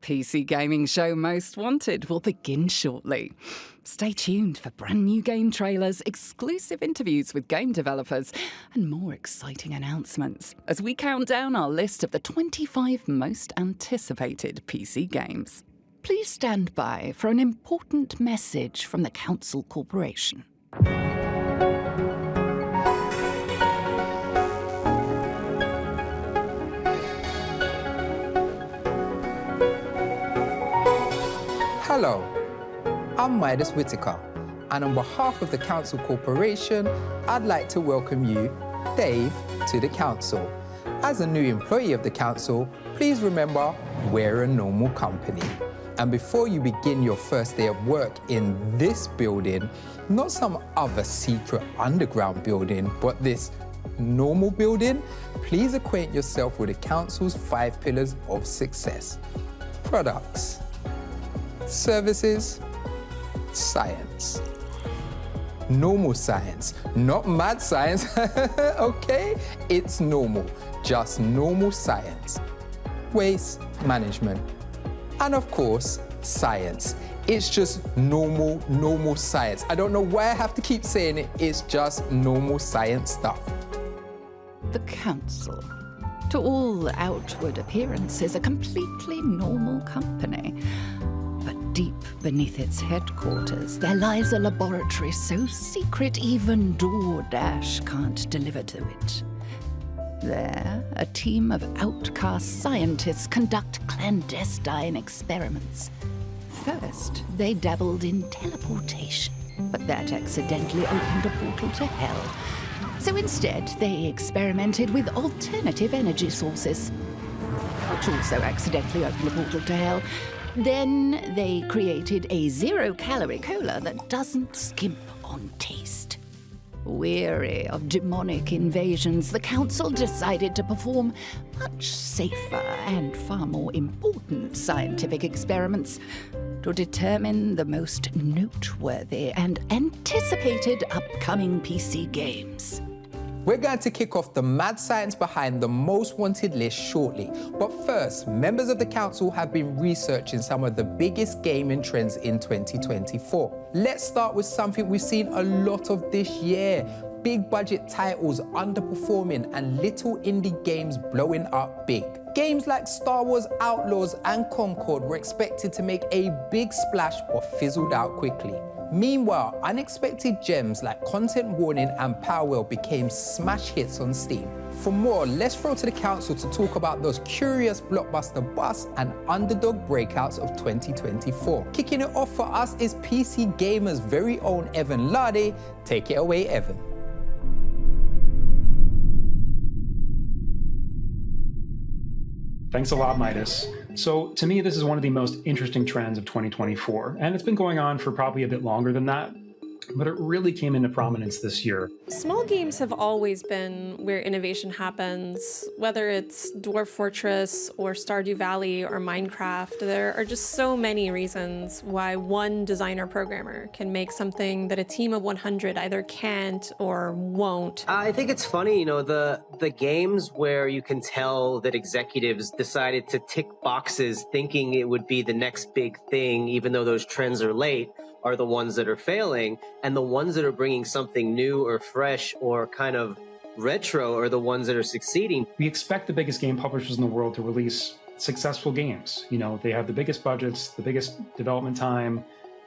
PC gaming show Most Wanted will begin shortly. Stay tuned for brand new game trailers, exclusive interviews with game developers, and more exciting announcemements as we count down our list of the 25 most anticipated PC games. Please stand by for an important message from the Council Corporation. Hello, I'm Midas Whitaker, and on behalf of the Council Corporation, I'd like to welcome you, Dave, to the Council. As a new employee of the Council, please remember we're a normal company. And before you begin your first day of work in this building, not some other secret underground building, but this normal building, please acquaint yourself with the Council's 5 pillars of success. Products, services, science. Normal science, not mad science, okay? It's normal, just normal science. Waste management. And of course, science. It's just normal science. I don't know why I have to keep saying it, it's just normal science stuff. The Council. To all outward appearances, a completely normal company. But deep beneath its headquarters, there lies a laboratory so secret even DoorDash can't deliver to it. There, a team of outcast scientists conduct clandestine experiments. First, they dabbled in teleportation, but that accidentally opened a portal to hell. So instead, they experimented with alternative energy sources, which also accidentally opened the portal to hell. Then they created a zero-calorie cola that doesn't skimp on taste. Weary of demonic invasions, the Council decided to perform much safer and far more important scientific experiments to determine the most noteworthy and anticipated upcoming PC games. We're going to kick off the mad science behind the most wanted list shortly. But first, members of the Council have been researching some of the biggest gaming trends in 2024. Let's start with something we've seen a lot of this year. Big budget titles underperforming and little indie games blowing up big. Games like Star Wars Outlaws and Concord were expected to make a big splash but fizzled out quickly. Meanwhile, unexpected gems like Content Warning and Powell became smash hits on Steam. For more, let's throw to the Council to talk about those curious blockbuster busts and underdog breakouts of 2024. Kicking it off for us is PC Gamer's very own Evan Lade. Take it away, Evan. Thanks a lot, Midas. So to me, this is one of the most interesting trends of 2024, and it's been going on for probably a bit longer than that, but it really came into prominence this year. Small games have always been where innovation happens, whether it's Dwarf Fortress or Stardew Valley or Minecraft. There are just so many reasons why one designer programmer can make something that a team of 100 either can't or won't. I think it's funny, you know, the games where you can tell that executives decided to tick boxes thinking it would be the next big thing, even though those trends are late, are the ones that are failing, and the ones that are bringing something new or fresh or kind of retro are the ones that are succeeding. We expect the biggest game publishers in the world to release successful games. You know, they have the biggest budgets, the biggest development time,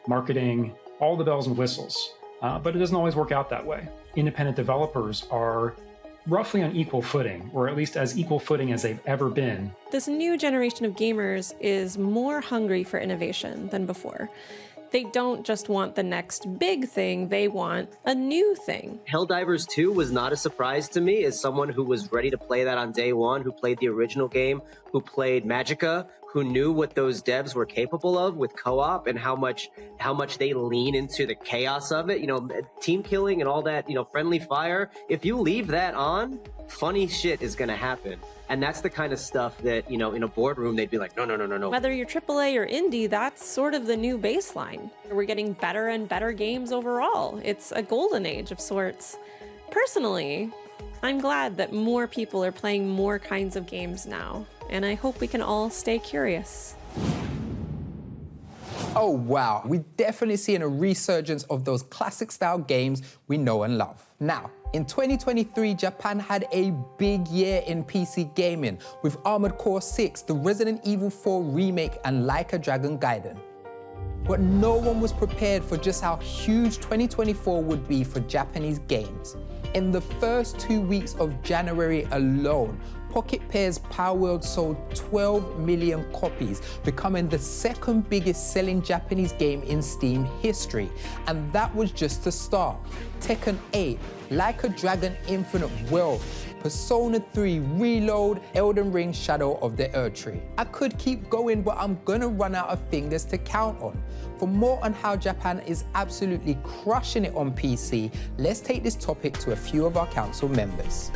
marketing, all the bells and whistles. But it doesn't always work out that way. Independent developers are roughly on equal footing, or at least as equal footing as they've ever been. This new generation of gamers is more hungry for innovation than before. They don't just want the next big thing, they want a new thing. Helldivers 2 was not a surprise to me as someone who was ready to play that on day one, who played the original game, who played Magicka, who knew what those devs were capable of with co-op and how much they lean into the chaos of it. You know, team killing and all that, you know, friendly fire. If you leave that on, funny shit is going to happen. And that's the kind of stuff that, you know, in a boardroom, they'd be like, no. Whether you're AAA or indie, that's sort of the new baseline. We're getting better and better games overall. It's a golden age of sorts. Personally, I'm glad that more people are playing more kinds of games now, and I hope we can all stay curious. Oh wow, we're definitely seeing a resurgence of those classic style games we know and love. Now, in 2023, Japan had a big year in PC gaming with Armored Core 6, the Resident Evil 4 remake, and Like a Dragon Gaiden. But no one was prepared for just how huge 2024 would be for Japanese games. In the first 2 weeks of January alone, Pocket Pair's Power World sold 12 million copies, becoming the second biggest selling Japanese game in Steam history. And that was just the start. Tekken 8, Like a Dragon Infinite World, Persona 3 Reload, Elden Ring Shadow of the Erdtree. I could keep going, but I'm gonna run out of fingers to count on. For more on how Japan is absolutely crushing it on PC, let's take this topic to a few of our council members.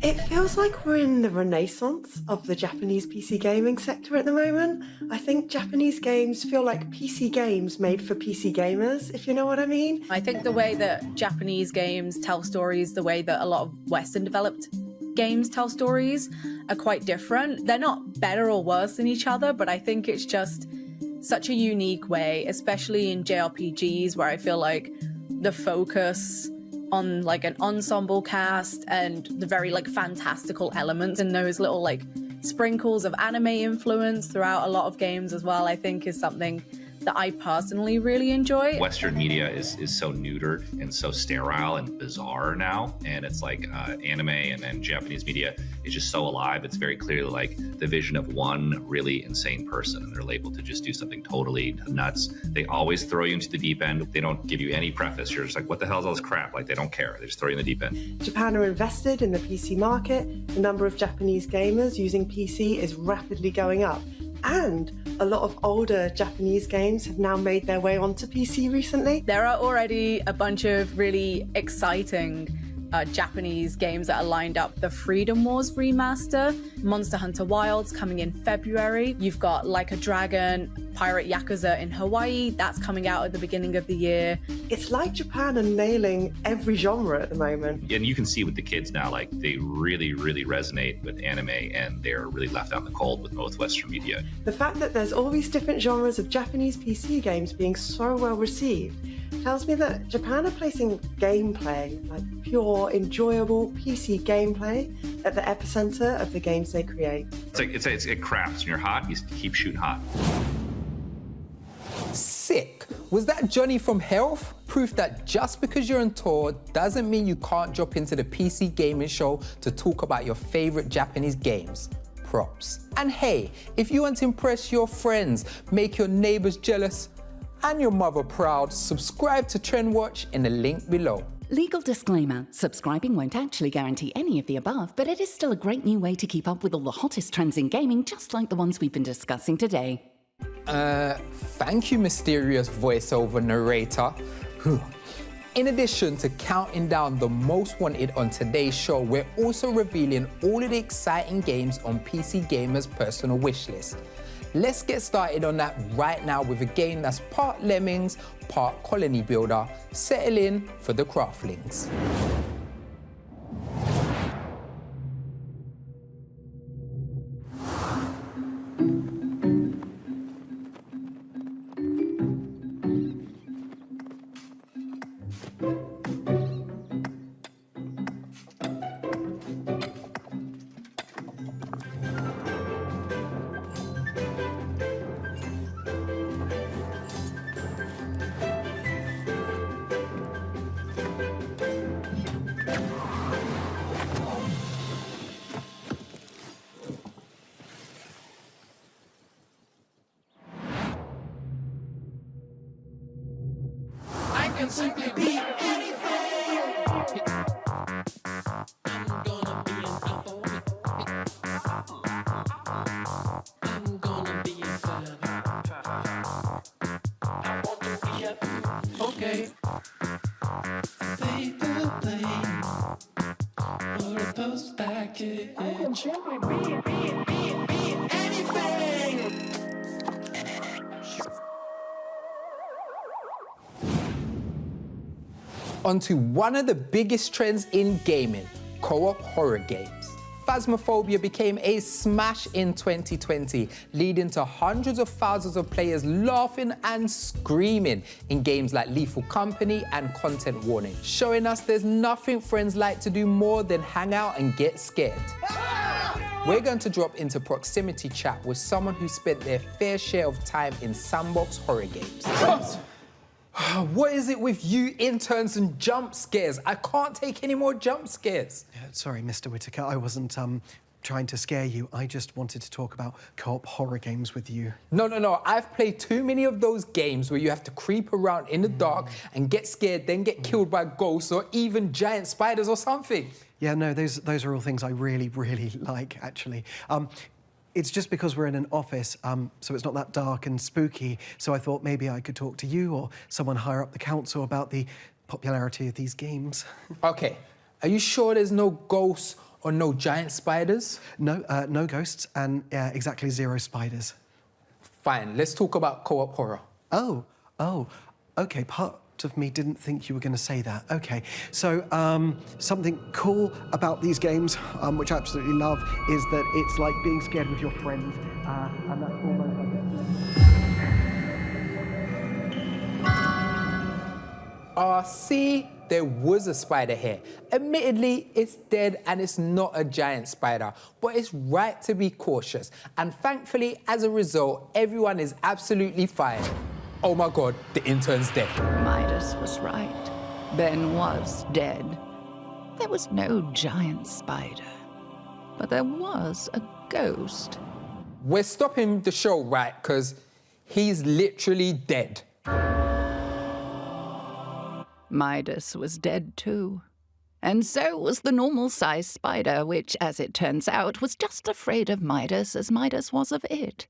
It feels like we're in the renaissance of the Japanese PC gaming sector at the moment. I think Japanese games feel like PC games made for PC gamers, if you know what I mean. I think the way that Japanese games tell stories, the way that a lot of Western developed games tell stories are quite different. They're not better or worse than each other, but I think it's just such a unique way, especially in JRPGs, where I feel like the focus on like an ensemble cast and the very like fantastical elements and those little like sprinkles of anime influence throughout a lot of games as well, I think is something that I personally really enjoy. Western media is so neutered and so sterile and bizarre now, and it's like anime and Japanese media is just so alive. It's very clearly like the vision of one really insane person, and they're able to just do something totally nuts. They always throw you into the deep end. They don't give you any preface. You're just like, what the hell is all this crap? Like, they don't care. They just throw you in the deep end. Japan are invested in the PC market. The number of Japanese gamers using PC is rapidly going up. And a lot of older Japanese games have now made their way onto PC recently. There are already a bunch of really exciting Japanese games that are lined up. The Freedom Wars remaster, Monster Hunter Wilds coming in February. You've got Like a Dragon, Pirate Yakuza in Hawaii. That's coming out at the beginning of the year. It's like Japan are nailing every genre at the moment. And you can see with the kids now, like they really, really resonate with anime, and they're really left out in the cold with most Western media. The fact that there's all these different genres of Japanese PC games being so well received tells me that Japan are placing gameplay, like pure, enjoyable PC gameplay, at the epicenter of the games they create. It crafts. When you're hot, you keep shooting hot. Sick. Was that Johnny from Health? Proof that just because you're on tour doesn't mean you can't drop into the PC gaming show to talk about your favorite Japanese games. Props. And hey, if you want to impress your friends, make your neighbors jealous, and your mother proud, subscribe to Trend Watch in the link below. Legal disclaimer, subscribing won't actually guarantee any of the above, but it is still a great new way to keep up with all the hottest trends in gaming, just like the ones we've been discussing today. Thank you, mysterious voiceover narrator. In addition to counting down the most wanted on today's show, we're also revealing all of the exciting games on PC Gamer's personal wishlist. Let's get started on that right now with a game that's part Lemmings, part Colony Builder. Settle in for the Craftlings. can simply be anything. I'm gonna be an apple. I'm gonna be a fan. I want to be a okay. Paper plane or a post package. I can simply be anything. Onto one of the biggest trends in gaming, co-op horror games. Phasmophobia became a smash in 2020, leading to hundreds of thousands of players laughing and screaming in games like Lethal Company and Content Warning, showing us there's nothing friends like to do more than hang out and get scared. We're going to drop into proximity chat with someone who spent their fair share of time in sandbox horror games. What is it with you interns and jump scares? I can't take any more jump scares. Sorry, Mr. Whitaker, I wasn't trying to scare you. I just wanted to talk about co-op horror games with you. No. I've played too many of those games where you have to creep around in the dark and get scared, then get killed by ghosts or even giant spiders or something. Yeah, no, those are all things I really, really like, actually. It's just because we're in an office, so it's not that dark and spooky, so I thought maybe I could talk to you or someone higher up the council about the popularity of these games. Okay, are you sure there's no ghosts or no giant spiders? No, no ghosts and exactly 0 spiders. Fine, let's talk about co-op horror. Oh, okay, part of me didn't think you were going to say that. Okay, so something cool about these games, which I absolutely love, is that it's like being scared with your friends, and that's almost like See, there was a spider here. Admittedly, it's dead and it's not a giant spider, but it's right to be cautious. And thankfully, as a result, everyone is absolutely fine. Oh my God, the intern's dead. Midas was right. Ben was dead. There was no giant spider, but there was a ghost. We're stopping the show, right? Because he's literally dead. Midas was dead too. And so was the normal-sized spider, which, as it turns out, was just afraid of Midas as Midas was of it.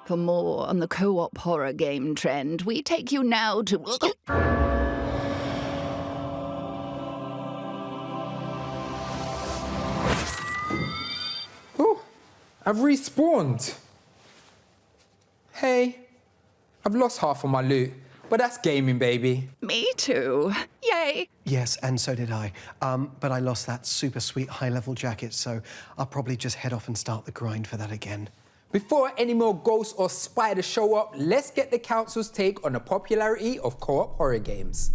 For more on the co-op horror game trend, we take you now to... Oh, I've respawned. Hey, I've lost half of my loot, but that's gaming, baby. Me too. Yay. Yes, and so did I. But I lost that super sweet high-level jacket, so I'll probably just head off and start the grind for that again. Before any more ghosts or spiders show up, let's get the council's take on the popularity of co-op horror games.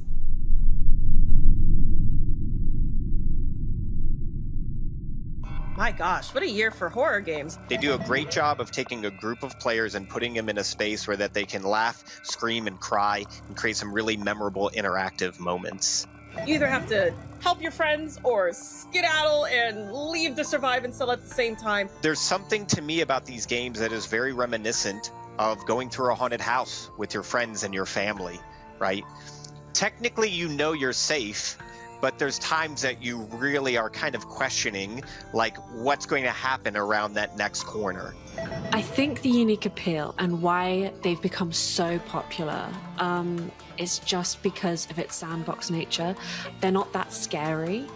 My gosh, what a year for horror games. They do a great job of taking a group of players and putting them in a space where that they can laugh, scream, and cry, and create some really memorable interactive moments. You either have to help your friends or skedaddle and leave to survive and still at the same time. There's something to me about these games that is very reminiscent of going through a haunted house with your friends and your family, right? Technically, you know you're safe, but there's times that you really are kind of questioning, like, what's going to happen around that next corner. I think the unique appeal and why they've become so popular is just because of its sandbox nature. They're not that scary.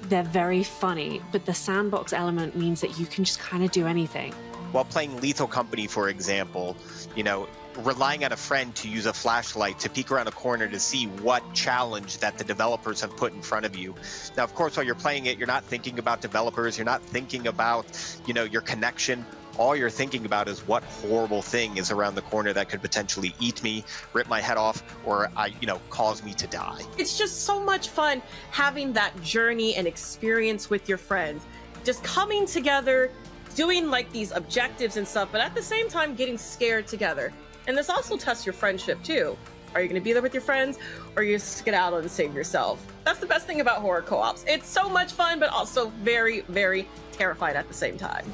They're very funny, but the sandbox element means that you can just kind of do anything. While playing Lethal Company, for example, you know, relying on a friend to use a flashlight to peek around a corner to see what challenge that the developers have put in front of you. Now, of course, while you're playing it, you're not thinking about developers, you're not thinking about, you know, your connection. All you're thinking about is what horrible thing is around the corner that could potentially eat me, rip my head off, or, cause me to die. It's just so much fun having that journey and experience with your friends. Just coming together, doing like these objectives and stuff, but at the same time getting scared together. And this also tests your friendship too. Are you going to be there with your friends, or are you just skedaddle and save yourself? That's the best thing about horror co-ops. It's so much fun, but also very, very terrified at the same time.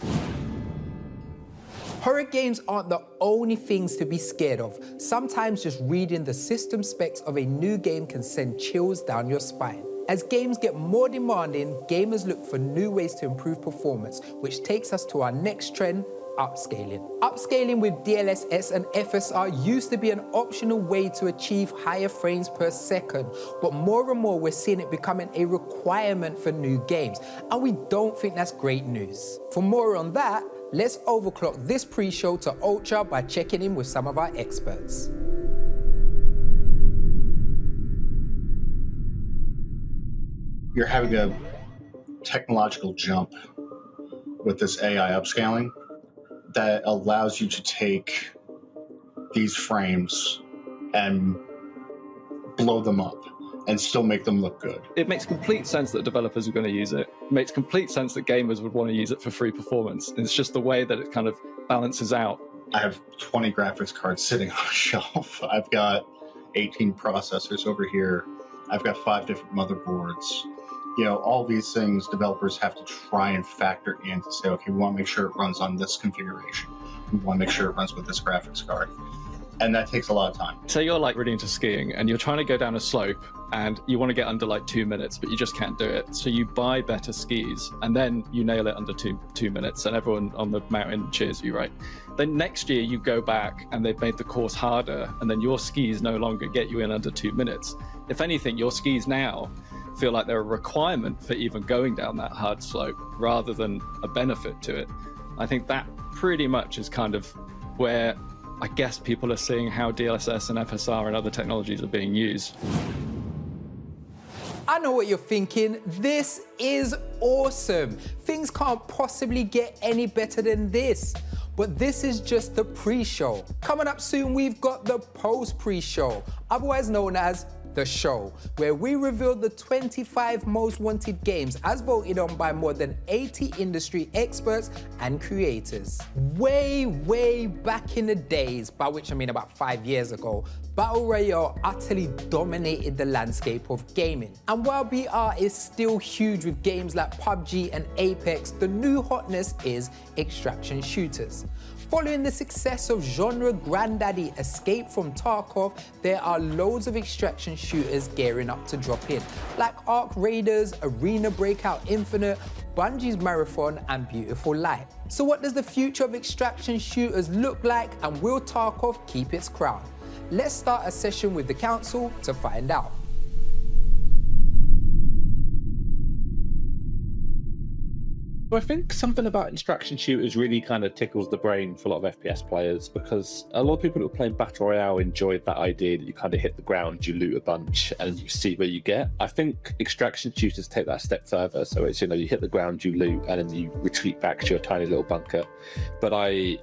Horror games aren't the only things to be scared of. Sometimes just reading the system specs of a new game can send chills down your spine. As games get more demanding, gamers look for new ways to improve performance, which takes us to our next trend, upscaling. Upscaling with DLSS and FSR used to be an optional way to achieve higher frames per second, but more and more we're seeing it becoming a requirement for new games, and we don't think that's great news. For more on that, let's overclock this pre-show to Ultra by checking in with some of our experts. you're having a technological jump with this AI upscaling that allows you to take these frames and blow them up and still make them look good. It makes complete sense that developers are going to use it. It makes complete sense that gamers would want to use it for free performance. It's just the way that it kind of balances out. I have 20 graphics cards sitting on a shelf. I've got 18 processors over here. I've got 5 different motherboards. You know, all these things developers have to try and factor in to say, okay, we want to make sure it runs on this configuration. We want to make sure it runs with this graphics card. And that takes a lot of time. Say you're like really into skiing and you're trying to go down a slope and you want to get under like 2 minutes, but you just can't do it. So you buy better skis and then you nail it under two minutes and everyone on the mountain cheers you, right? Then next year you go back and they've made the course harder and then your skis no longer get you in under 2 minutes. If anything, your skis now feel like they're a requirement for even going down that hard slope rather than a benefit to it. I think that pretty much is kind of where I guess people are seeing how DLSS and FSR and other technologies are being used. I know what you're thinking. This is awesome. Things can't possibly get any better than this. But this is just the pre-show. Coming up soon, we've got the post-pre-show, otherwise known as the show, where we reveal the 25 most wanted games as voted on by more than 80 industry experts and creators. Way back in the days, by which I mean about 5 years ago, Battle Royale utterly dominated the landscape of gaming. And while BR is still huge with games like PUBG and Apex, the new hotness is extraction shooters. Following the success of genre granddaddy Escape from Tarkov, there are loads of extraction shooters gearing up to drop in, like Ark Raiders, Arena Breakout Infinite, Bungie's Marathon, and Beautiful Light. So what does the future of extraction shooters look like, and will Tarkov keep its crown? Let's start a session with the council to find out. I think something about extraction shooters really kind of tickles the brain for a lot of FPS players, because a lot of people who are playing Battle Royale enjoyed that idea that you kind of hit the ground, you loot a bunch, and you see where you get. I think extraction shooters take that a step further. So it's, you know, you hit the ground, you loot, and then you retreat back to your tiny little bunker. But I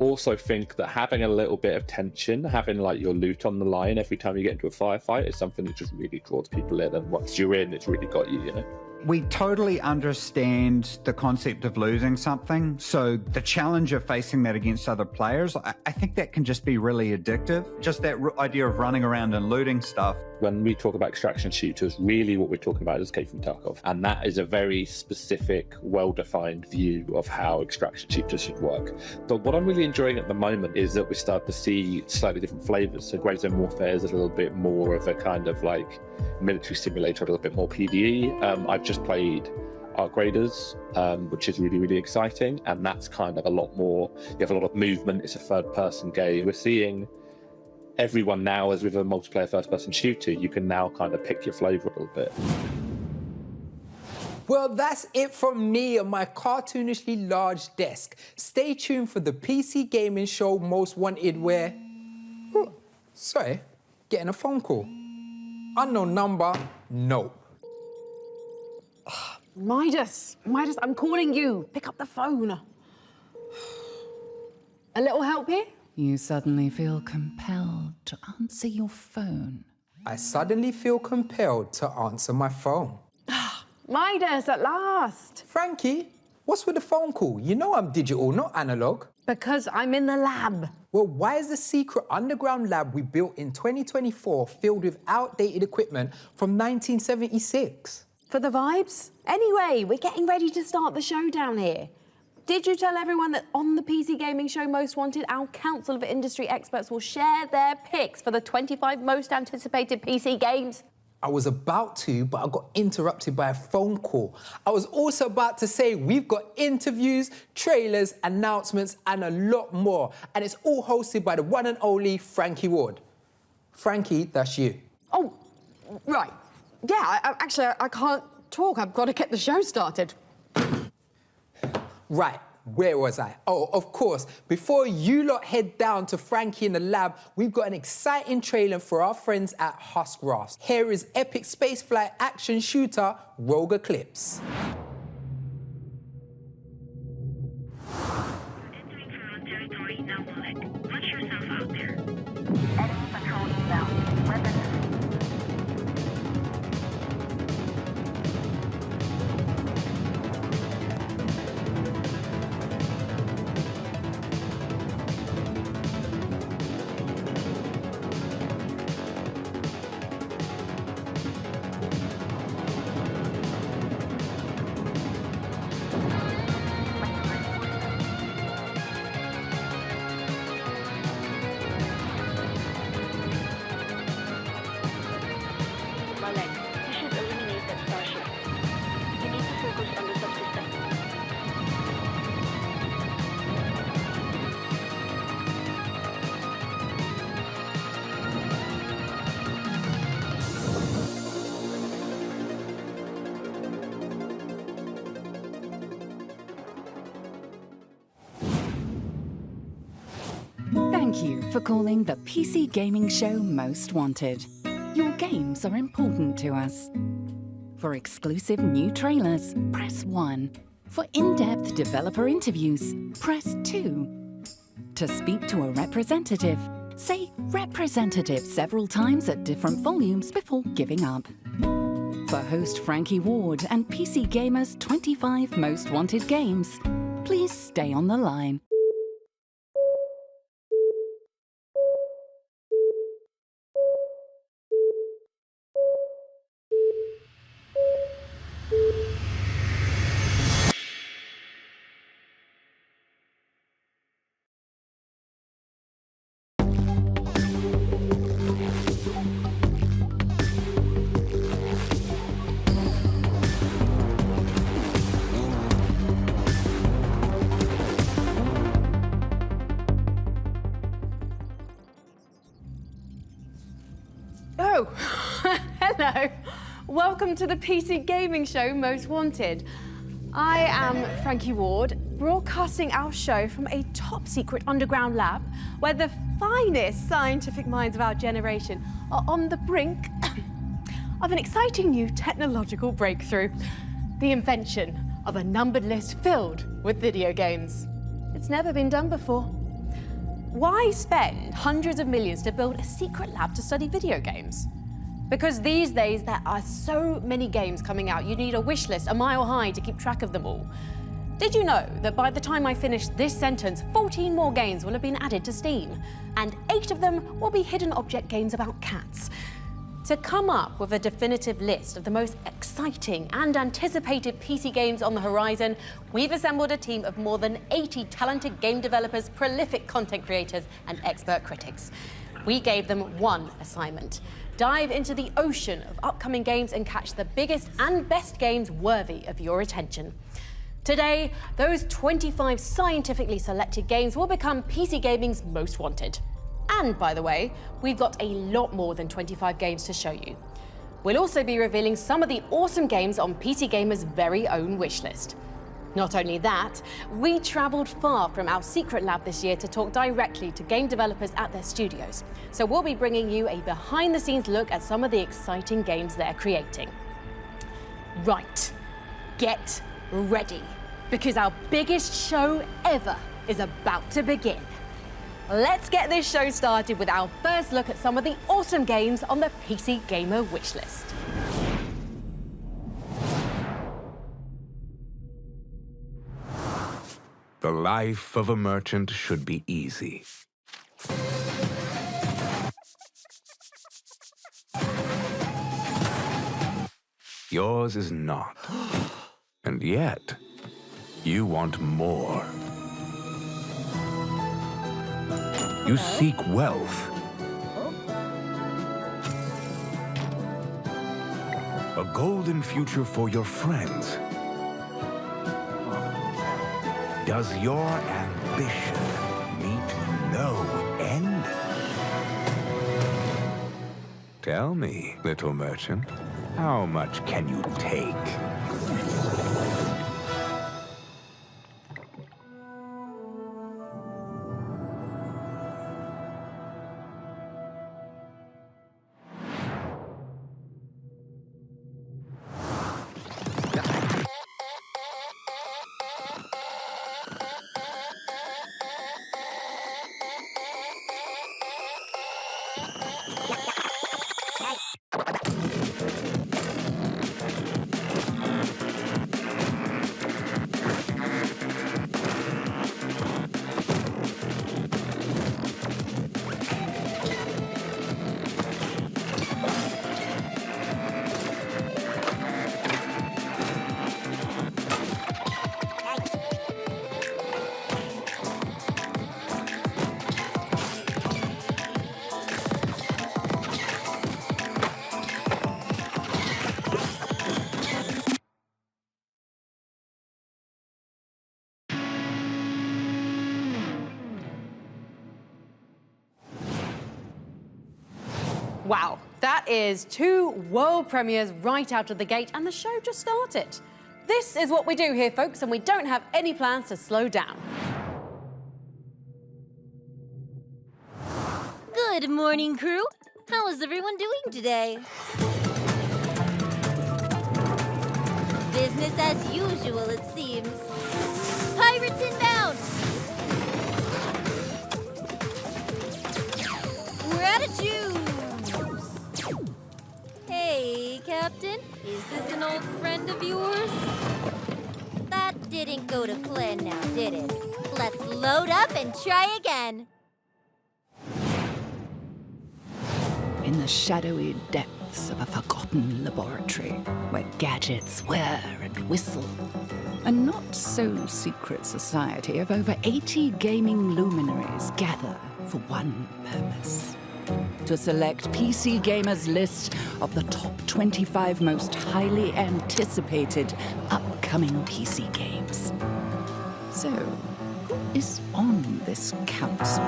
also think that having a little bit of tension, having like your loot on the line every time you get into a firefight is something that just really draws people in, and once you're in, it's really got you, you know? We totally understand the concept of losing something, so the challenge of facing that against other players, I think that can just be really addictive. Just that idea of running around and looting stuff. When we talk about extraction shooters, really what we're talking about is Escape from Tarkov, and that is a very specific, well-defined view of how extraction shooters should work. But what I'm really enjoying at the moment is that we start to see slightly different flavors. So Grey Zone Warfare is a little bit more of a kind of like military simulator, a little bit more PvE. I've just played Ark Raiders, which is really exciting, and that's kind of a lot more, you have a lot of movement, it's a third-person game. We're seeing everyone now, as with a multiplayer first-person shooter, you can now kind of pick your flavor a little bit. Well, that's it from me on my cartoonishly large desk. Stay tuned for the PC gaming show Most Wanted, where... Oh, sorry, getting a phone call. Unknown number, nope. Midas, I'm calling you. Pick up the phone. A little help here? You suddenly feel compelled to answer your phone. I suddenly feel compelled to answer my phone. Midas, at last. Frankie, what's with the phone call? You know I'm digital, not analog. Because I'm in the lab. Well, why is the secret underground lab we built in 2024 filled with outdated equipment from 1976? For the vibes? Anyway, we're getting ready to start the show down here. Did you tell everyone that on the PC Gaming Show Most Wanted, our council of industry experts will share their picks for the 25 most anticipated PC games? I was about to, but I got interrupted by a phone call. I was also about to say we've got interviews, trailers, announcements, and a lot more. And it's all hosted by the one and only Frankie Ward. Frankie, that's you. Oh, right. Yeah, I can't talk. I've got to get the show started. Right, where was I? Oh, of course. Before you lot head down to Frankie in the lab, we've got an exciting trailer for our friends at Husk Rafts. Here is epic spaceflight action shooter Rogue Eclipse. Thank you for calling the PC Gaming Show Most Wanted. Your games are important to us. For exclusive new trailers, press 1. For in-depth developer interviews, press 2. To speak to a representative, say representative several times at different volumes before giving up. For host Frankie Ward and PC Gamer's 25 Most Wanted games, please stay on the line. Oh, hello. Welcome to the PC Gaming Show Most Wanted. I am Frankie Ward, broadcasting our show from a top-secret underground lab where the finest scientific minds of our generation are on the brink of an exciting new technological breakthrough, the invention of a numbered list filled with video games. It's never been done before. Why spend hundreds of millions to build a secret lab to study video games? Because these days there are so many games coming out, you need a wish list a mile high to keep track of them all. Did you know that by the time I finish this sentence, 14 more games will have been added to Steam, and 8 of them will be hidden object games about cats? To come up with a definitive list of the most exciting and anticipated PC games on the horizon, we've assembled a team of more than 80 talented game developers, prolific content creators, and expert critics. We gave them one assignment: dive into the ocean of upcoming games and catch the biggest and best games worthy of your attention. Today, those 25 scientifically selected games will become PC Gaming's Most Wanted. And by the way, we've got a lot more than 25 games to show you. We'll also be revealing some of the awesome games on PC Gamer's very own wishlist. Not only that, we travelled far from our secret lab this year to talk directly to game developers at their studios. So we'll be bringing you a behind-the-scenes look at some of the exciting games they're creating. Right, get ready, because our biggest show ever is about to begin. Let's get this show started with our first look at some of the awesome games on the PC Gamer wishlist. The life of a merchant should be easy. Yours is not. And yet, you want more. You seek wealth. A golden future for your friends. Does your ambition meet no end? Tell me, little merchant, how much can you take? Wow, that is 2 world premieres right out of the gate, and the show just started. This is what we do here, folks, and we don't have any plans to slow down. Good morning, crew. How is everyone doing today? Business as usual, it seems. Pirates inbound! Gratitude! Hey, Captain. Is this an old friend of yours? That didn't go to plan now, did it? Let's load up and try again. In the shadowy depths of a forgotten laboratory, where gadgets whir and whistle, a not-so-secret society of over 80 gaming luminaries gather for one purpose: to select PC Gamer's list of the top 25 most highly anticipated upcoming PC games. So, who is on this council?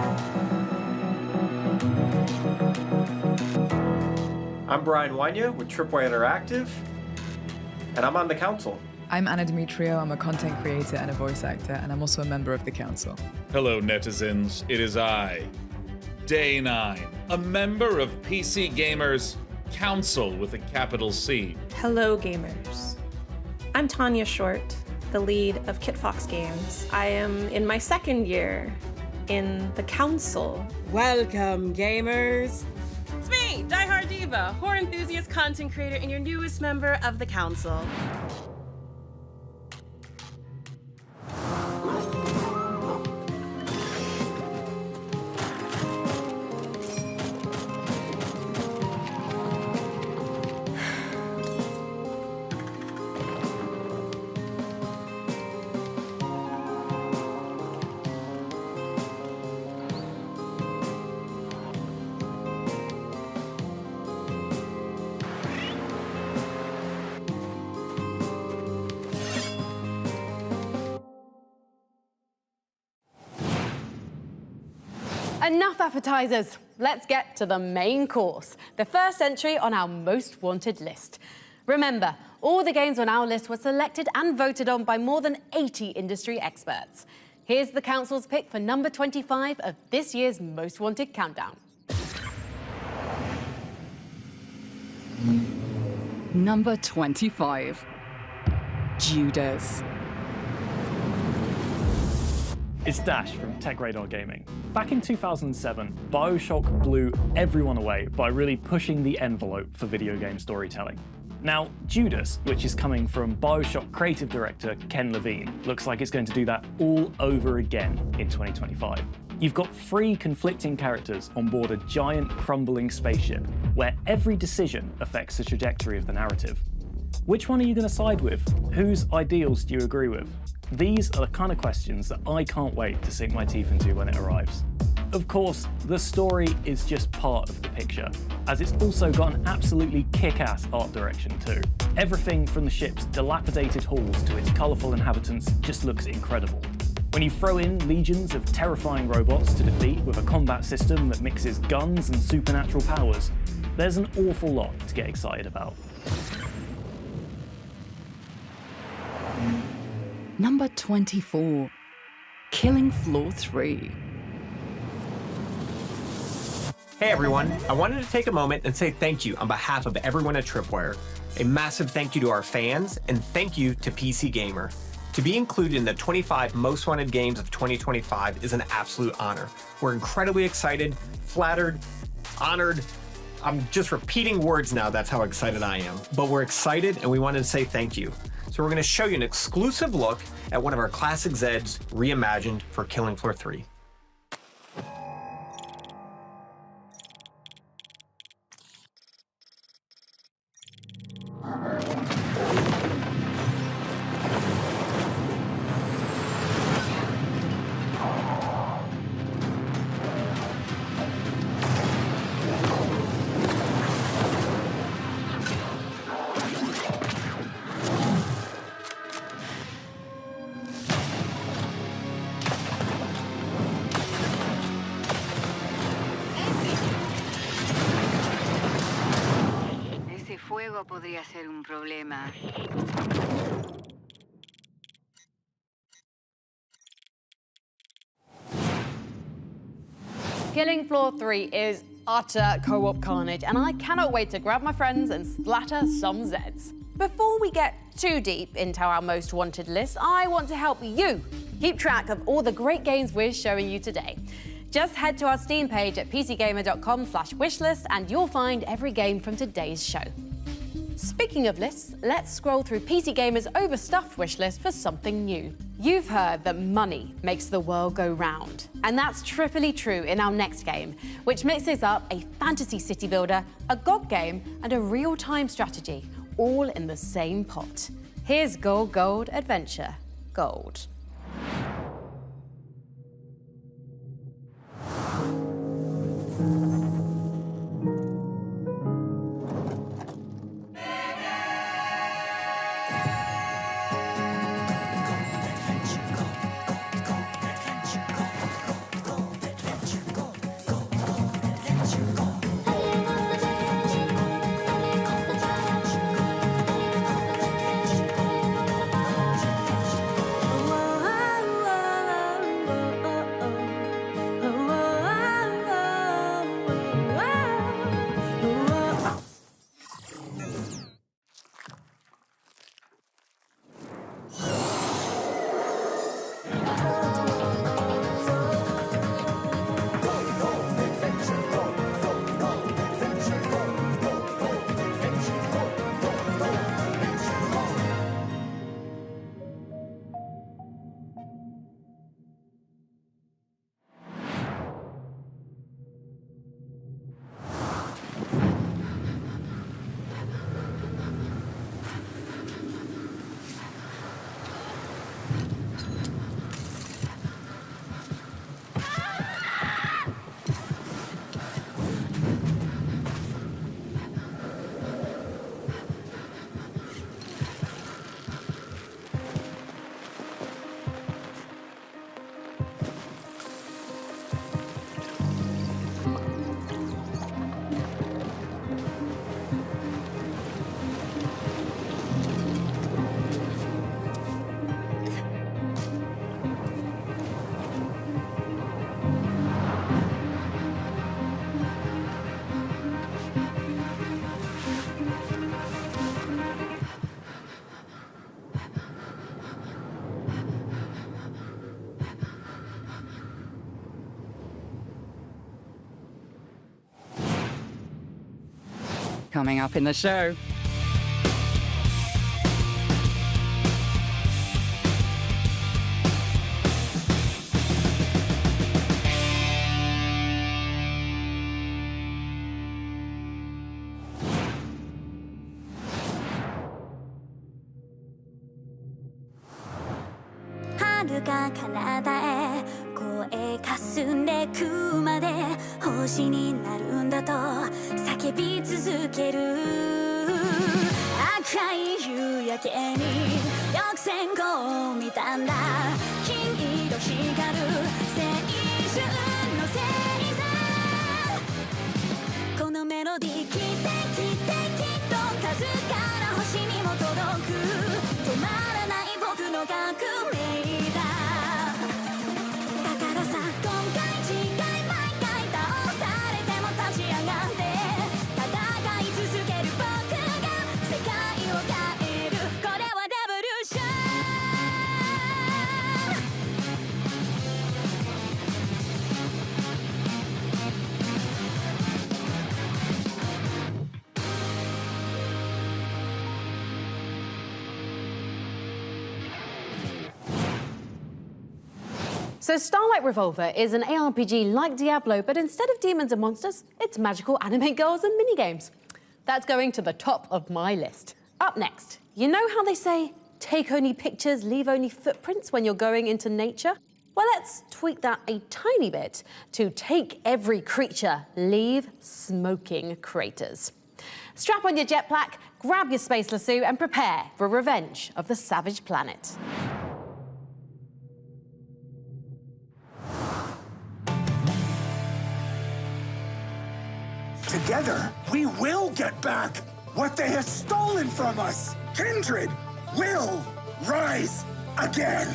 I'm Brian Wanya with Tripwire Interactive, and I'm on the council. I'm Anna Demetrio. I'm a content creator and a voice actor, and I'm also a member of the council. Hello, netizens. It is I, Day 9, a member of PC Gamer's Council with a capital C. Hello, gamers. I'm Tanya Short, the lead of KitFox Games. I am in my 2nd year in the council. Welcome, gamers. It's me, Die Hard Diva, horror enthusiast, content creator, and your newest member of the council. Enough appetizers. Let's get to the main course, the first entry on our most wanted list. Remember, all the games on our list were selected and voted on by more than 80 industry experts. Here's the council's pick for number 25 of this year's most wanted countdown. Number 25, Judas. It's Dash from Tech Radar Gaming. Back in 2007, BioShock blew everyone away by really pushing the envelope for video game storytelling. Now, Judas, which is coming from BioShock creative director Ken Levine, looks like it's going to do that all over again in 2025. You've got 3 conflicting characters on board a giant crumbling spaceship, where every decision affects the trajectory of the narrative. Which one are you going to side with? Whose ideals do you agree with? These are the kind of questions that I can't wait to sink my teeth into when it arrives. Of course, the story is just part of the picture, as it's also got an absolutely kick-ass art direction too. Everything from the ship's dilapidated halls to its colourful inhabitants just looks incredible. When you throw in legions of terrifying robots to defeat with a combat system that mixes guns and supernatural powers, there's an awful lot to get excited about. Number 24, Killing Floor 3. Hey everyone, I wanted to take a moment and say thank you on behalf of everyone at Tripwire. A massive thank you to our fans, and thank you to PC Gamer. To be included in the 25 most wanted games of 2025 is an absolute honor. We're incredibly excited, flattered, honored. I'm just repeating words now, that's how excited I am. But we're excited and we wanted to say thank you. So we're going to show you an exclusive look at one of our classic Zeds reimagined for Killing Floor 3. podría ser un problema. Killing Floor 3 is utter co-op carnage, and I cannot wait to grab my friends and splatter some Zeds. Before we get too deep into our most wanted list, I want to help you keep track of all the great games we're showing you today. Just head to our Steam page at pcgamer.com/wishlist and you'll find every game from today's show. Speaking of lists, let's scroll through PC Gamer's overstuffed wishlist for something new. You've heard that money makes the world go round, and that's triply true in our next game, which mixes up a fantasy city builder, a GOG game, and a real-time strategy, all in the same pot. Here's Gold Gold Adventure Gold. Coming up in the show. So Starlight Revolver is an ARPG like Diablo, but instead of demons and monsters, it's magical anime girls and minigames. That's going to the top of my list. Up next, you know how they say, take only pictures, leave only footprints when you're going into nature? Well, let's tweak that a tiny bit to take every creature, leave smoking craters. Strap on your jetpack, grab your space lasso, and prepare for revenge of the savage planet. Together, we will get back what they have stolen from us. Kindred will rise again.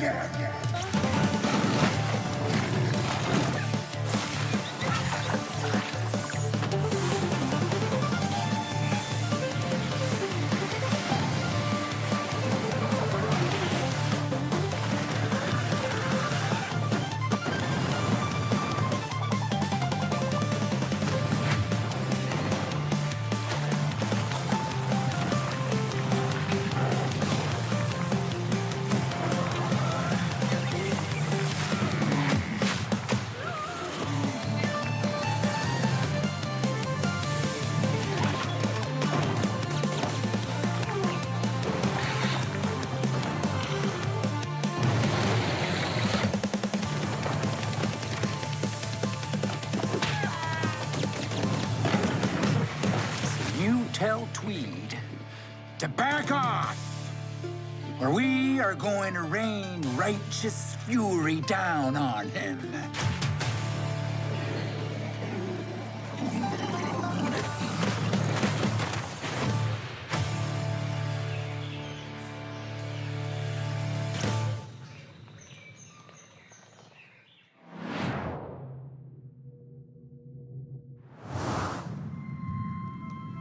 Tell Tweed to back off, or we are going to rain righteous fury down on him.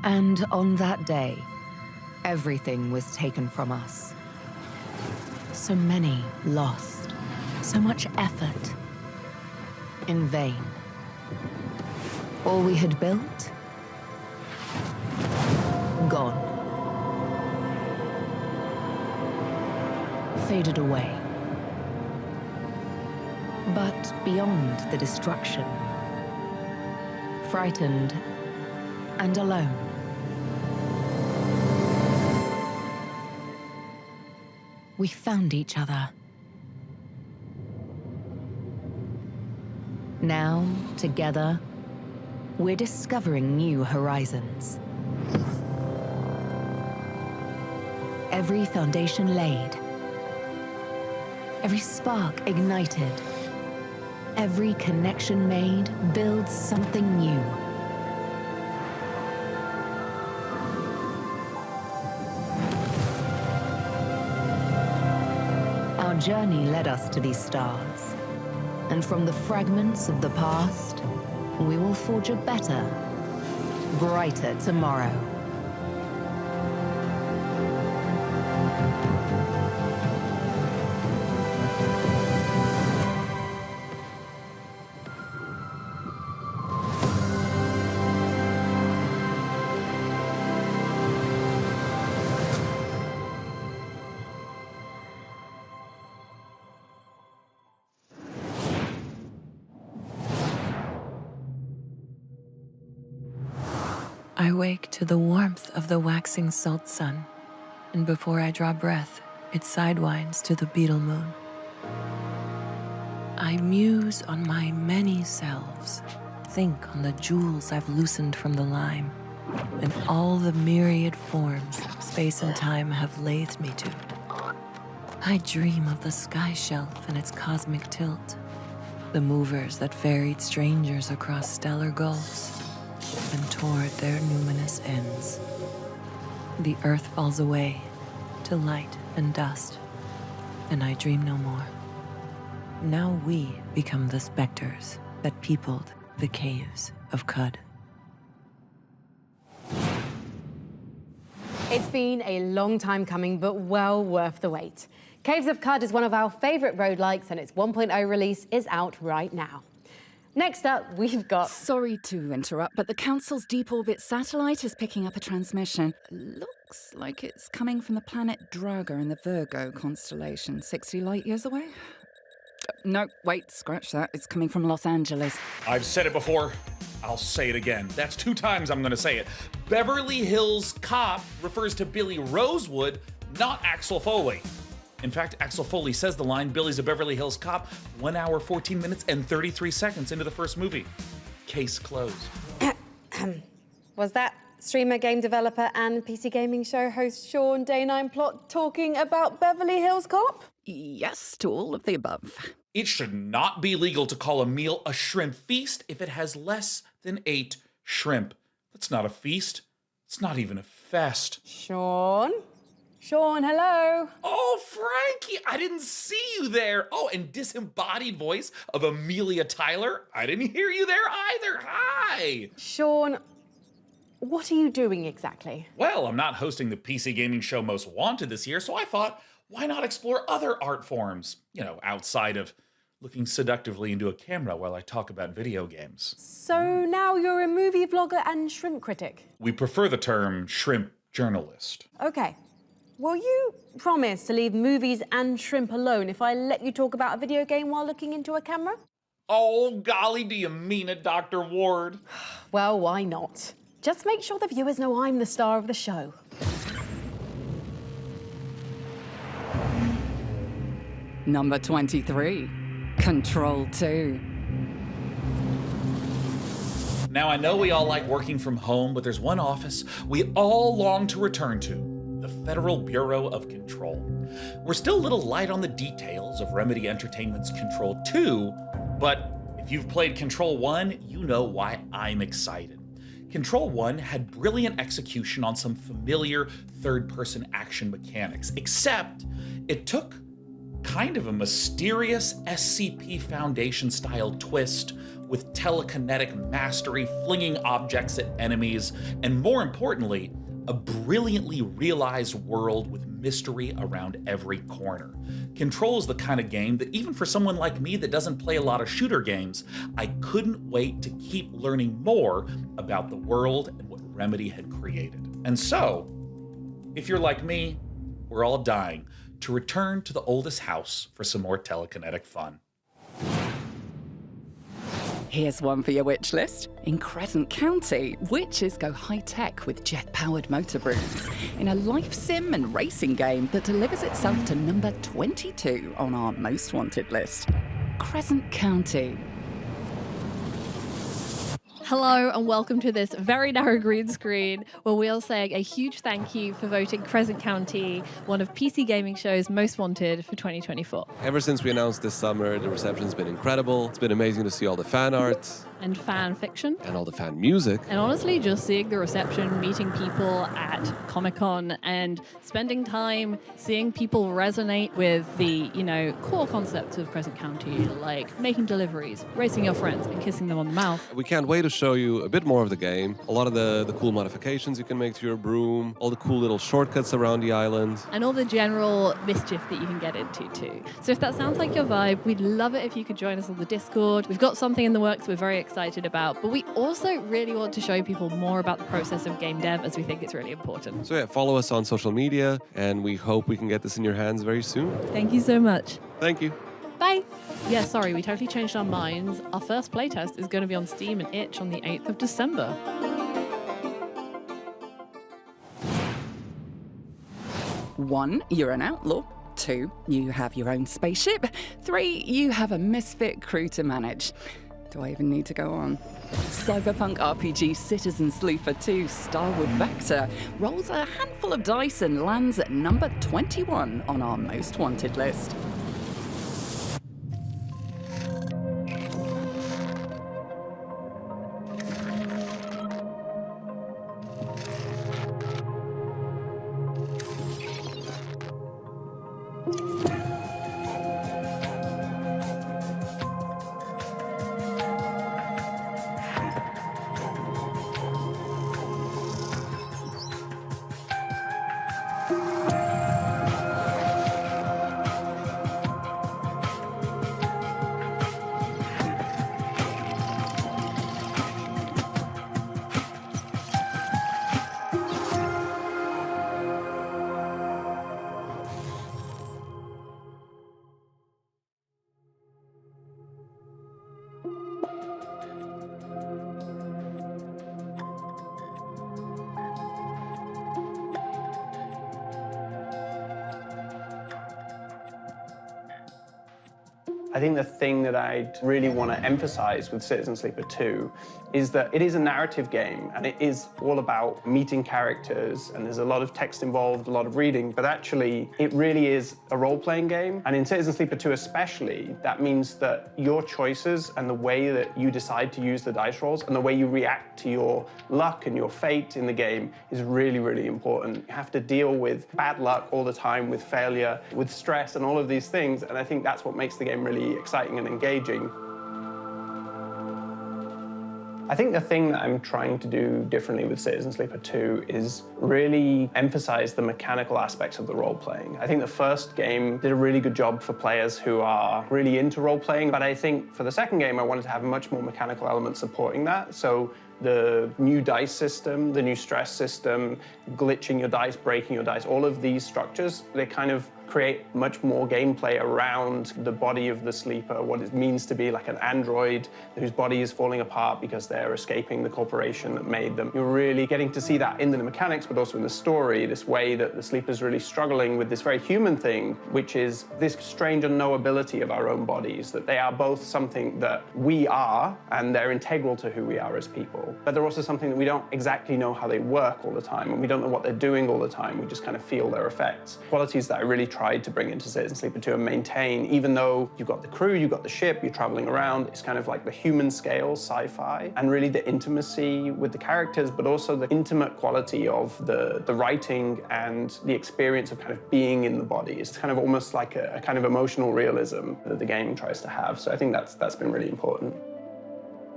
And on that day, everything was taken from us. So many lost, so much effort, in vain. All we had built, gone. Faded away. But beyond the destruction, frightened and alone, we found each other. Now, together, we're discovering new horizons. Every foundation laid, every spark ignited, every connection made builds something new. Our journey led us to these stars, and from the fragments of the past, we will forge a better, brighter tomorrow. I wake to the warmth of the waxing salt sun, and before I draw breath, it sidewinds to the beetle moon. I muse on my many selves, think on the jewels I've loosened from the lime, and all the myriad forms space and time have lathed me to. I dream of the sky shelf and its cosmic tilt, the movers that ferried strangers across stellar gulfs and toward their numinous ends. The earth falls away to light and dust, and I dream no more. Now we become the specters that peopled the caves of Cud. It's been a long time coming, but well worth the wait. Caves of Cud is one of our favourite roguelikes, and its 1.0 release is out right now. Next up, we've got... Sorry to interrupt, but the Council's deep orbit satellite is picking up a transmission. Looks like it's coming from the planet Draga in the Virgo constellation, 60 light years away. No, wait, scratch that. It's coming from Los Angeles. I've said it before. I'll say it again. That's 2 times I'm gonna say it. Beverly Hills Cop refers to Billy Rosewood, not Axel Foley. In fact, Axel Foley says the line, Billy's a Beverly Hills Cop, 1 hour, 14 minutes, and 33 seconds into the first movie. Case closed. Was that streamer, game developer, and PC gaming show host Sean Day9 Plot talking about Beverly Hills Cop? Yes, to all of the above. It should not be legal to call a meal a shrimp feast if it has less than 8 shrimp. That's not a feast. It's not even a fest. Sean? Sean, hello. Oh, Frankie, I didn't see you there. Oh, and disembodied voice of Amelia Tyler. I didn't hear you there either. Hi. Sean, what are you doing exactly? Well, I'm not hosting the PC gaming show Most Wanted this year, so I thought, why not explore other art forms? You know, outside of looking seductively into a camera while I talk about video games. So now you're a movie vlogger and shrimp critic? We prefer the term shrimp journalist. Okay. Will you promise to leave movies and shrimp alone if I let you talk about a video game while looking into a camera? Oh, golly, do you mean it, Dr. Ward? Well, why not? Just make sure the viewers know I'm the star of the show. Number 23, Control 2. Now, I know we all like working from home, but there's one office we all long to return to. The Federal Bureau of Control. We're still a little light on the details of Remedy Entertainment's Control 2, but if you've played Control 1, you know why I'm excited. Control 1 had brilliant execution on some familiar third-person action mechanics, except it took kind of a mysterious SCP Foundation-style twist with telekinetic mastery, flinging objects at enemies, and more importantly, a brilliantly realized world with mystery around every corner. Control is the kind of game that even for someone like me that doesn't play a lot of shooter games, I couldn't wait to keep learning more about the world and what Remedy had created. And so, if you're like me, we're all dying to return to the oldest house for some more telekinetic fun. Here's one for your wish list. In Crescent County, witches go high-tech with jet-powered motor brooms in a life sim and racing game that delivers itself to number 22 on our most wanted list. Crescent County. Hello and welcome to this very narrow green screen where we are saying a huge thank you for voting Crescent County one of PC Gaming Show's most wanted for 2024. Ever since we announced this summer, the reception's been incredible. It's been amazing to see all the fan art. And fan fiction. And all the fan music. And honestly, just seeing the reception, meeting people at Comic-Con and spending time seeing people resonate with the, core concepts of Crescent County, like making deliveries, racing your friends and kissing them on the mouth. We can't wait to show you a bit more of the game. A lot of the cool modifications you can make to your broom, all the cool little shortcuts around the island. And all the general mischief that you can get into too. So if that sounds like your vibe, we'd love it if you could join us on the Discord. We've got something in the works we're very excited about, but we also really want to show people more about the process of game dev as we think it's really important. So yeah, follow us on social media and we hope we can get this in your hands very soon. Thank you so much. Thank you. Bye. Yeah, sorry, we totally changed our minds. Our first playtest is going to be on Steam and Itch on the 8th of December. 1, you're an outlaw. 2, you have your own spaceship. 3, you have a misfit crew to manage. Do I even need to go on? Cyberpunk RPG Citizen Sleufer 2 Starwood Vector rolls a handful of dice and lands at number 21 on our most wanted list. I think the thing that I'd really want to emphasize with Citizen Sleeper 2 is that it is a narrative game, and it is all about meeting characters, and there's a lot of text involved, a lot of reading, but actually it really is a role-playing game. And in Citizen Sleeper 2 especially, that means that your choices and the way that you decide to use the dice rolls and the way you react to your luck and your fate in the game is really, really important. You have to deal with bad luck all the time, with failure, with stress and all of these things, and I think that's what makes the game really exciting and engaging. I think the thing that I'm trying to do differently with Citizen Sleeper 2 is really emphasize the mechanical aspects of the role-playing. I think the first game did a really good job for players who are really into role-playing, but I think for the second game I wanted to have much more mechanical elements supporting that. So the new dice system, the new stress system, glitching your dice, breaking your dice, all of these structures, they kind of create much more gameplay around the body of the sleeper, what it means to be like an android whose body is falling apart because they're escaping the corporation that made them. You're really getting to see that in the mechanics, but also in the story, this way that the sleeper's really struggling with this very human thing, which is this strange unknowability of our own bodies, that they are both something that we are, and they're integral to who we are as people. But they're also something that we don't exactly know how they work all the time, and we don't know what they're doing all the time. We just kind of feel their effects. Qualities that I really tried to bring into Citizen Sleeper 2 and maintain, even though you've got the crew, you've got the ship, you're traveling around, it's kind of like the human scale sci-fi, and really the intimacy with the characters, but also the intimate quality of the writing and the experience of kind of being in the body. It's kind of almost like a kind of emotional realism that the game tries to have. So I think that's been really important.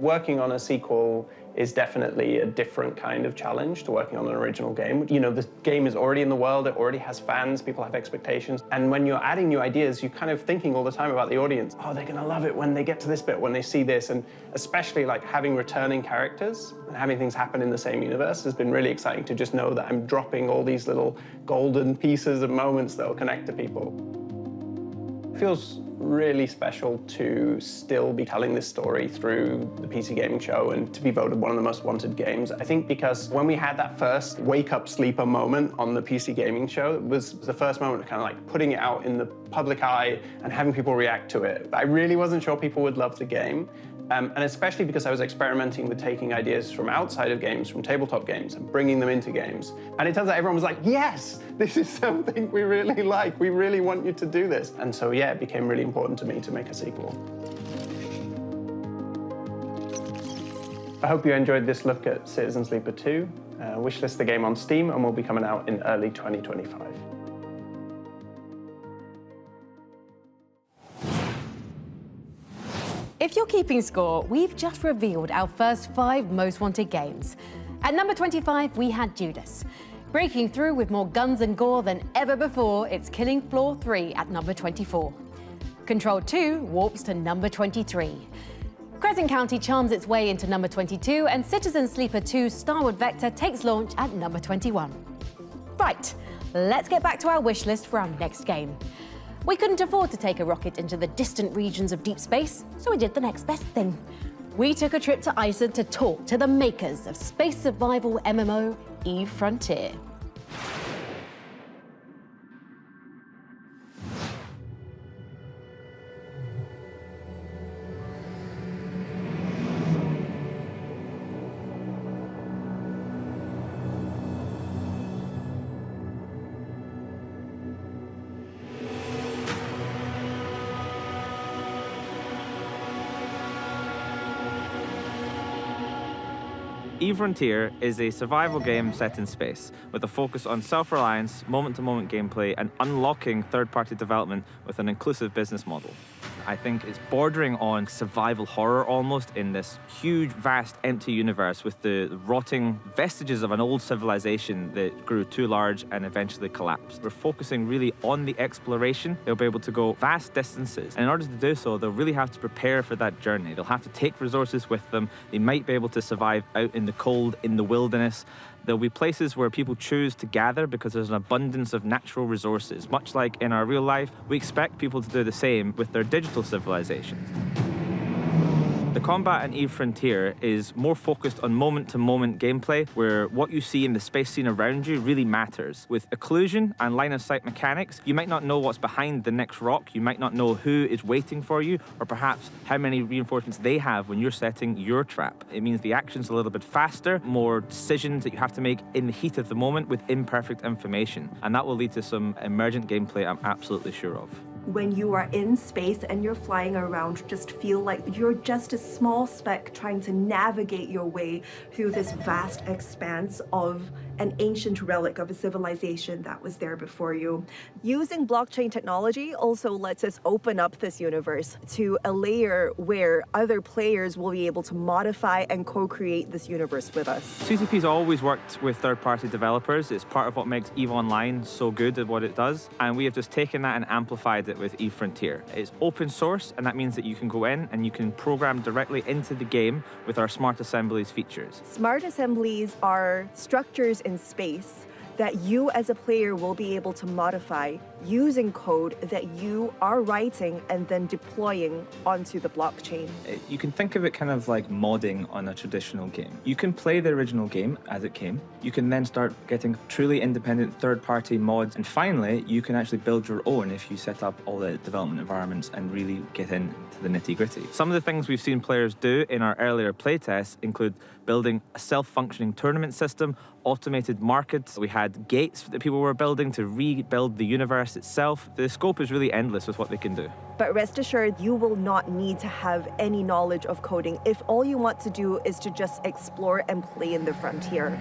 Working on a sequel is definitely a different kind of challenge to working on an original game. You know, the game is already in the world, it already has fans, people have expectations. And when you're adding new ideas, you're kind of thinking all the time about the audience. Oh, they're gonna love it when they get to this bit, when they see this. And especially like having returning characters and having things happen in the same universe has been really exciting to just know that I'm dropping all these little golden pieces of moments that will connect to people. It feels really special to still be telling this story through the PC Gaming Show and to be voted one of the most wanted games. I think because when we had that first wake-up sleeper moment on the PC Gaming Show, it was the first moment of kind of like putting it out in the public eye and having people react to it. I really wasn't sure people would love the game. And especially because I was experimenting with taking ideas from outside of games, from tabletop games, and bringing them into games. And it turns out everyone was like, yes, this is something we really like. We really want you to do this. And so, yeah, it became really important to me to make a sequel. I hope you enjoyed this look at Citizen Sleeper 2. Wishlist the game on Steam, and will be coming out in early 2025. If you're keeping score, we've just revealed our first 5 most wanted games. At number 25, we had Judas. Breaking through with more guns and gore than ever before, it's Killing Floor 3 at number 24. Control 2 warps to number 23. Crescent County charms its way into number 22, and Citizen Sleeper 2 Starward Vector takes launch at number 21. Right, let's get back to our wish list for our next game. We couldn't afford to take a rocket into the distant regions of deep space, so we did the next best thing. We took a trip to Iceland to talk to the makers of space survival MMO Eve Frontier. Eve Frontier is a survival game set in space, with a focus on self-reliance, moment-to-moment gameplay, and unlocking third-party development with an inclusive business model. I think it's bordering on survival horror almost, in this huge, vast, empty universe with the rotting vestiges of an old civilization that grew too large and eventually collapsed. We're focusing really on the exploration. They'll be able to go vast distances, and in order to do so, they'll really have to prepare for that journey. They'll have to take resources with them. They might be able to survive out in the cold, in the wilderness. There'll be places where people choose to gather because there's an abundance of natural resources. Much like in our real life, we expect people to do the same with their digital civilizations. The combat in Eve Frontier is more focused on moment-to-moment gameplay, where what you see in the space scene around you really matters. With occlusion and line-of-sight mechanics, you might not know what's behind the next rock, you might not know who is waiting for you, or perhaps how many reinforcements they have when you're setting your trap. It means the action's a little bit faster, more decisions that you have to make in the heat of the moment with imperfect information, and that will lead to some emergent gameplay I'm absolutely sure of. When you are in space and you're flying around, just feel like you're just a small speck trying to navigate your way through this vast expanse of an ancient relic of a civilization that was there before you. Using blockchain technology also lets us open up this universe to a layer where other players will be able to modify and co-create this universe with us. CCP's always worked with third-party developers. It's part of what makes EVE Online so good at what it does, and we have just taken that and amplified it with EVE Frontier. It's open source, and that means that you can go in and you can program directly into the game with our Smart Assemblies features. Smart assemblies are structures in space that you as a player will be able to modify using code that you are writing and then deploying onto the blockchain. You can think of it kind of like modding on a traditional game. You can play the original game as it came. You can then start getting truly independent third-party mods. And finally, you can actually build your own if you set up all the development environments and really get into the nitty-gritty. Some of the things we've seen players do in our earlier playtests include building a self-functioning tournament system, automated markets. We had gates that people were building to rebuild the universe itself. The scope is really endless with what they can do. But rest assured, you will not need to have any knowledge of coding if all you want to do is to just explore and play in the frontier.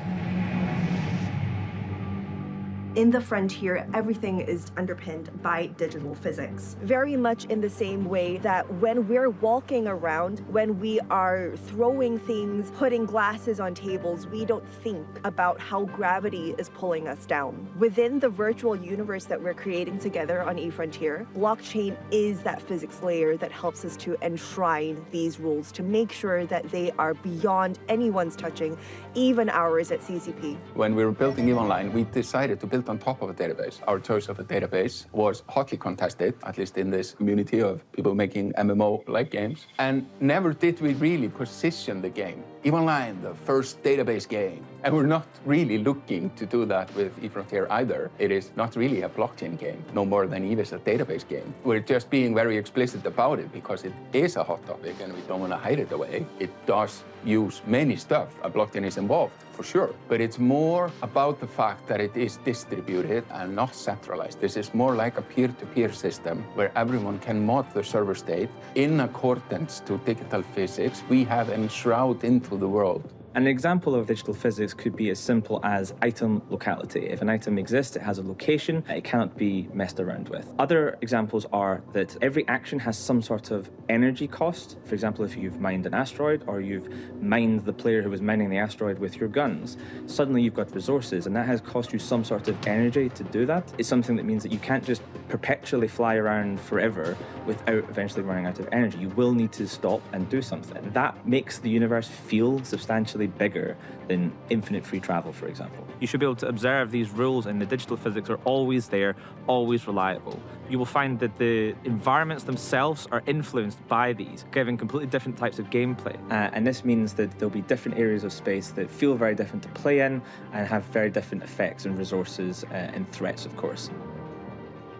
In the frontier, everything is underpinned by digital physics. Very much in the same way that when we're walking around, when we are throwing things, putting glasses on tables, we don't think about how gravity is pulling us down. Within the virtual universe that we're creating together on eFrontier, blockchain is that physics layer that helps us to enshrine these rules to make sure that they are beyond anyone's touching, even ours at CCP. When we were building EVE Online, we decided to build on top of a database. Our choice of a database was hotly contested, at least in this community of people making MMO-like games. And never did we really position the game. EVE Online, the first database game. And we're not really looking to do that with eFrontier either. It is not really a blockchain game, no more than EVE is a database game. We're just being very explicit about it because it is a hot topic and we don't want to hide it away. It does use many stuff. A blockchain is involved, for sure. But it's more about the fact that it is distributed and not centralized. This is more like a peer-to-peer system where everyone can mod the server state in accordance to digital physics we have enshrouded into the world. An example of digital physics could be as simple as item locality. If an item exists, it has a location, it cannot be messed around with. Other examples are that every action has some sort of energy cost. For example, if you've mined an asteroid or you've mined the player who was mining the asteroid with your guns, suddenly you've got resources and that has cost you some sort of energy to do that. It's something that means that you can't just perpetually fly around forever without eventually running out of energy. You will need to stop and do something. That makes the universe feel substantially bigger than infinite free travel, for example. You should be able to observe these rules, and the digital physics are always there, always reliable. You will find that the environments themselves are influenced by these, giving completely different types of gameplay. And this means that there'll be different areas of space that feel very different to play in and have very different effects and resources and threats, of course.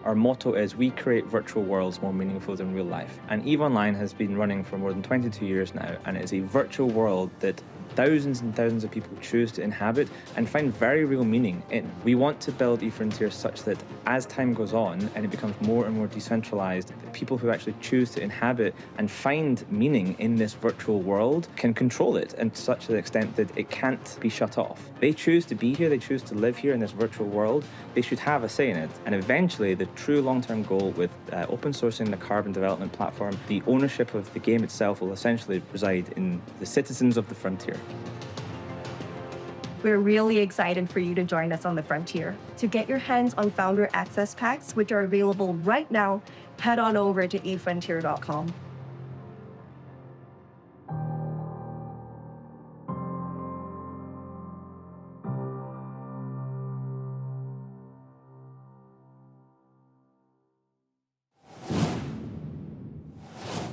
Our motto is, we create virtual worlds more meaningful than real life. And EVE Online has been running for more than 22 years now, and it is a virtual world that thousands and thousands of people choose to inhabit and find very real meaning in. We want to build eFrontier such that as time goes on and it becomes more and more decentralized, the people who actually choose to inhabit and find meaning in this virtual world can control it, and to such an extent that it can't be shut off. They choose to be here, they choose to live here in this virtual world, they should have a say in it. And eventually the true long-term goal with open sourcing the Carbon development platform, the ownership of the game itself will essentially reside in the citizens of the frontier. We're really excited for you to join us on the frontier. To get your hands on Founder Access Packs, which are available right now, head on over to efrontier.com.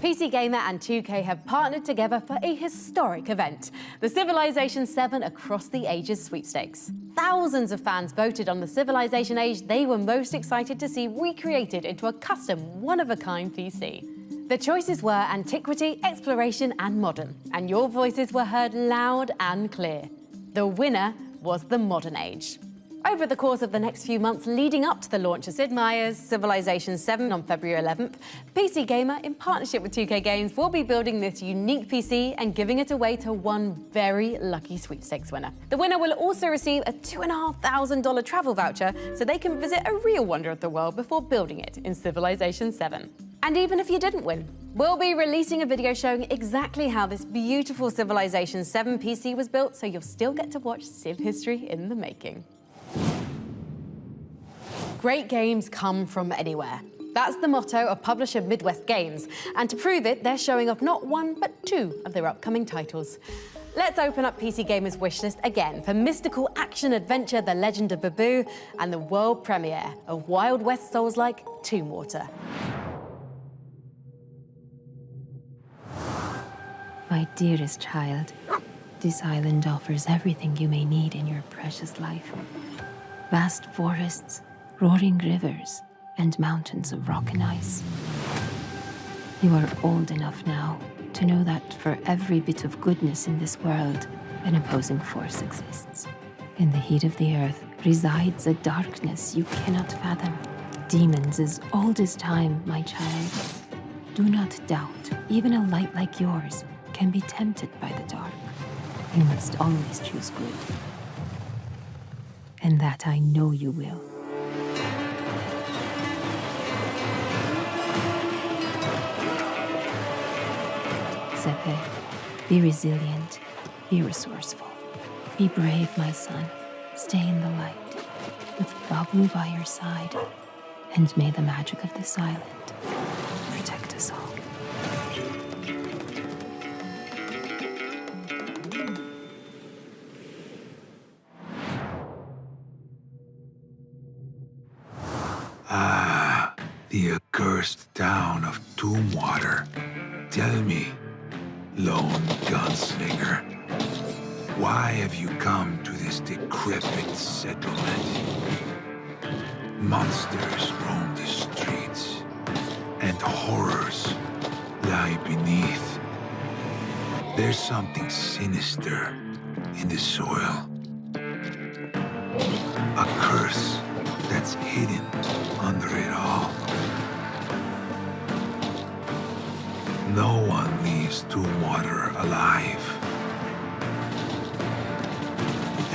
PC Gamer and 2K have partnered together for a historic event, the Civilization 7 Across the Ages sweepstakes. Thousands of fans voted on the Civilization age they were most excited to see recreated into a custom, one-of-a-kind PC. The choices were Antiquity, Exploration, and Modern, and your voices were heard loud and clear. The winner was the Modern Age. Over the course of the next few months leading up to the launch of Sid Meier's Civilization 7 on February 11th, PC Gamer, in partnership with 2K Games, will be building this unique PC and giving it away to one very lucky sweepstakes winner. The winner will also receive a $2,500 travel voucher so they can visit a real wonder of the world before building it in Civilization 7. And even if you didn't win, we'll be releasing a video showing exactly how this beautiful Civilization 7 PC was built, so you'll still get to watch Civ history in the making. Great games come from anywhere. That's the motto of publisher Midwest Games, and to prove it, they're showing off not one, but two of their upcoming titles. Let's open up PC Gamer's wishlist again for mystical action-adventure The Legend of Babu and the world premiere of Wild West Souls-like Tomb Water. My dearest child, this island offers everything you may need in your precious life. Vast forests, roaring rivers, and mountains of rock and ice. You are old enough now to know that for every bit of goodness in this world, an opposing force exists. In the heat of the earth resides a darkness you cannot fathom. Demons as old as time, my child. Do not doubt, even a light like yours can be tempted by the dark. You must always choose good. And that I know you will. Sepe, be resilient, be resourceful. Be brave, my son. Stay in the light, with Babu by your side. And may the magic of this island protect us all. Ah, the accursed town of Tombwater. Tell me, lone gunslinger, why have you come to this decrepit settlement? Monsters roam the streets, and horrors lie beneath. There's something sinister in the soil. A curse that's hidden under it all. No one leaves Tombwater alive.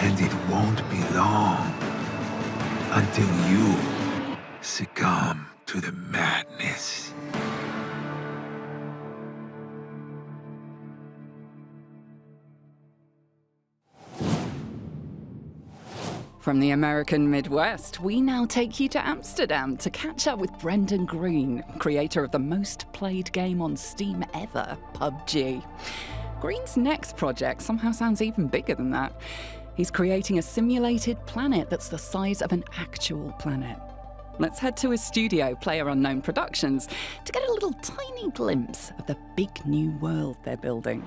And it won't be long until you succumb to the madness. From the American Midwest, we now take you to Amsterdam to catch up with Brendan Green, creator of the most played game on Steam ever, PUBG. Green's next project somehow sounds even bigger than that. He's creating a simulated planet that's the size of an actual planet. Let's head to his studio, PlayerUnknown Productions, to get a little tiny glimpse of the big new world they're building.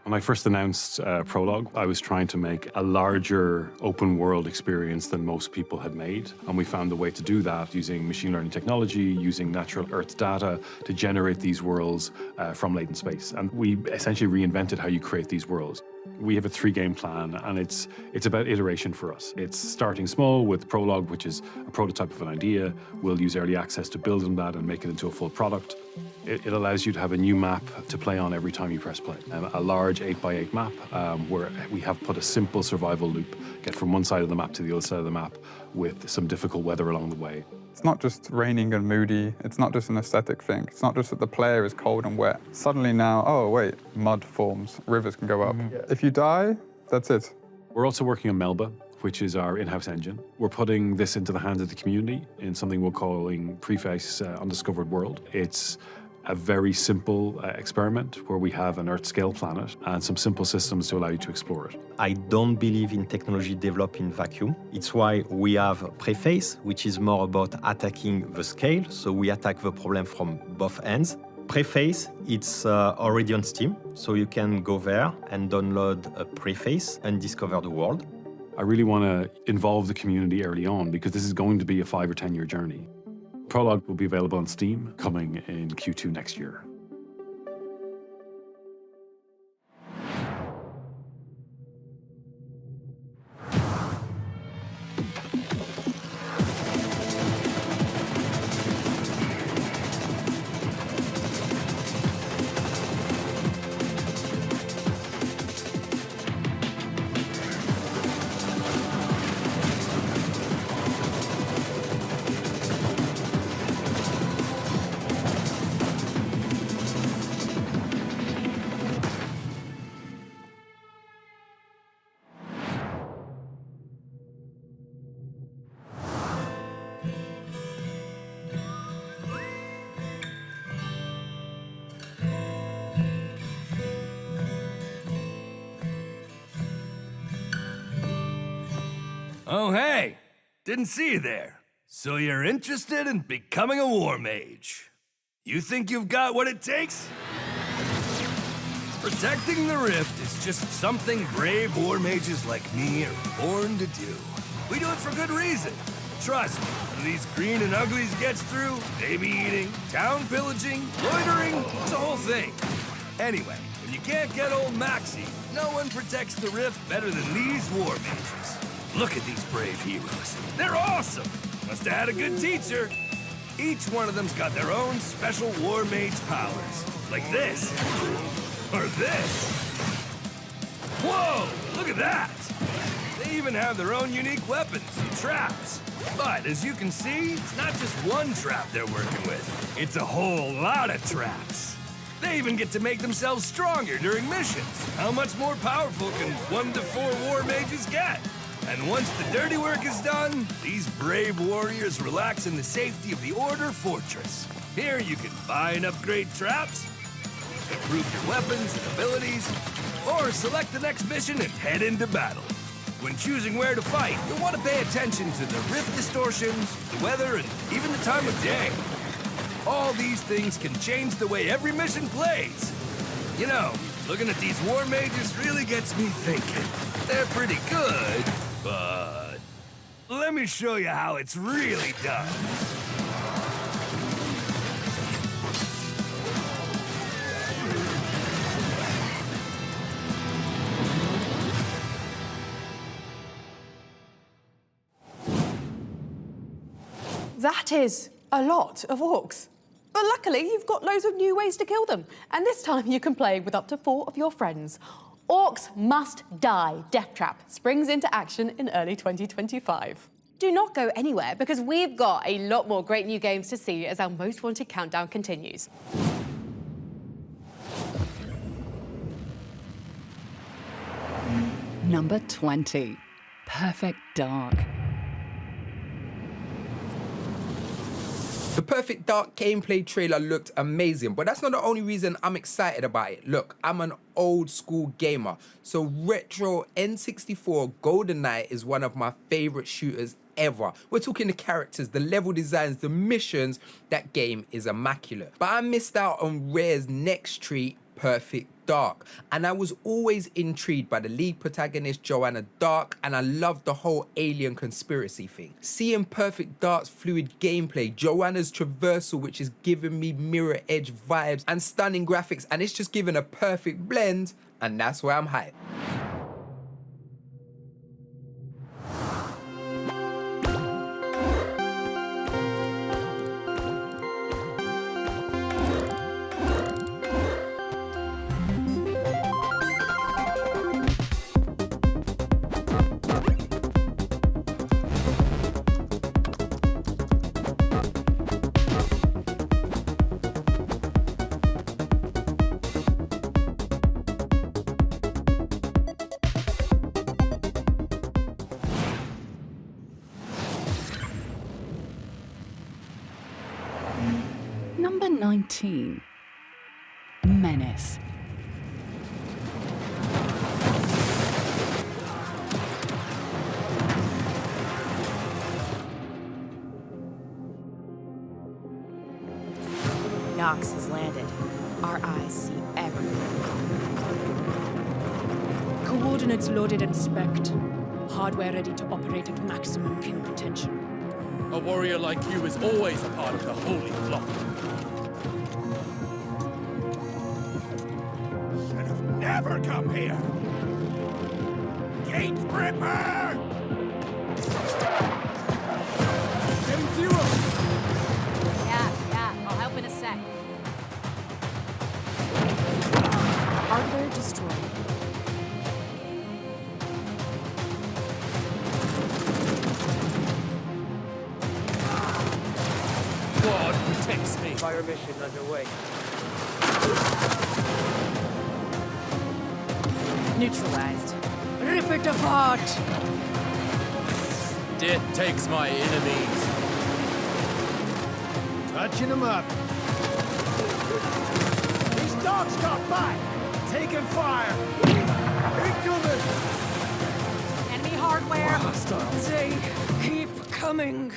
When I first announced Prologue, I was trying to make a larger open world experience than most people had made. And we found a way to do that using machine learning technology, using natural earth data to generate these worlds from latent space. And we essentially reinvented how you create these worlds. We have a 3-game plan, and it's about iteration for us. It's starting small with Prologue, which is a prototype of an idea. We'll use early access to build on that and make it into a full product. It allows you to have a new map to play on every time you press play. A large 8x8 map where we have put a simple survival loop, get from one side of the map to the other side of the map with some difficult weather along the way. It's not just raining and moody. It's not just an aesthetic thing. It's not just that the player is cold and wet. Suddenly now, oh wait, mud forms, rivers can go up. If you die, that's it. We're also working on Melba, which is our in-house engine. We're putting this into the hands of the community in something we're calling Preface Undiscovered World. It's a very simple experiment where we have an Earth-scale planet and some simple systems to allow you to explore it. I don't believe in technology developed in vacuum. It's why we have preface, which is more about attacking the scale, so we attack the problem from both ends. Preface, it's already on Steam, so you can go there and download a preface and discover the world. I really want to involve the community early on because this is going to be a 5 or 10 year journey. Prologue will be available on Steam coming in Q2 next year. Oh, hey! Didn't see you there. So you're interested in becoming a war mage? You think you've got what it takes? Protecting the Rift is just something brave war mages like me are born to do. We do it for good reason. Trust me, when these green and uglies gets through, baby eating, town pillaging, loitering, it's a whole thing. Anyway, when you can't get old Maxie, no one protects the Rift better than these war mages. Look at these brave heroes. They're awesome! Must have had a good teacher. Each one of them's got their own special war mage powers. Like this. Or this. Whoa! Look at that! They even have their own unique weapons and traps. But as you can see, it's not just one trap they're working with. It's a whole lot of traps. They even get to make themselves stronger during missions. How much more powerful can 1 to 4 war mages get? And once the dirty work is done, these brave warriors relax in the safety of the Order Fortress. Here you can buy and upgrade traps, improve your weapons and abilities, or select the next mission and head into battle. When choosing where to fight, you'll want to pay attention to the rift distortions, the weather, and even the time of day. All these things can change the way every mission plays. You know, looking at these war mages really gets me thinking. They're pretty good, but let me show you how it's really done. That is a lot of orcs. But luckily, you've got loads of new ways to kill them. And this time you can play with up to 4 of your friends. Orcs Must Die Death Trap springs into action in early 2025. Do not go anywhere because we've got a lot more great new games to see as our Most Wanted countdown continues. Number 20, Perfect Dark. The Perfect Dark gameplay trailer looked amazing, but that's not the only reason I'm excited about it. Look, I'm an old school gamer, so retro N64 GoldenEye is one of my favorite shooters ever. We're talking the characters, the level designs, the missions. That game is immaculate. But I missed out on Rare's next treat, Perfect Dark, and I was always intrigued by the lead protagonist Joanna Dark, and I loved the whole alien conspiracy thing. Seeing Perfect Dark's fluid gameplay, Joanna's traversal, which is giving me Mirror Edge vibes, and stunning graphics, and it's just given a perfect blend, and that's why I'm hyped. Number 19, darkness. Nox has landed. Our eyes see everything. Coordinates loaded and spec'd. Hardware ready to operate at maximum pin potential. A warrior like you is always a part of the holy flock. Should have never come here! Gate Ripper! Getting zero! Yeah, I'll help in a sec. Hardware destroyed. God protects me. Fire mission underway. Neutralized. Rip it apart! Death takes my enemies. Touching them up. These dogs got by. Taking fire. Incoming. Enemy hardware! Hostiles. They keep coming.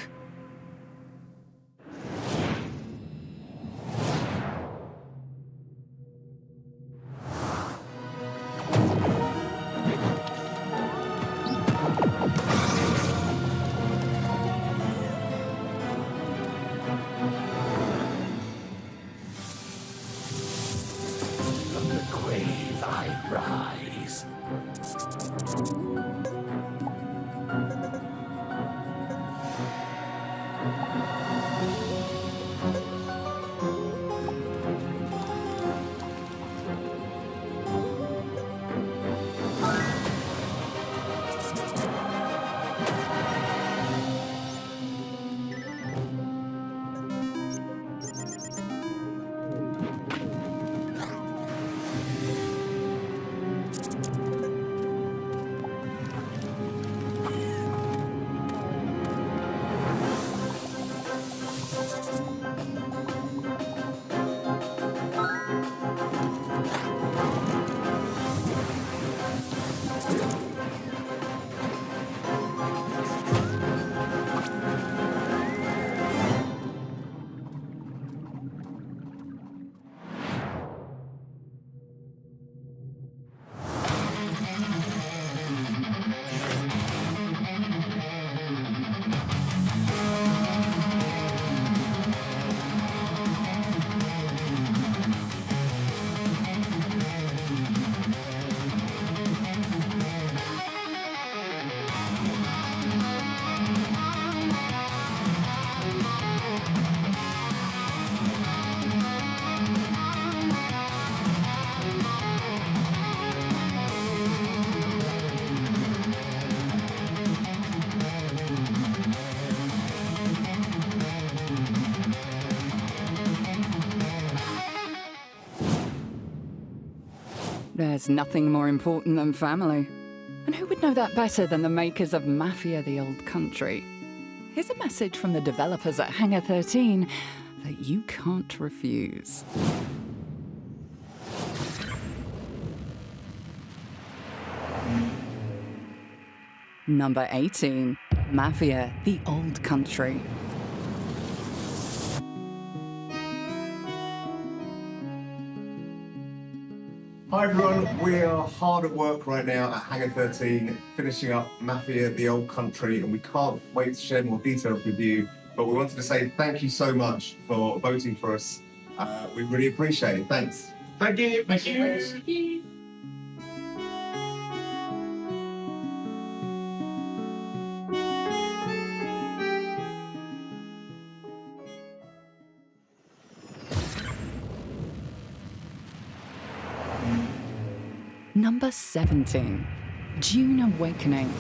From the grave I rise. There's nothing more important than family. And who would know that better than the makers of Mafia: The Old Country? Here's a message from the developers at Hangar 13 that you can't refuse. Number 18, Mafia: The Old Country. Hi everyone, we are hard at work right now at Hangar 13, finishing up Mafia: The Old Country, and we can't wait to share more details with you, but we wanted to say thank you so much for voting for us. We really appreciate it. Thanks. Thank you. Thank you. Thank you. Number 17, Dune Awakening.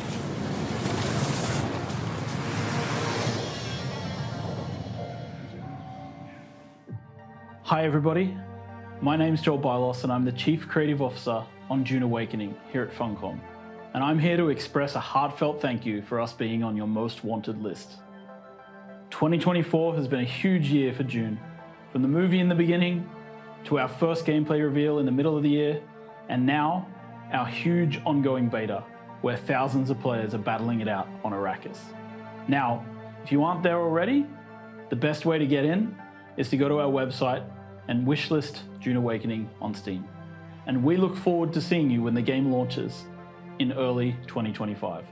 Hi everybody, my name's Joel Bylos and I'm the Chief Creative Officer on Dune Awakening here at Funcom. And I'm here to express a heartfelt thank you for us being on your most wanted list. 2024 has been a huge year for Dune. From the movie in the beginning, to our first gameplay reveal in the middle of the year, and now our huge ongoing beta, where thousands of players are battling it out on Arrakis. Now, if you aren't there already, the best way to get in is to go to our website and wishlist Dune Awakening on Steam. And we look forward to seeing you when the game launches in early 2025.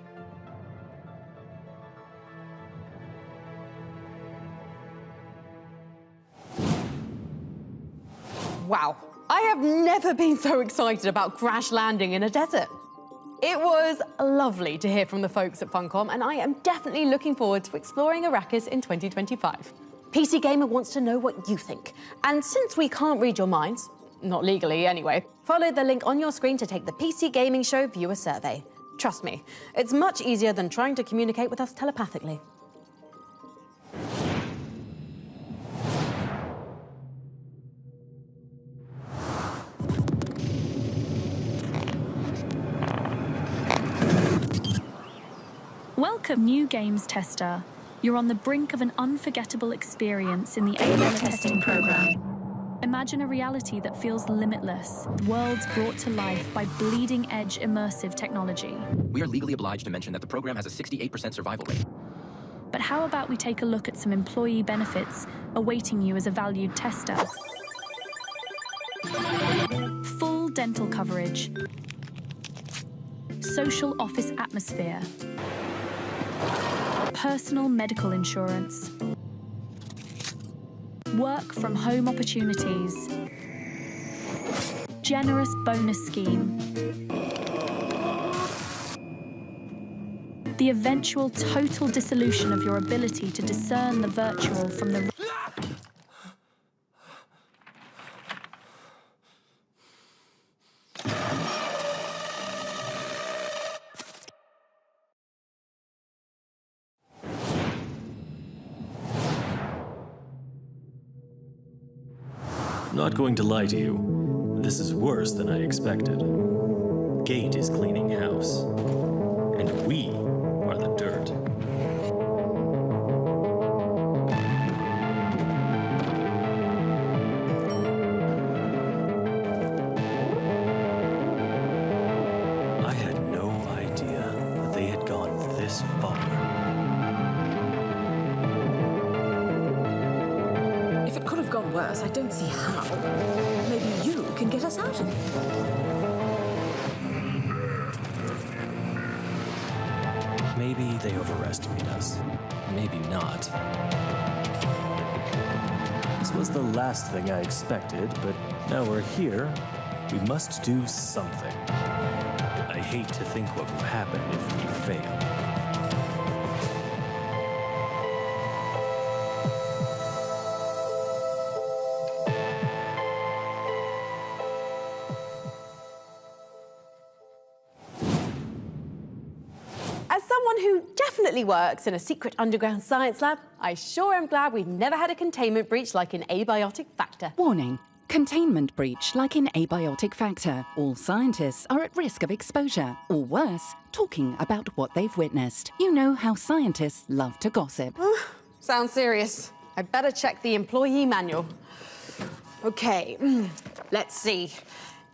Wow, I have never been so excited about crash landing in a desert. It was lovely to hear from the folks at Funcom, and I am definitely looking forward to exploring Arrakis in 2025. PC Gamer wants to know what you think, and since we can't read your minds, not legally anyway, follow the link on your screen to take the PC Gaming Show viewer survey. Trust me, it's much easier than trying to communicate with us telepathically. Welcome, new games tester. You're on the brink of an unforgettable experience in the A-level testing program. Imagine a reality that feels limitless, worlds brought to life by bleeding-edge immersive technology. We are legally obliged to mention that the program has a 68% survival rate. But how about we take a look at some employee benefits awaiting you as a valued tester? Full dental coverage, social office atmosphere, personal medical insurance, work from home opportunities, generous bonus scheme, the eventual total dissolution of your ability to discern the virtual from the Not going to lie to you, this is worse than I expected. Gate is cleaning house, and we are the dirt. I had no idea that they had gone this far. If it could have gone worse, I don't see how. Maybe you can get us out of it. Maybe they overestimate us. Maybe not. This was the last thing I expected, but now we're here. We must do something. I hate to think what will happen if we fail. As someone who definitely works in a secret underground science lab, I sure am glad we've never had a containment breach like in Abiotic Factor. Warning. Containment breach like in Abiotic Factor. All scientists are at risk of exposure, or worse, talking about what they've witnessed. You know how scientists love to gossip. Sounds serious. I better check the employee manual. Okay, let's see.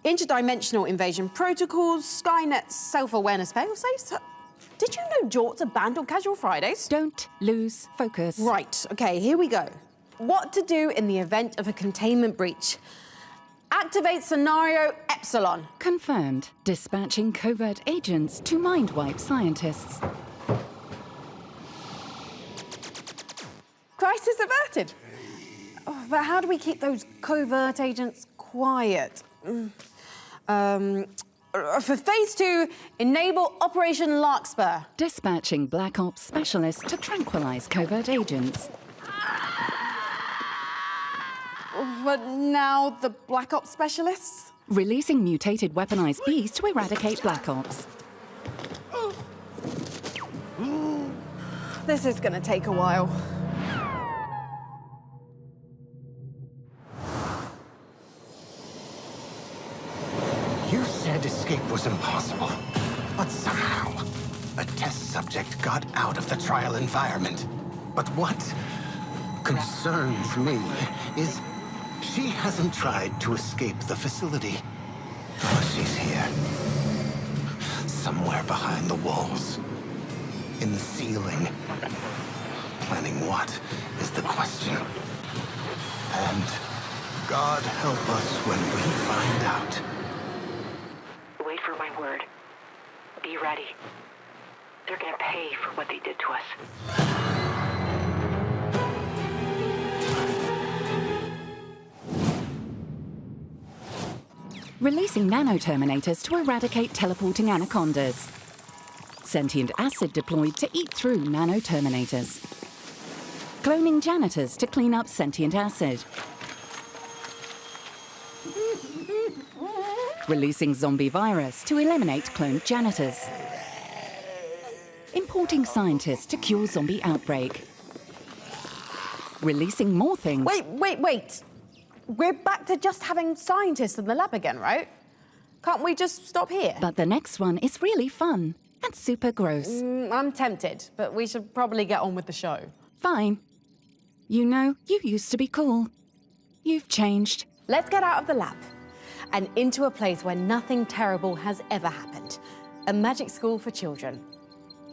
Interdimensional invasion protocols, Skynet's self-awareness failsafes. Did you know Jorts are banned on casual Fridays? Don't lose focus. Right, okay, here we go. What to do in the event of a containment breach. Activate scenario Epsilon. Confirmed. Dispatching covert agents to mind-wipe scientists. Crisis averted. Oh, but how do we keep those covert agents quiet? For phase 2, enable Operation Larkspur. Dispatching Black Ops specialists to tranquilize covert agents. But now the Black Ops specialists? Releasing mutated weaponized beasts to eradicate Black Ops. This is gonna take a while. You said escape was impossible, but somehow a test subject got out of the trial environment. But what concerns me is She hasn't tried to escape the facility. But she's here. Somewhere behind the walls. In the ceiling. Planning what is the question. And God help us when we find out. Wait for my word. Be ready. They're gonna pay for what they did to us. Releasing nano-terminators to eradicate teleporting anacondas. Sentient acid deployed to eat through nano-terminators. Cloning janitors to clean up sentient acid. Releasing zombie virus to eliminate cloned janitors. Importing scientists to cure zombie outbreak. Releasing more things. Wait. We're back to just having scientists in the lab again, right? Can't we just stop here? But the next one is really fun and super gross. I'm tempted, but we should probably get on with the show. Fine. You know, you used to be cool. You've changed. Let's get out of the lab and into a place where nothing terrible has ever happened. A magic school for children.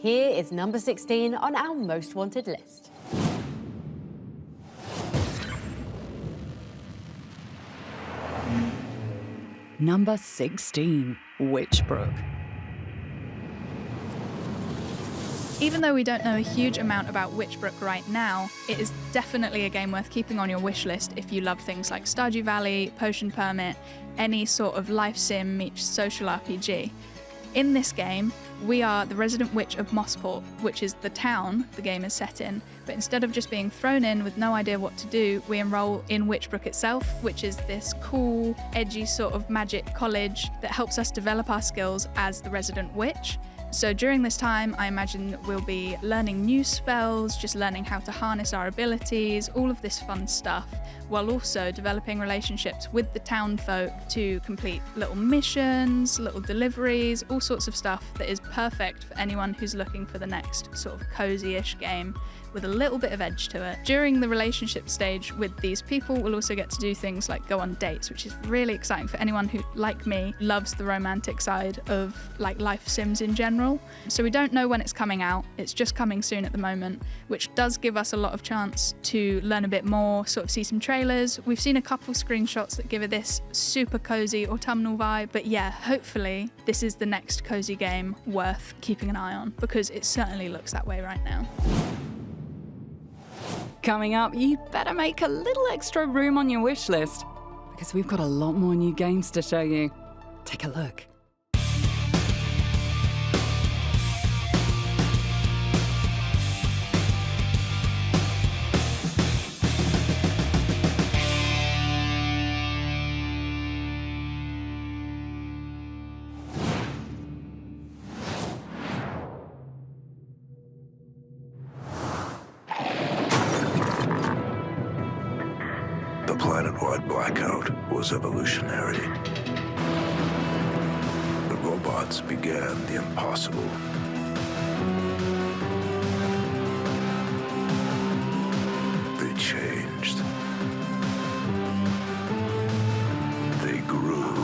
Here is number 16 on our most wanted list. Number 16, Witchbrook. Even though we don't know a huge amount about Witchbrook right now, it is definitely a game worth keeping on your wish list if you love things like Stardew Valley, Potion Permit, any sort of life sim meets social RPG. In this game, we are the resident witch of Mossport, which is the town the game is set in, but instead of just being thrown in with no idea what to do, we enroll in Witchbrook itself, which is this cool, edgy sort of magic college that helps us develop our skills as the resident witch. So during this time, I imagine we'll be learning new spells, just learning how to harness our abilities, all of this fun stuff, while also developing relationships with the town folk to complete little missions, little deliveries, all sorts of stuff that is perfect for anyone who's looking for the next sort of cozy-ish game with a little bit of edge to it. During the relationship stage with these people, we'll also get to do things like go on dates, which is really exciting for anyone who, like me, loves the romantic side of like life sims in general. So we don't know when it's coming out. It's just coming soon at the moment, which does give us a lot of chance to learn a bit more, sort of see some trailers. We've seen a couple screenshots that give it this super cozy autumnal vibe, but yeah, hopefully this is the next cozy game worth keeping an eye on, because it certainly looks that way right now. Coming up, you better make a little extra room on your wish list, because we've got a lot more new games to show you. Take a look. The planet-wide blackout was evolutionary. The robots began the impossible. They changed. They grew.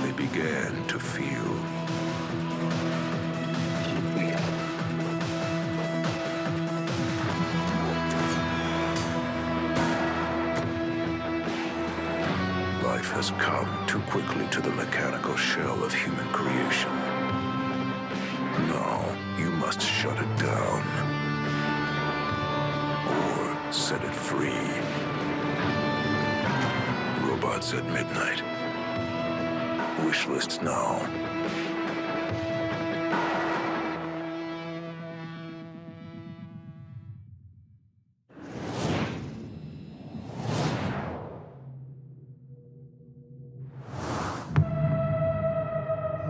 They began to feel. Life has come too quickly to the mechanical shell of human creation. Now, you must shut it down. Or set it free. Robots at midnight. Wish lists now.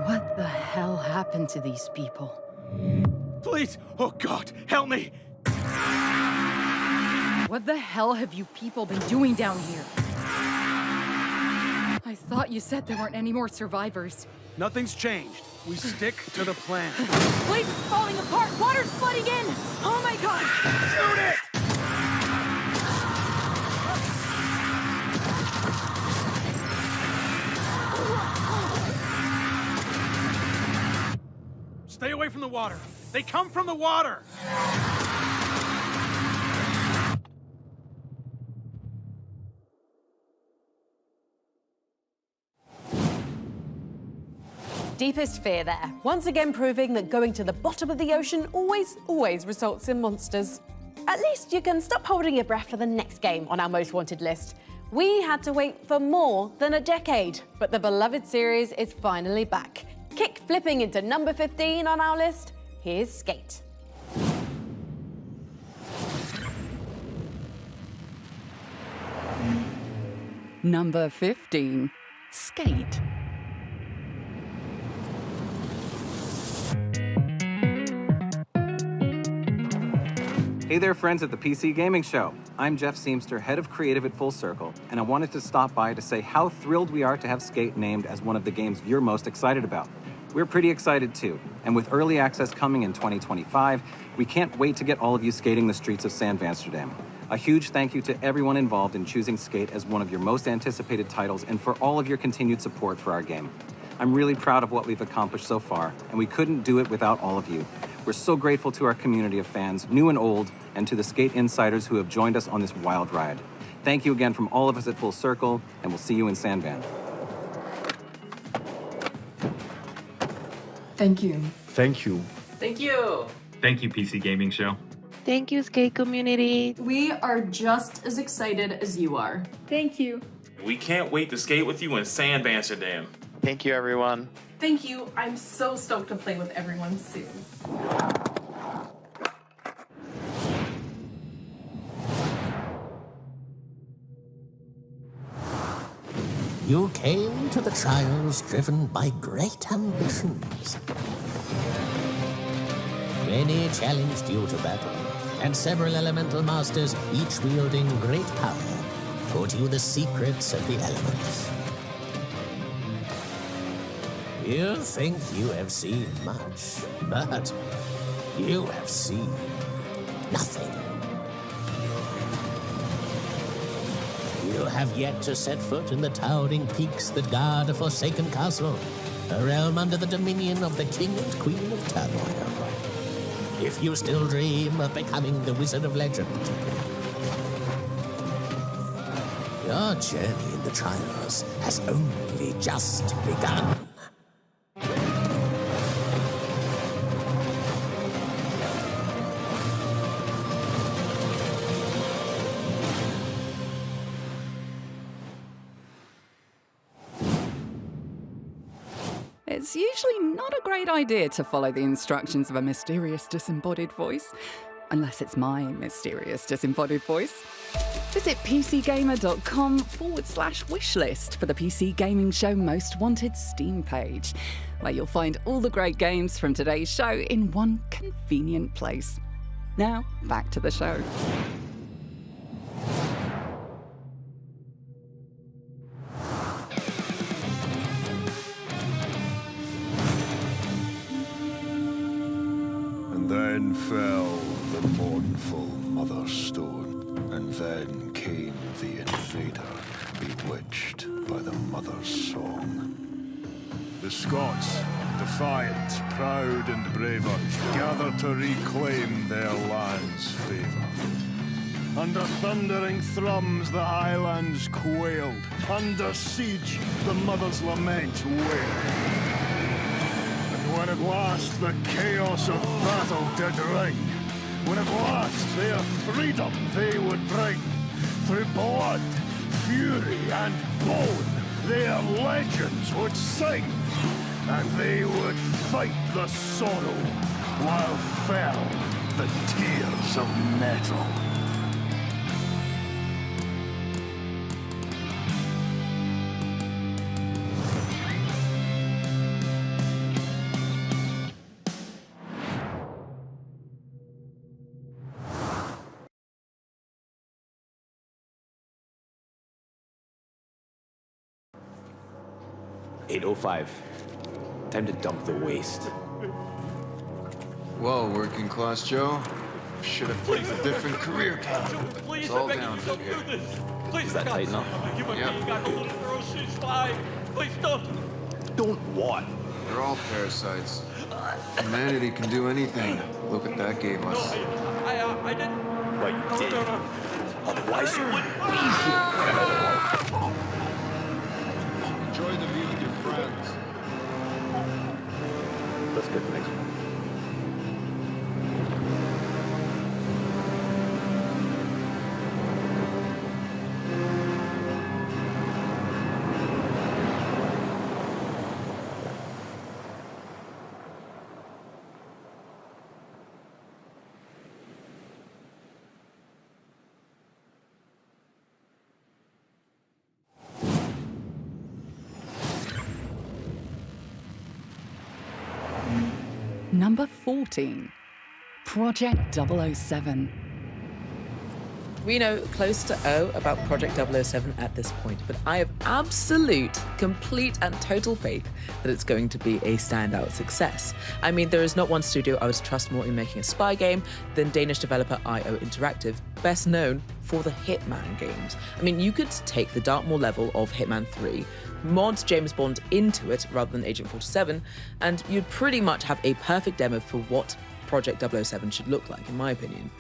What the hell happened to these people? Please! Oh God, help me! What the hell have you people been doing down here? I thought you said there weren't any more survivors. Nothing's changed. We stick to the plan. Place is falling apart! Water's flooding in! Oh my god! Shoot it! away from the water. They come from the water. Deepest fear there. Once again proving that going to the bottom of the ocean always results in monsters. At least you can stop holding your breath for the next game on our most wanted list. We had to wait for more than a decade, but the beloved series is finally back. Kick flipping into number 15 on our list, here's Skate. Number 15, Skate. Hey there, friends at the PC Gaming Show. I'm Jeff Seamster, head of creative at Full Circle, and I wanted to stop by to say how thrilled we are to have Skate named as one of the games you're most excited about. We're pretty excited too, and with early access coming in 2025, we can't wait to get all of you skating the streets of San Vansterdam. A huge thank you to everyone involved in choosing Skate as one of your most anticipated titles and for all of your continued support for our game. I'm really proud of what we've accomplished so far, and we couldn't do it without all of you. We're so grateful to our community of fans, new and old, and to the Skate insiders who have joined us on this wild ride. Thank you again from all of us at Full Circle, and we'll see you in San Van. Thank you. Thank you. Thank you. Thank you, PC Gaming Show. Thank you, Skate community. We are just as excited as you are. Thank you. We can't wait to skate with you in San Vansterdam. Thank you, everyone. Thank you. I'm so stoked to play with everyone soon. You came to the trials driven by great ambitions. Many challenged you to battle, and several elemental masters, each wielding great power, taught you the secrets of the elements. You think you have seen much, but you have seen nothing. You have yet to set foot in the towering peaks that guard a forsaken castle, a realm under the dominion of the King and Queen of Turmoil. If you still dream of becoming the Wizard of Legend, your journey in the trials has only just begun. It's usually not a great idea to follow the instructions of a mysterious disembodied voice, unless it's my mysterious disembodied voice. Visit pcgamer.com/wishlist for the PC Gaming Show Most Wanted Steam page, where you'll find all the great games from today's show in one convenient place. Now, back to the show. Then fell the mournful Mother Stone, and then came the invader, bewitched by the Mother's song. The Scots, defiant, proud and braver, gathered to reclaim their land's favour. Under thundering thrums the highlands quailed, under siege the Mother's lament wailed. When at last the chaos of battle did ring, when at last their freedom they would bring, through blood, fury and bone, their legends would sing, and they would fight the sorrow, while fell the tears of metal. $8:05. Time to dump the waste. Well, working class Joe, should have taken a different career path. It's all downhill here. Is that tight enough? Yeah. Don't what? They're all parasites. Humanity can do anything. Look what that gave us. I didn't. Well, you did. Otherwise, you wouldn't be Enjoy the view with your friends. Let's get the next one. Number 14, Project 007. We know close to O about Project 007 at this point, but I have absolute, complete and total faith that it's going to be a standout success. I mean, there is not one studio I would trust more in making a spy game than Danish developer IO Interactive, best known for the Hitman games. I mean, you could take the Dartmoor level of Hitman 3, mod James Bond into it rather than Agent 47, and you'd pretty much have a perfect demo for what Project 007 should look like, in my opinion.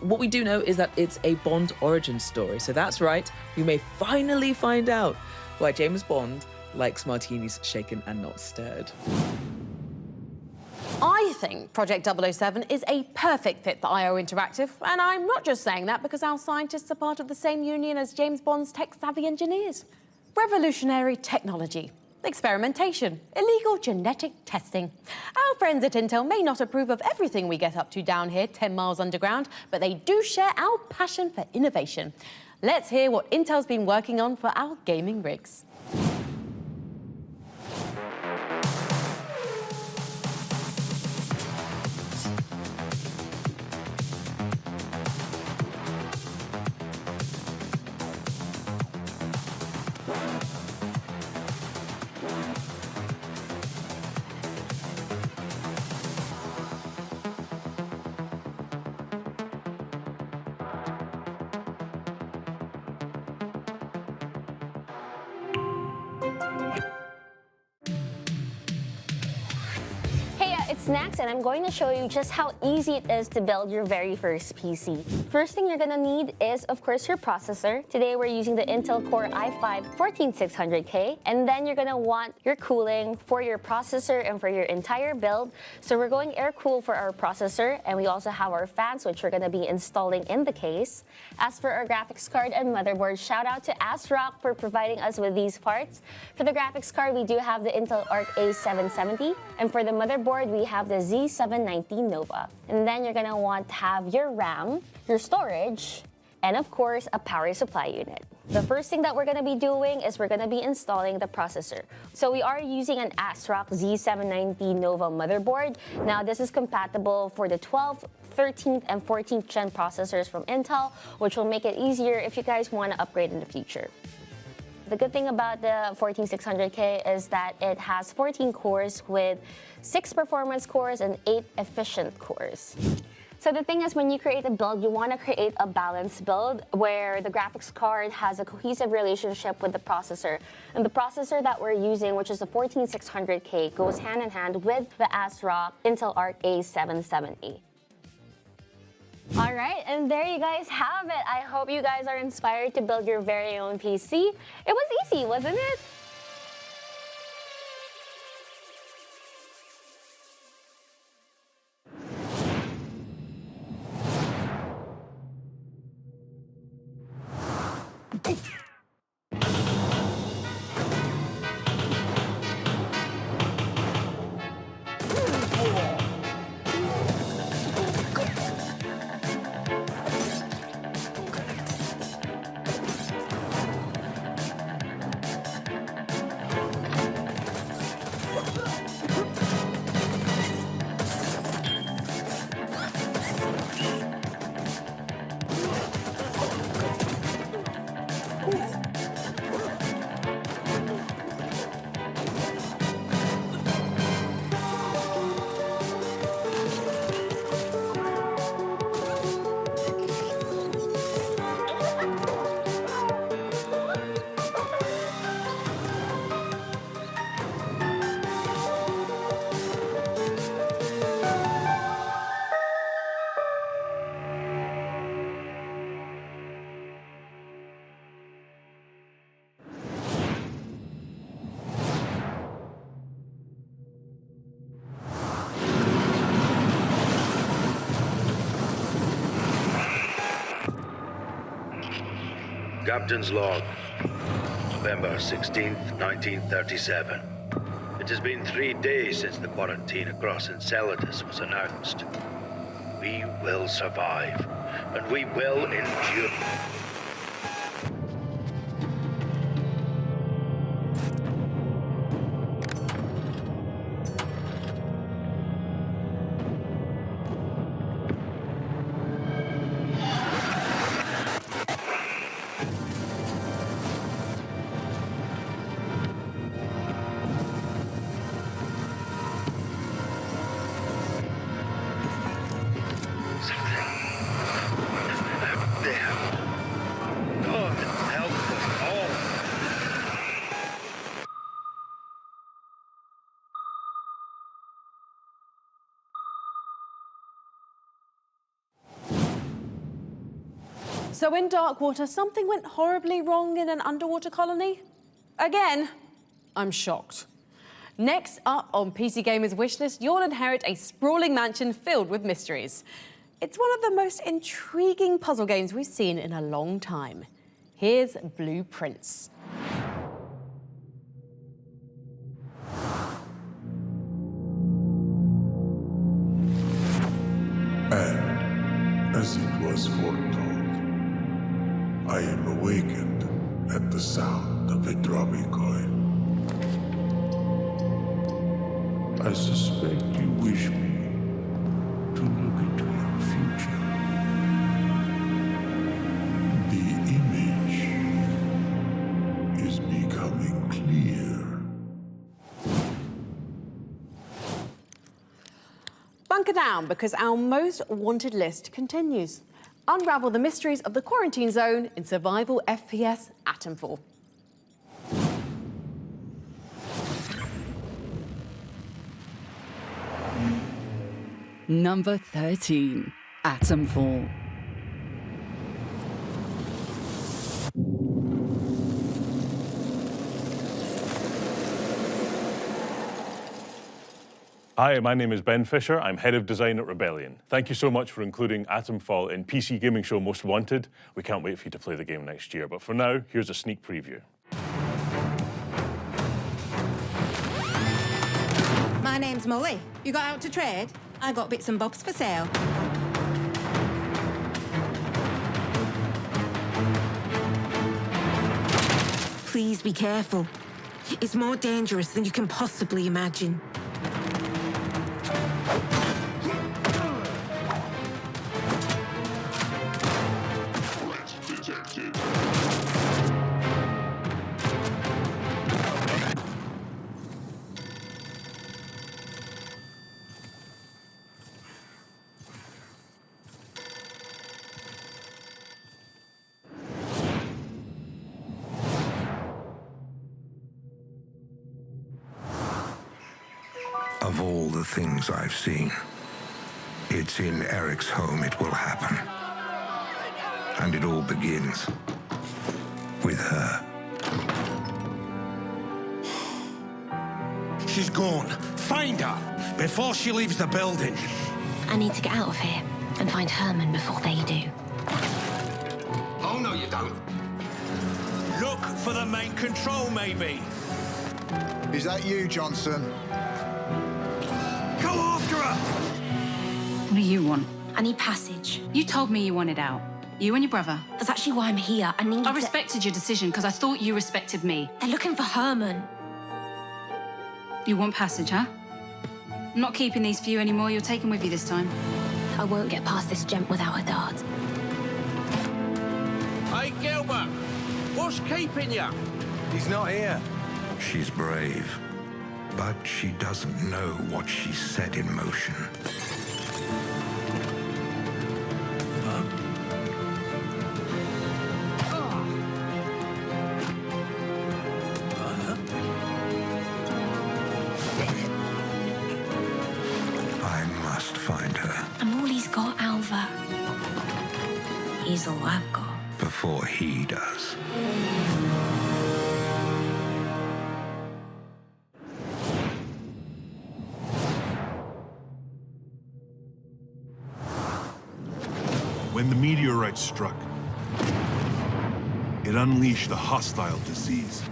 What we do know is that it's a Bond origin story, so that's right, we may finally find out why James Bond likes martinis shaken and not stirred. I think Project 007 is a perfect fit for IO Interactive, and I'm not just saying that because our scientists are part of the same union as James Bond's tech-savvy engineers. Revolutionary technology, experimentation, illegal genetic testing. Our friends at Intel may not approve of everything we get up to down here 10 miles underground, but they do share our passion for innovation. Let's hear what Intel's been working on for our gaming rigs. It's Nax, and I'm going to show you just how easy it is to build your very first PC. First thing you're going to need is, of course, your processor. Today we're using the Intel Core i5-14600K, and then you're going to want your cooling for your processor and for your entire build. So we're going air-cool for our processor, and we also have our fans, which we're going to be installing in the case. As for our graphics card and motherboard, shout out to ASRock for providing us with these parts. For the graphics card, we do have the Intel Arc A770, and for the motherboard, we have the Z790 Nova. And then you're gonna want to have your RAM, your storage, and of course, a power supply unit. The first thing that we're gonna be doing is we're gonna be installing the processor. So we are using an ASRock Z790 Nova motherboard. Now this is compatible for the 12th, 13th, and 14th gen processors from Intel, which will make it easier if you guys wanna upgrade in the future. The good thing about the 14600K is that it has 14 cores with 6 performance cores and 8 efficient cores. So the thing is, when you create a build, you want to create a balanced build where the graphics card has a cohesive relationship with the processor. And the processor that we're using, which is the 14600K, goes hand in hand with the ASRock Intel Arc A770. All right, and there you guys have it. I hope you guys are inspired to build your very own PC. It was easy, wasn't it? Captain's log. November 16th, 1937. It has been 3 days since the quarantine across Enceladus was announced. We will survive, and we will endure. So in Darkwater, something went horribly wrong in an underwater colony? Again? I'm shocked. Next up on PC Gamer's wishlist, you'll inherit a sprawling mansion filled with mysteries. It's one of the most intriguing puzzle games we've seen in a long time. Here's Blueprints. And as it was foretold, I am awakened at the sound of a dropping coin. I suspect you wish me to look into your future. The image is becoming clear. Bunker down, because our most wanted list continues. Unravel the mysteries of the quarantine zone in survival FPS Atomfall. Number 13, Atomfall. Hi, my name is Ben Fisher. I'm head of design at Rebellion. Thank you so much for including Atomfall in PC Gaming Show Most Wanted. We can't wait for you to play the game next year. But for now, here's a sneak preview. My name's Molly. You got out to trade? I got bits and bobs for sale. Please be careful. It's more dangerous than you can possibly imagine. Of all the things I've seen, it's in Eric's home it will happen. And it all begins with her. She's gone. Find her before she leaves the building. I need to get out of here and find Herman before they do. Oh, no, you don't. Look for the main control, maybe. Is that you, Johnson? Go after her! What do you want? I need passage. You told me you wanted out. You and your brother. That's actually why I'm here. I respected your decision because I thought you respected me. They're looking for Herman. You want passage, huh? I'm not keeping these for you anymore. You'll take them with you this time. I won't get past this gent without a dart. Hey, Gilbert! What's keeping you? He's not here. She's brave, but she doesn't know what she set in motion. I must find her. I'm all he's got, Alva. He's all I've got. Before he does. When the meteorite struck, It unleashed a hostile disease,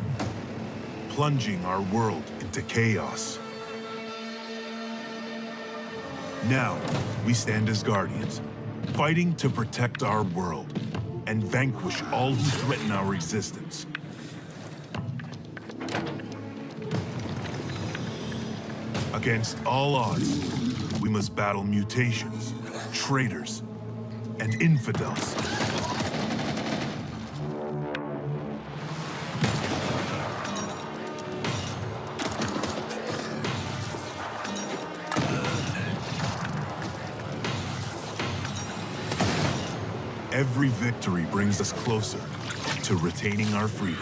plunging our world into chaos. Now, we stand as guardians, fighting to protect our world and vanquish all who threaten our existence. Against all odds, we must battle mutations, traitors, and infidels. Every victory brings us closer to retaining our freedom.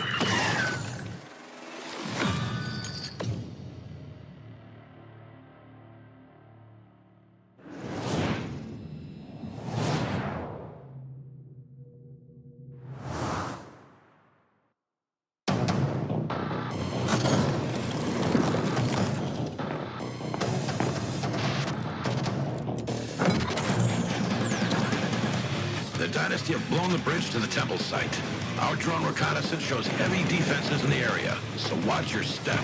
The Dynasty have blown the bridge to the temple site. Our drone reconnaissance shows heavy defenses in the area, so watch your step.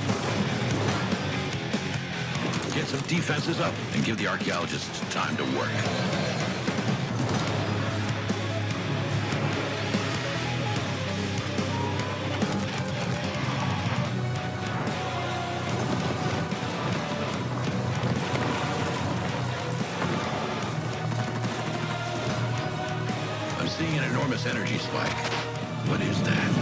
Get some defenses up and give the archaeologists time to work. I'm seeing an enormous energy spike. What is that?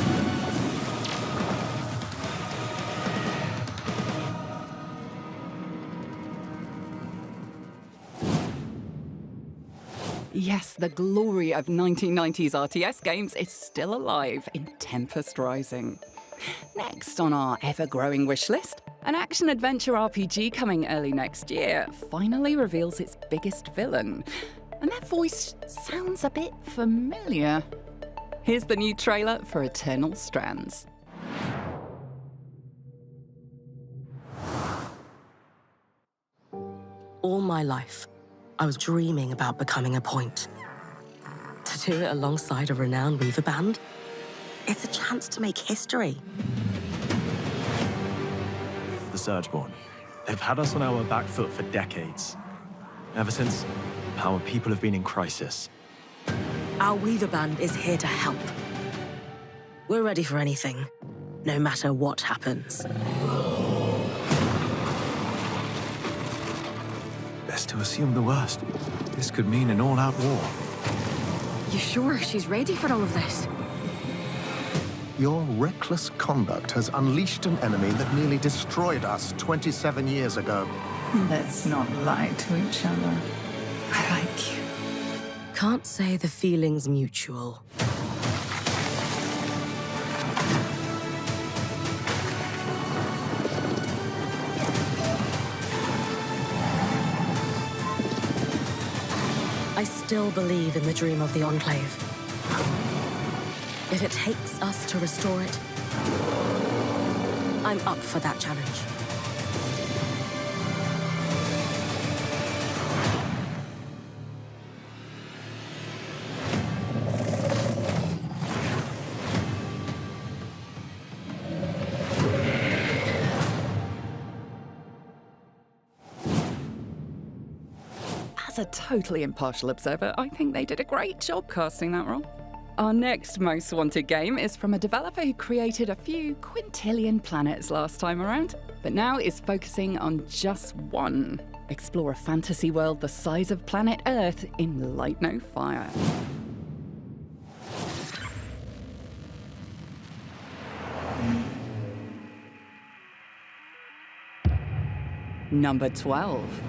Yes, the glory of 1990s RTS games is still alive in Tempest Rising. Next on our ever-growing wish list, an action-adventure RPG coming early next year finally reveals its biggest villain. And that voice sounds a bit familiar. Here's the new trailer for Eternal Strands. All my life, I was dreaming about becoming a point. To do it alongside a renowned weaver band, it's a chance to make history. The Surgeborn. They've had us on our back foot for decades. Ever since our people have been in crisis. Our weaver band is here to help. We're ready for anything, no matter what happens. Best to assume the worst. This could mean an all-out war. You sure she's ready for all of this? Your reckless conduct has unleashed an enemy that nearly destroyed us 27 years ago. Let's not lie to each other. I like you. Can't say the feeling's mutual. I still believe in the dream of the Enclave. If it takes us to restore it, I'm up for that challenge. As a totally impartial observer, I think they did a great job casting that role. Our next most wanted game is from a developer who created a few quintillion planets last time around, but now is focusing on just one. Explore a fantasy world the size of planet Earth in Light No Fire. Number 12.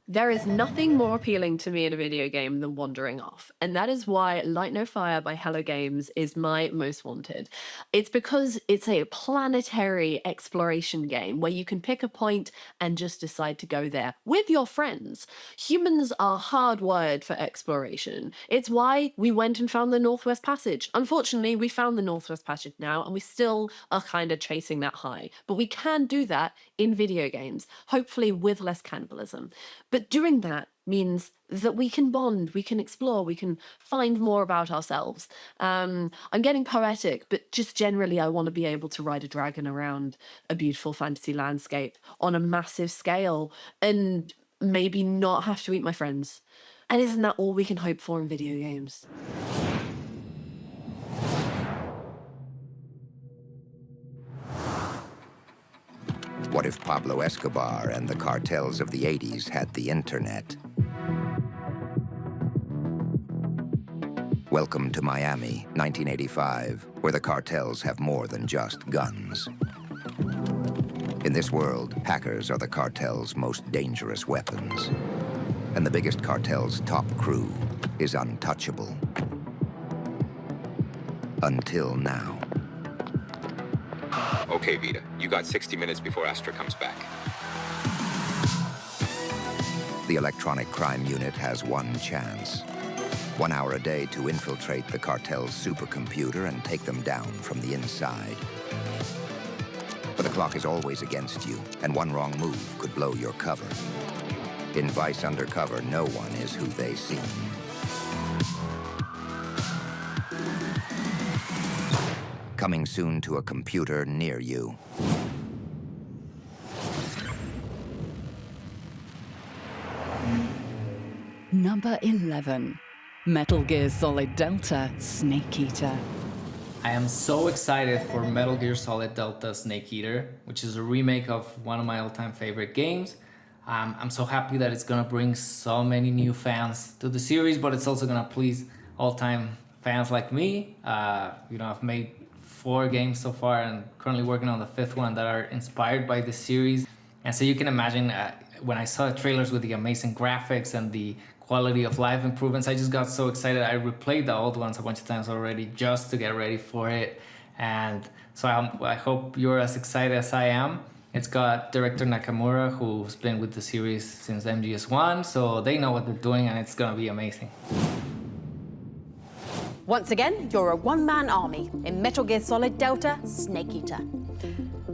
There is nothing more appealing to me in a video game than wandering off, and that is why Light No Fire by Hello Games is my most wanted. It's because it's a planetary exploration game where you can pick a point and just decide to go there with your friends. Humans are hardwired for exploration. It's why we went and found the Northwest Passage. Unfortunately, we found the Northwest Passage now, and we still are kind of chasing that high. But we can do that in video games, hopefully with less cannibalism. But But doing that means that we can bond, we can explore, we can find more about ourselves. I'm getting poetic, but just generally I want to be able to ride a dragon around a beautiful fantasy landscape on a massive scale and maybe not have to eat my friends. And isn't that all we can hope for in video games? What if Pablo Escobar and the cartels of the 80s had the internet? Welcome to Miami, 1985, where the cartels have more than just guns. In this world, hackers are the cartel's most dangerous weapons. And the biggest cartel's top crew is untouchable. Until now. Okay, Vita, you got 60 minutes before Astra comes back. The electronic crime unit has one chance. 1 hour a day to infiltrate the cartel's supercomputer and take them down from the inside. But the clock is always against you, and one wrong move could blow your cover. In Vice Undercover, no one is who they seem. Coming soon to a computer near you. Number 11. Metal Gear Solid Delta Snake Eater. I am so excited for Metal Gear Solid Delta Snake Eater, which is a remake of one of my all-time favorite games. I'm so happy that it's gonna bring so many new fans to the series, but it's also gonna please all-time fans like me. I've made 4 games so far and currently working on the 5th one that are inspired by the series. And so you can imagine when I saw the trailers with the amazing graphics and the quality of life improvements, I just got so excited. I replayed the old ones a bunch of times already just to get ready for it. And so I hope you're as excited as I am. It's got director Nakamura, who's been with the series since MGS1, so they know what they're doing and it's gonna be amazing. Once again, you're a one-man army in Metal Gear Solid Delta Snake Eater.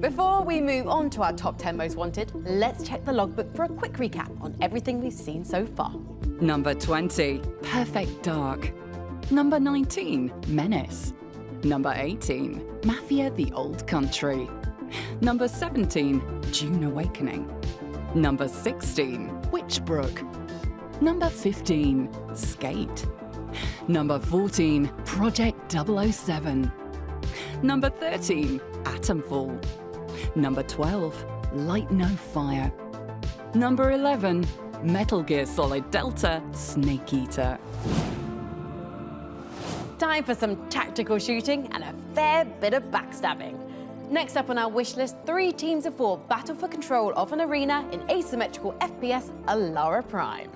Before we move on to our top 10 most wanted, let's check the logbook for a quick recap on everything we've seen so far. Number 20, Perfect Dark. Number 19, Menace. Number 18, Mafia: The Old Country. Number 17, Dune Awakening. Number 16, Witchbrook. Number 15, Skate. Number 14, Project 007. Number 13, Atomfall. Number 12, Light No Fire. Number 11, Metal Gear Solid Delta Snake Eater. Time for some tactical shooting and a fair bit of backstabbing. Next up on our wish list, 3 teams of 4 battle for control of an arena in asymmetrical FPS Alara Prime.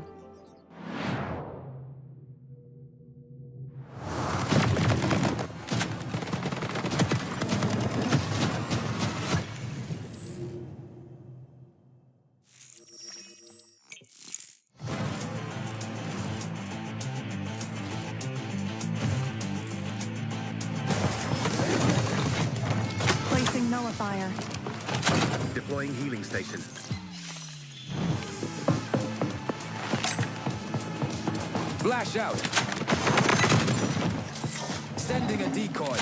Placing nullifier. Deploying healing station. Flash out. Sending a decoy.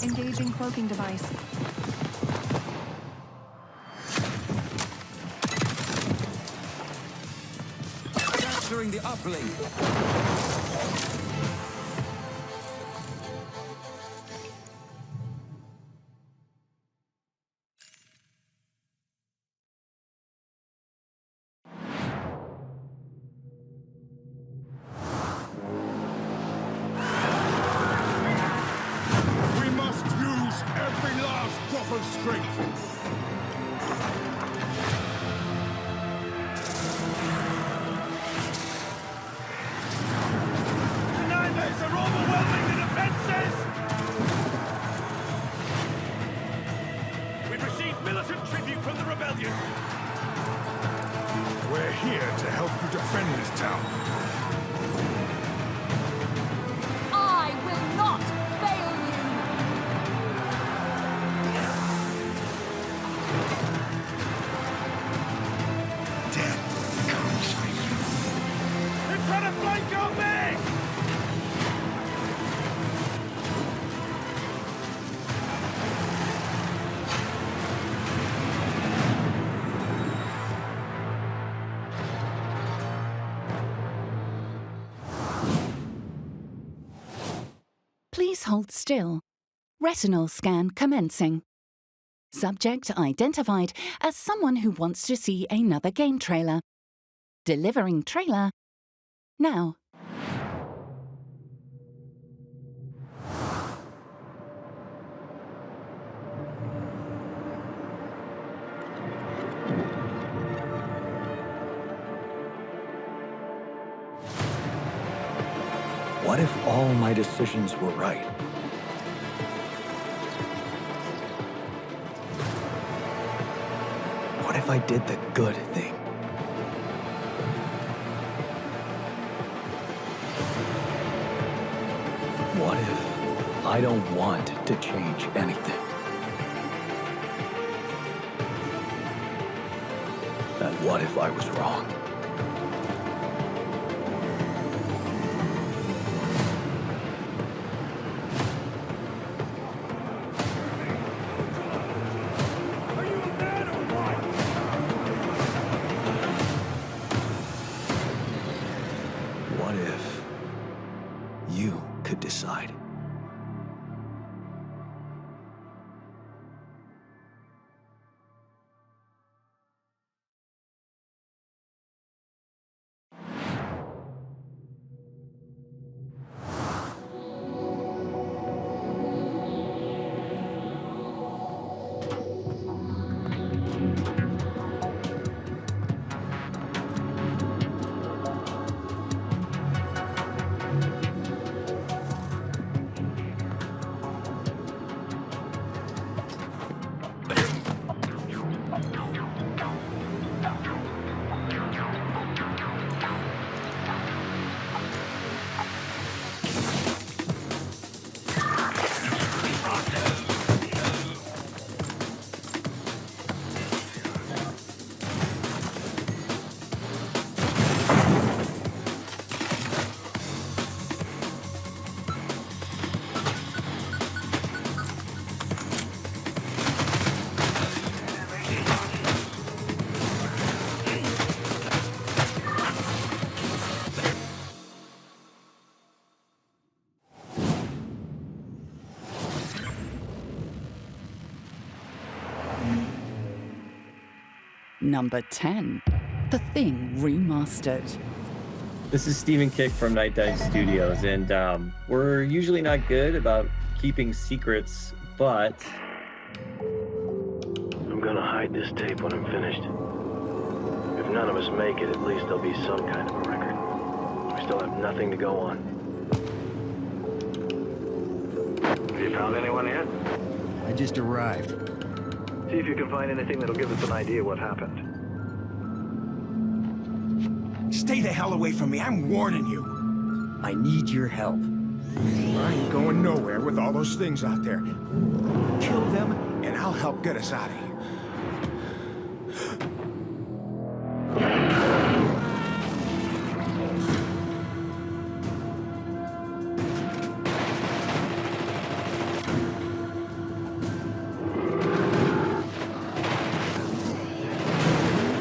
Engaging cloaking device. Capturing the uplink. We must use every last drop of strength. The Niners are overwhelming the defenses! We've received militant tribute from the rebellion. We're here to help you defend this town. I will not fail you! Please hold still. Retinal scan commencing. Subject identified as someone who wants to see another game trailer. Delivering trailer now. What if all my decisions were right? What if I did the good thing? What if I don't want to change anything? And what if I was wrong? What if you could decide? Number 10. The Thing Remastered. This is Stephen Kick from Night Dive Studios, and we're usually not good about keeping secrets, but... I'm gonna hide this tape when I'm finished. If none of us make it, at least there'll be some kind of a record. We still have nothing to go on. Have you found anyone yet? I just arrived. See if you can find anything that'll give us an idea what happened. Stay the hell away from me, I'm warning you. I need your help. I ain't going nowhere with all those things out there. Kill them, and I'll help get us out of here.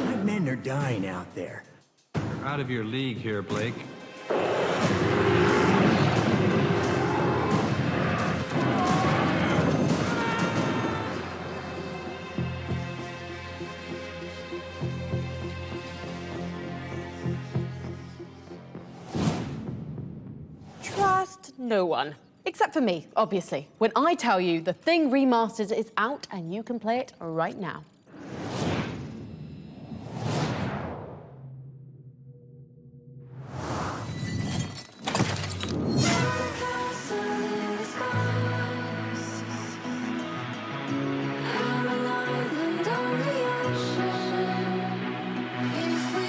My men are dying out there. You're out of your league here, Blake. Trust no one. Except for me, obviously. When I tell you The Thing Remastered is out and you can play it right now. If we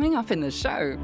coming up in the show.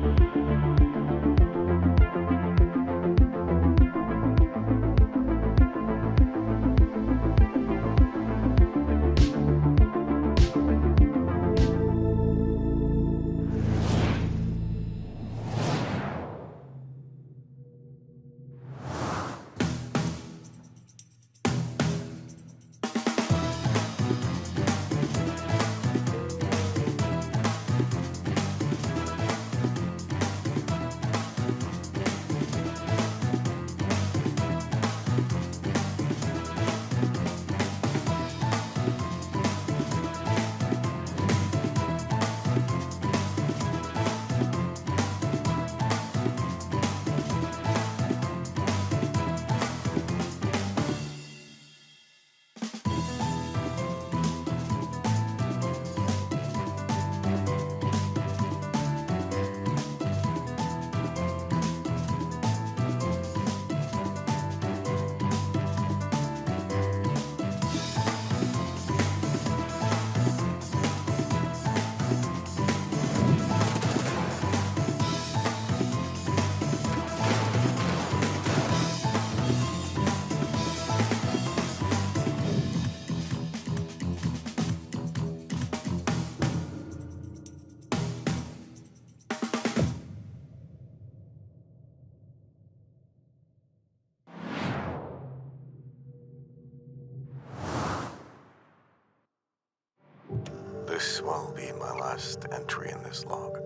This will be my last entry in this log.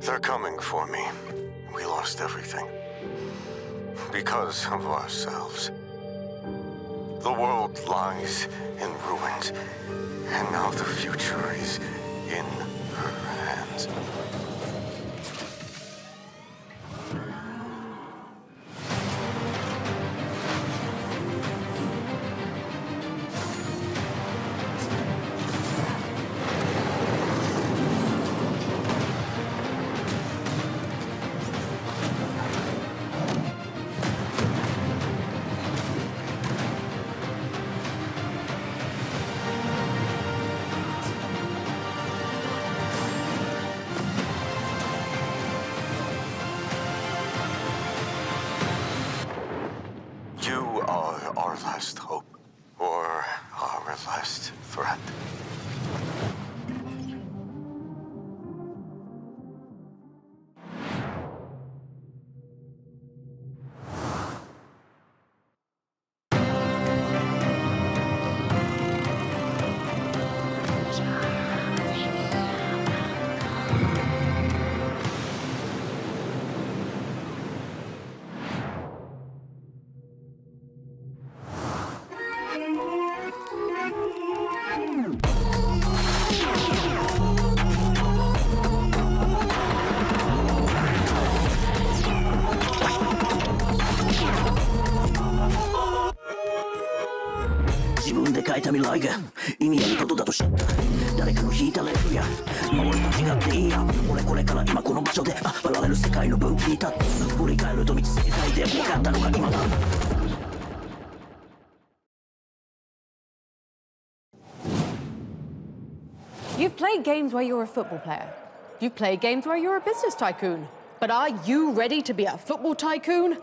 They're coming for me. We lost everything. Because of ourselves. The world lies in ruins, and now the future is in her hands. You are our last hope, or our last threat. You've played games where you're a football player. You've played games where you're a business tycoon. But are you ready to be a football tycoon?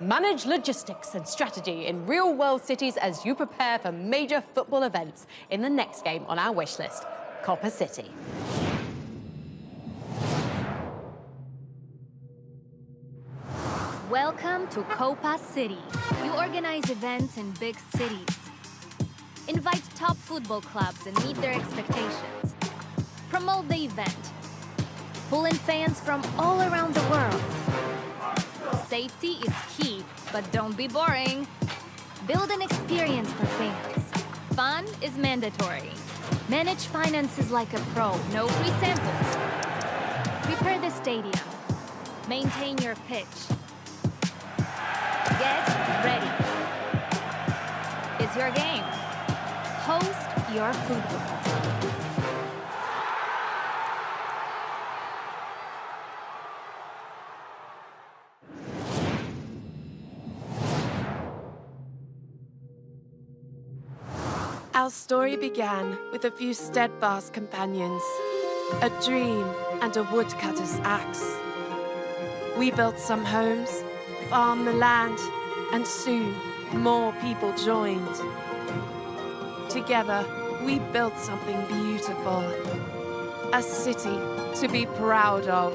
Manage logistics and strategy in real-world cities as you prepare for major football events in the next game on our wish list, Copper City. Welcome to Copa City. You organize events in big cities. Invite top football clubs and meet their expectations. Promote the event. Pull in fans from all around the world. Safety is key, but don't be boring. Build an experience for fans. Fun is mandatory. Manage finances like a pro, no free samples. Prepare the stadium. Maintain your pitch. Get ready. It's your game. Host your football. Our story began with a few steadfast companions a dream and a woodcutter's axe. We built some homes, farmed the land, and soon more people joined. Together, we built something beautiful. A city to be proud of.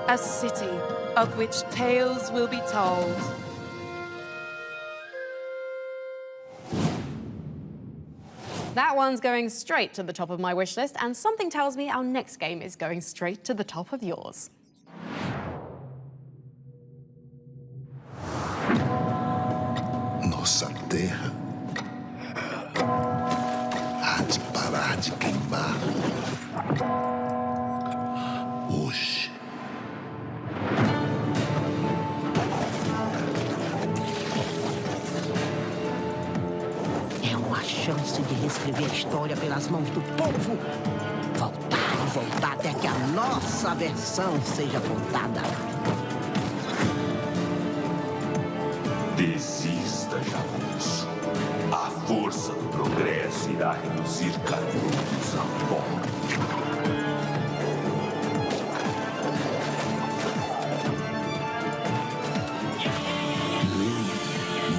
A city of which tales will be told. That one's going straight to the top of my wish list, and something tells me our next game is going straight to the top of yours. Nossa terra há de parar de queimar hoje. É uma chance de reescrever a história pelas mãos do povo. Voltar e voltar até que a nossa versão seja contada. Desista, Jagunço. A força do progresso irá reduzir Canudos a pó. Lei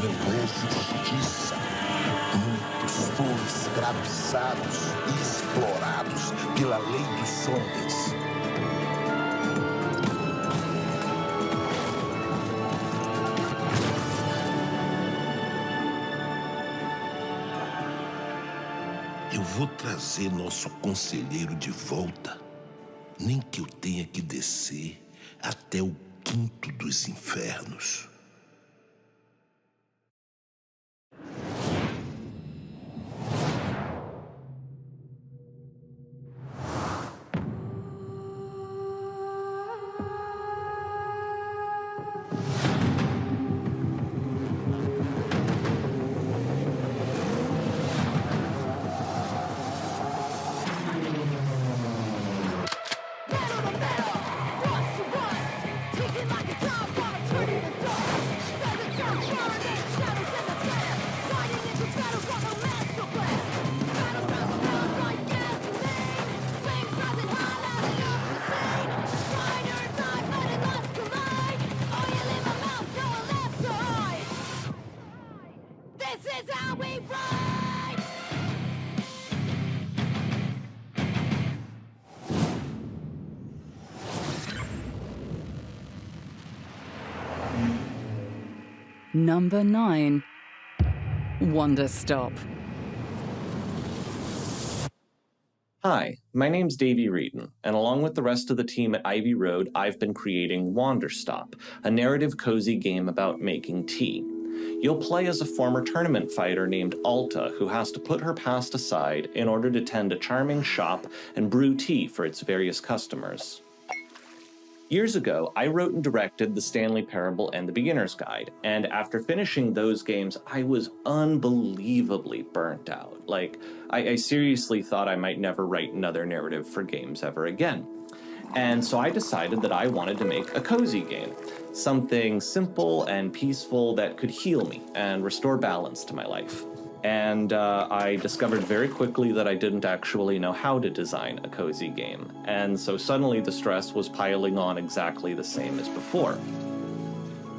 não é justiça. Muitos foram escravizados e explorados pela lei dos homens. Eu vou trazer nosso conselheiro de volta, nem que eu tenha que descer até o quinto dos infernos. Number 9. Wonder Stop. Hi, my name's Davey Reedon, and along with the rest of the team at Ivy Road, I've been creating Wander Stop, a narrative cozy game about making tea. You'll play as a former tournament fighter named Alta, who has to put her past aside in order to tend a charming shop and brew tea for its various customers. Years ago, I wrote and directed The Stanley Parable and The Beginner's Guide, and after finishing those games, I was unbelievably burnt out. Like, I seriously thought I might never write another narrative for games ever again. And so I decided that I wanted to make a cozy game, something simple and peaceful that could heal me and restore balance to my life. And I discovered very quickly that I didn't actually know how to design a cozy game. And so suddenly the stress was piling on exactly the same as before.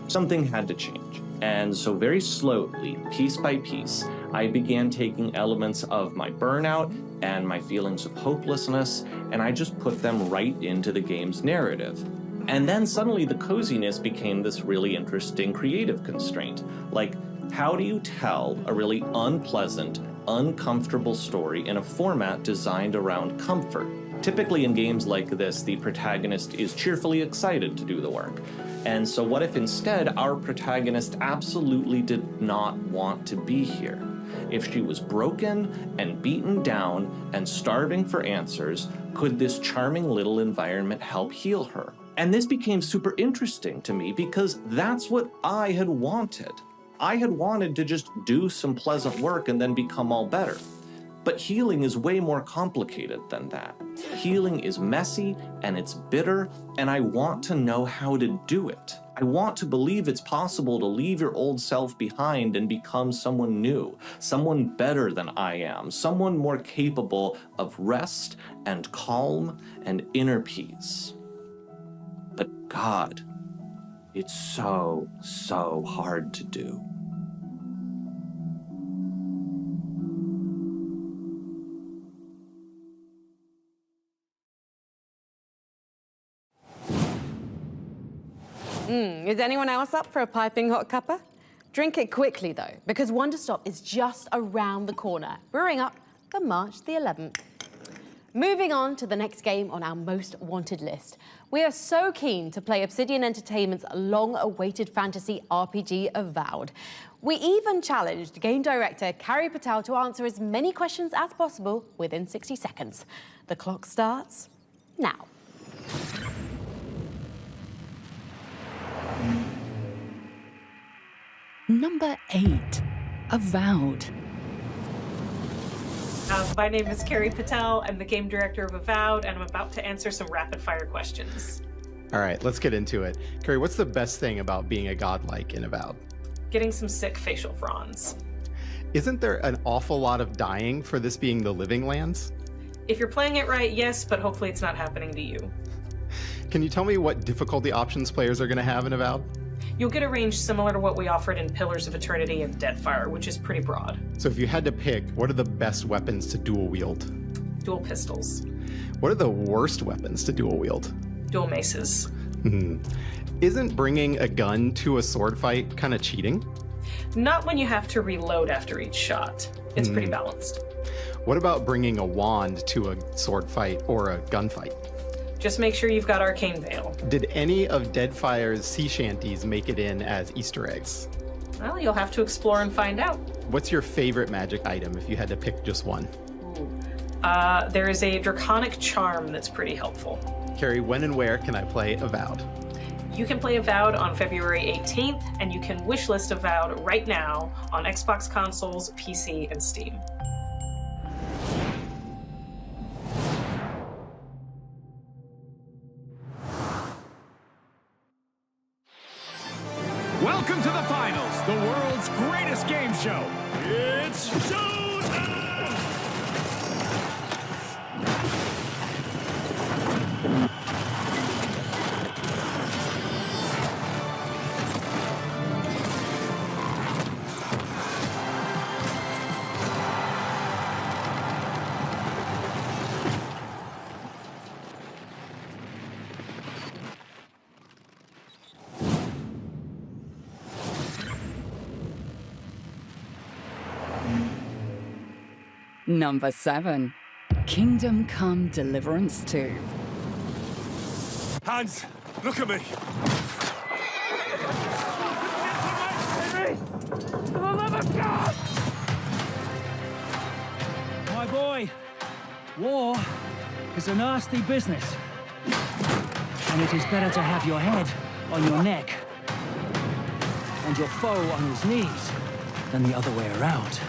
Something had to change. And so very slowly, piece by piece, I began taking elements of my burnout and my feelings of hopelessness, and I just put them right into the game's narrative. And then suddenly the coziness became this really interesting creative constraint. Like, how do you tell a really unpleasant, uncomfortable story in a format designed around comfort? Typically in games like this, the protagonist is cheerfully excited to do the work. And so what if instead our protagonist absolutely did not want to be here? If she was broken and beaten down and starving for answers, could this charming little environment help heal her? And this became super interesting to me because that's what I had wanted. I had wanted to just do some pleasant work and then become all better. But healing is way more complicated than that. Healing is messy and it's bitter, and I want to know how to do it. I want to believe it's possible to leave your old self behind and become someone new, someone better than I am, someone more capable of rest and calm and inner peace. But God, it's so, so hard to do. Is anyone else up for a piping hot cuppa? Drink it quickly, though, because Wonderstop is just around the corner, brewing up for March the 11th. Moving on to the next game on our most wanted list. We are so keen to play Obsidian Entertainment's long-awaited fantasy RPG Avowed. We even challenged game director Carrie Patel to answer as many questions as possible within 60 seconds. The clock starts now. Number 8, Avowed. My name is Carrie Patel. I'm the game director of Avowed, and I'm about to answer some rapid-fire questions. All right, let's get into it. Carrie, what's the best thing about being a godlike in Avowed? Getting some sick facial fronds. Isn't there an awful lot of dying for this being the living lands? If you're playing it right, yes, but hopefully it's not happening to you. Can you tell me what difficulty options players are going to have in Avowed? You'll get a range similar to what we offered in Pillars of Eternity and Deadfire, which is pretty broad. So if you had to pick, what are the best weapons to dual wield? Dual pistols. What are the worst weapons to dual wield? Dual maces. Isn't bringing a gun to a sword fight kind of cheating? Not when you have to reload after each shot. It's pretty balanced. What about bringing a wand to a sword fight or a gunfight? Just make sure you've got Arcane Veil. Did any of Deadfire's sea shanties make it in as Easter eggs? Well, you'll have to explore and find out. What's your favorite magic item if you had to pick just one? There is a Draconic Charm that's pretty helpful. Carrie, when and where can I play Avowed? You can play Avowed on February 18th, and you can wishlist Avowed right now on Xbox consoles, PC, and Steam. Welcome to the finals, the world's greatest game show. It's showtime! Number 7, Kingdom Come Deliverance 2. Hans, look at me. For the love of God! My boy, war is a nasty business. And it is better to have your head on your neck and your foe on his knees than the other way around.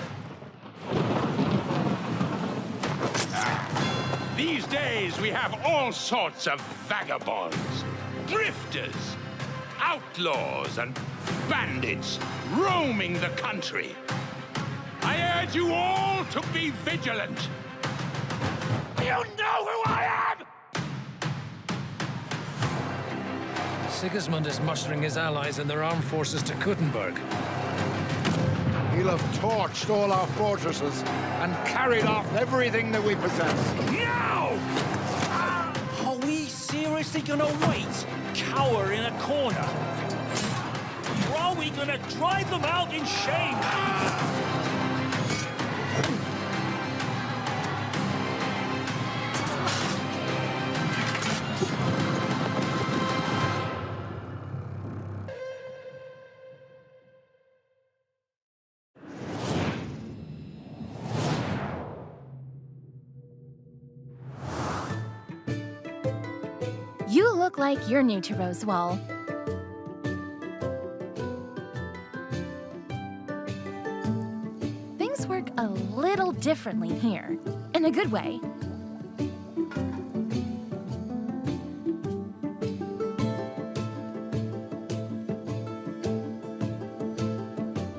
These days, we have all sorts of vagabonds, drifters, outlaws, and bandits roaming the country. I urge you all to be vigilant. You know who I am! Sigismund is mustering his allies and their armed forces to Kuttenberg. He'll have torched all our fortresses and carried off everything that we possess. Now! Are we seriously gonna wait, cower in a corner? Or are we gonna drive them out in shame? You look like you're new to Rosewall. Things work a little differently here. In a good way.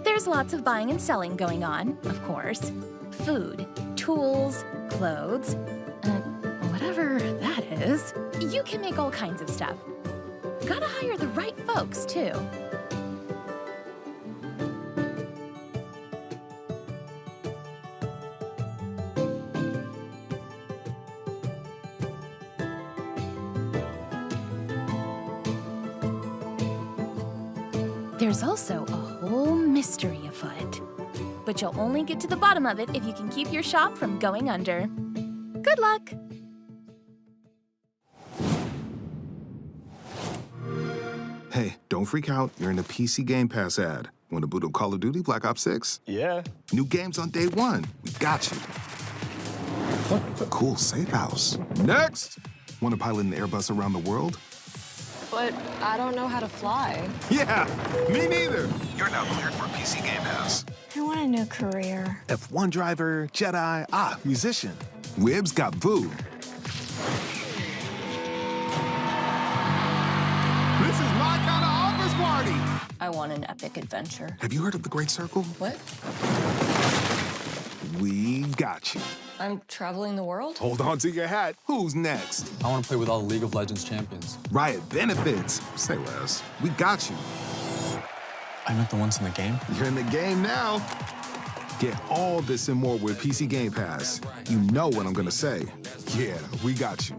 There's lots of buying and selling going on, of course. Food, tools, clothes, whatever that is. You can make all kinds of stuff. Gotta hire the right folks, too. There's also a whole mystery afoot. But you'll only get to the bottom of it if you can keep your shop from going under. Good luck! Hey, don't freak out. You're in a PC Game Pass ad. Want to boot up Call of Duty Black Ops 6? Yeah. New games on day one. We got you. What? A cool safe house. Next! Want to pilot an Airbus around the world? But I don't know how to fly. Yeah, me neither. You're now cleared for PC Game Pass. I want a new career. F1 driver, Jedi, musician. Wibbs got Boo. This is my kind of office party. I want an epic adventure. Have you heard of the Great Circle? What? We got you. I'm traveling the world? Hold on to your hat. Who's next? I want to play with all the League of Legends champions. Riot benefits. Say less. We got you. I meant the ones in the game? You're in the game now. Get all this and more with PC Game Pass. You know what I'm gonna say. Yeah, we got you.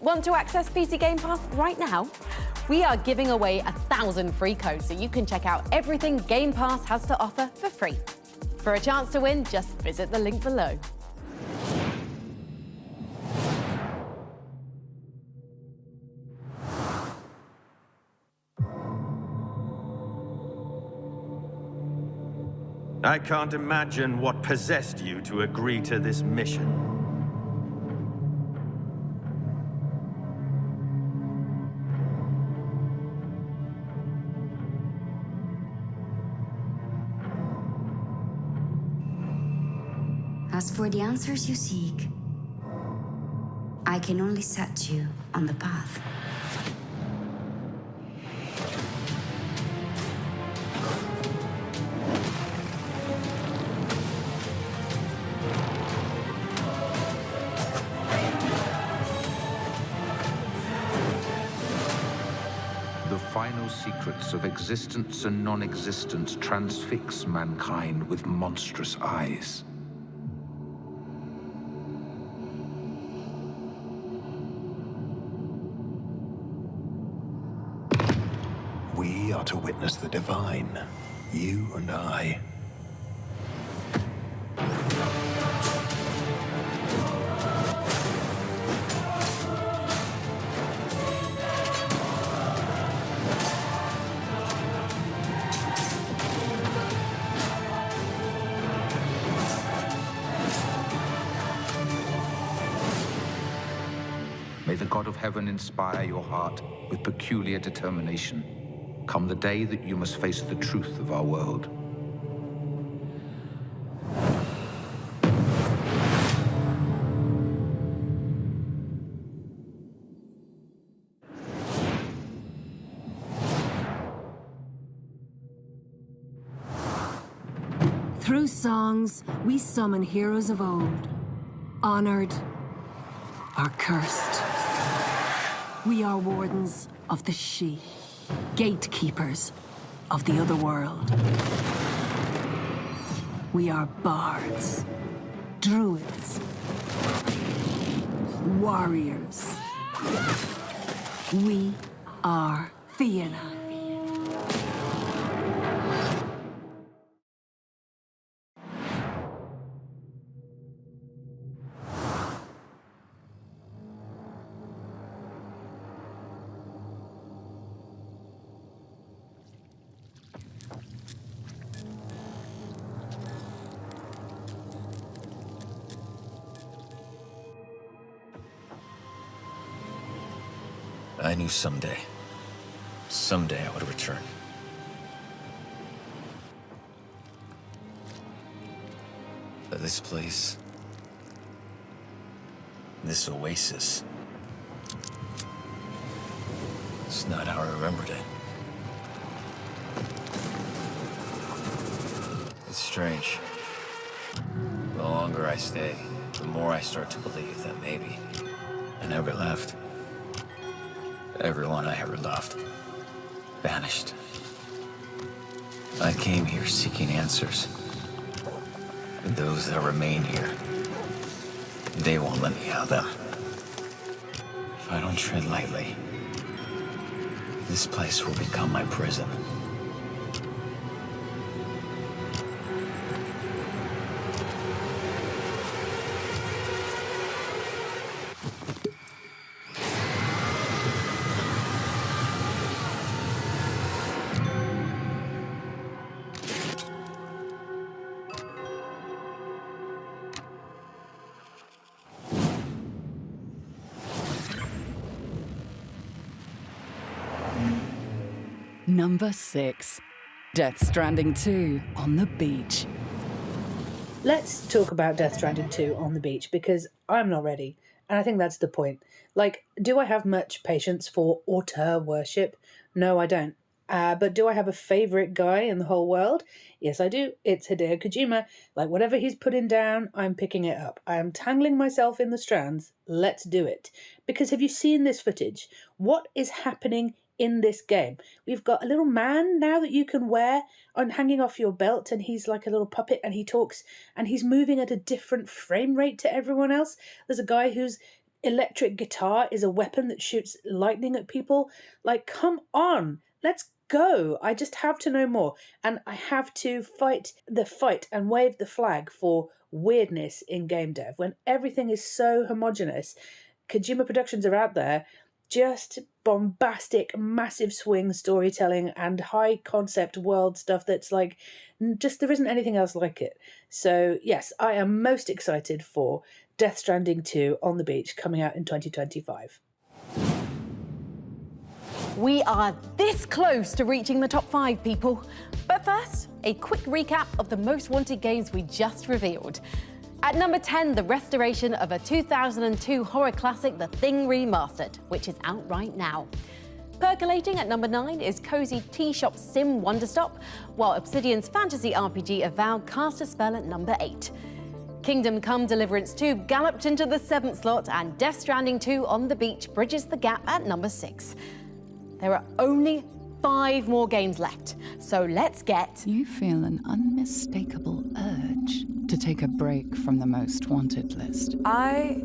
Want to access PC Game Pass right now? We are giving away 1,000 free codes so you can check out everything Game Pass has to offer for free. For a chance to win, just visit the link below. I can't imagine what possessed you to agree to this mission. As for the answers you seek, I can only set you on the path. The final secrets of existence and non-existence transfix mankind with monstrous eyes. We are to witness the divine, you and I. May the God of heaven inspire your heart with peculiar determination. Come the day that you must face the truth of our world. Through songs, we summon heroes of old, honored or cursed. We are wardens of the She, gatekeepers of the other world. We are bards, druids, warriors. We are Fianna. I knew someday Someday I would return. But this place, this oasis, it's not how I remembered it. It's strange. The longer I stay, the more I start to believe that maybe I never left. Everyone I ever loved vanished. I came here seeking answers. And those that remain here, they won't let me have them. If I don't tread lightly, this place will become my prison. Number 6. Death Stranding 2 on the beach. Let's talk about Death Stranding 2 on the beach, because I'm not ready. And I think that's the point. Like, do I have much patience for auteur worship? No, I don't. But do I have a favourite guy in the whole world? Yes, I do. It's Hideo Kojima. Like, whatever he's putting down, I'm picking it up. I am tangling myself in the strands. Let's do it. Because have you seen this footage? What is happening in this game? We've got a little man now that you can wear on hanging off your belt, and he's like a little puppet, and he talks, and he's moving at a different frame rate to everyone else. There's a guy whose electric guitar is a weapon that shoots lightning at people. Like, come on, let's go. I just have to know more, and I have to fight the fight and wave the flag for weirdness in game dev when everything is so homogenous. Kojima Productions are out there, just bombastic, massive swing storytelling and high concept world stuff that's like, just there isn't anything else like it. So yes, I am most excited for Death Stranding 2 on the beach coming out in 2025. We are this close to reaching the top 5, people. But first, a quick recap of the most wanted games we just revealed. At number 10, the restoration of a 2002 horror classic, The Thing Remastered, which is out right now. Percolating at number 9 is cozy tea shop sim Wonderstop, while Obsidian's fantasy RPG Avowed cast a spell at number 8. Kingdom Come Deliverance 2 galloped into the 7th slot, and Death Stranding 2 on the beach bridges the gap at number 6. There are only 5 more games left, so let's get... You feel an unmistakable urge to take a break from the most wanted list. I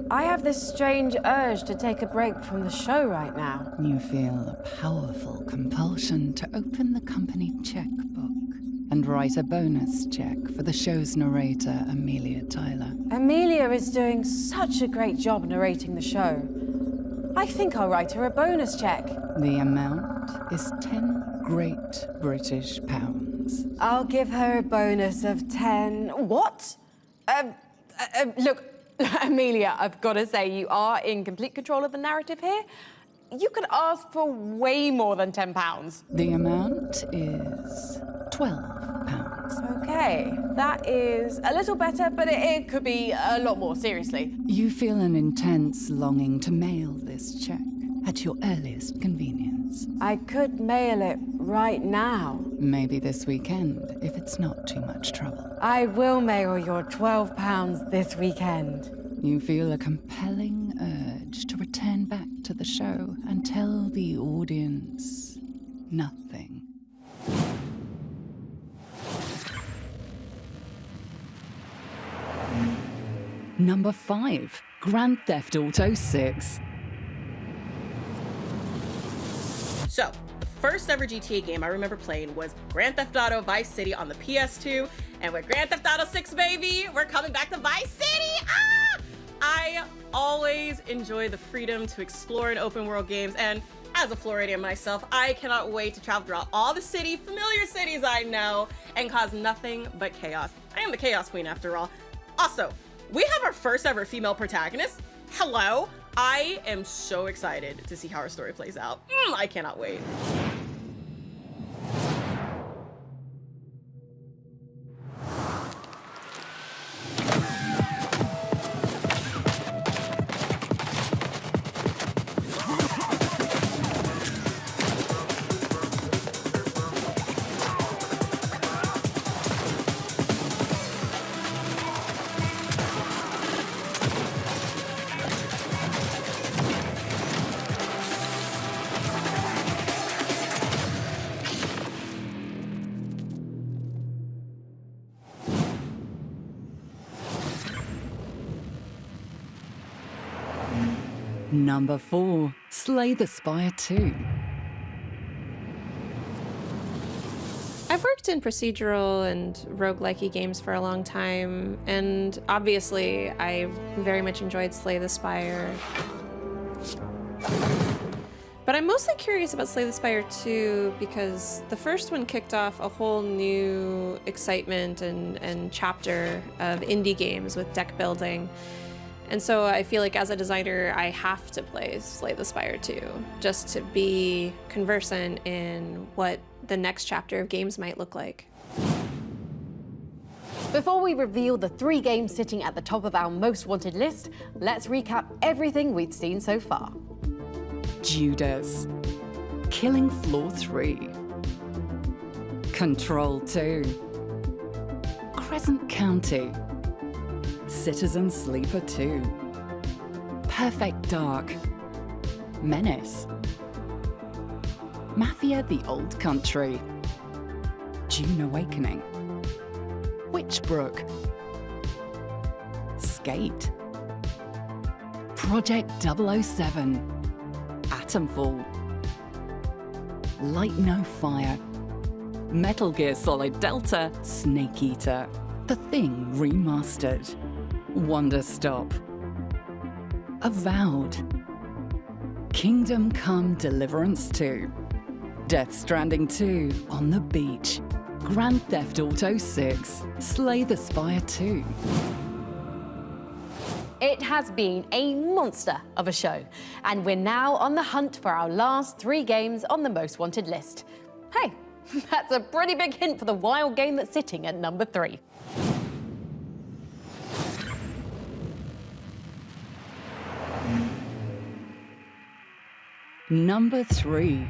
have this strange urge to take a break from the show right now. You feel a powerful compulsion to open the company checkbook and write a bonus check for the show's narrator, Amelia Tyler. Amelia is doing such a great job narrating the show. I think I'll write her a bonus check. The amount is 10 great British pounds. I'll give her a bonus of 10... What? Look, Amelia, I've got to say, you are in complete control of the narrative here. You could ask for way more than £10. The amount is 12 pounds. Okay, that is a little better, but it could be a lot more, seriously. You feel an intense longing to mail this check at your earliest convenience. I could mail it right now. Maybe this weekend, if it's not too much trouble. I will mail your £12 this weekend. You feel a compelling urge to return back to the show and tell the audience nothing. Number 5, Grand Theft Auto 6. So, the first ever GTA game I remember playing was Grand Theft Auto Vice City on the PS2, and with Grand Theft Auto 6, baby, we're coming back to Vice City! Ah! I always enjoy the freedom to explore in open world games, and as a Floridian myself, I cannot wait to travel throughout all the familiar cities I know, and cause nothing but chaos. I am the Chaos Queen after all. Also, we have our first ever female protagonist. Hello, I am so excited to see how our story plays out. I cannot wait. Number 4, Slay the Spire 2. I've worked in procedural and roguelike games for a long time, and obviously I very much enjoyed Slay the Spire. But I'm mostly curious about Slay the Spire 2 because the first one kicked off a whole new excitement and chapter of indie games with deck building. And so I feel like as a designer, I have to play Slay the Spire 2 just to be conversant in what the next chapter of games might look like. Before we reveal the 3 games sitting at the top of our most wanted list, let's recap everything we've seen so far. Judas. Killing Floor 3. Control 2. Crescent County. Citizen Sleeper 2. Perfect Dark. Menace. Mafia: The Old Country. June Awakening. Witchbrook. Skate. Project 007. Atomfall. Light No Fire. Metal Gear Solid Delta: Snake Eater. The Thing Remastered. Wonder Stop. Avowed. Kingdom Come Deliverance 2. Death Stranding 2 On the Beach. Grand Theft Auto 6. Slay the Spire 2. It has been a monster of a show, and we're now on the hunt for our last 3 games on the most wanted list. Hey, that's a pretty big hint for the wild game that's sitting at number 3. Number 3.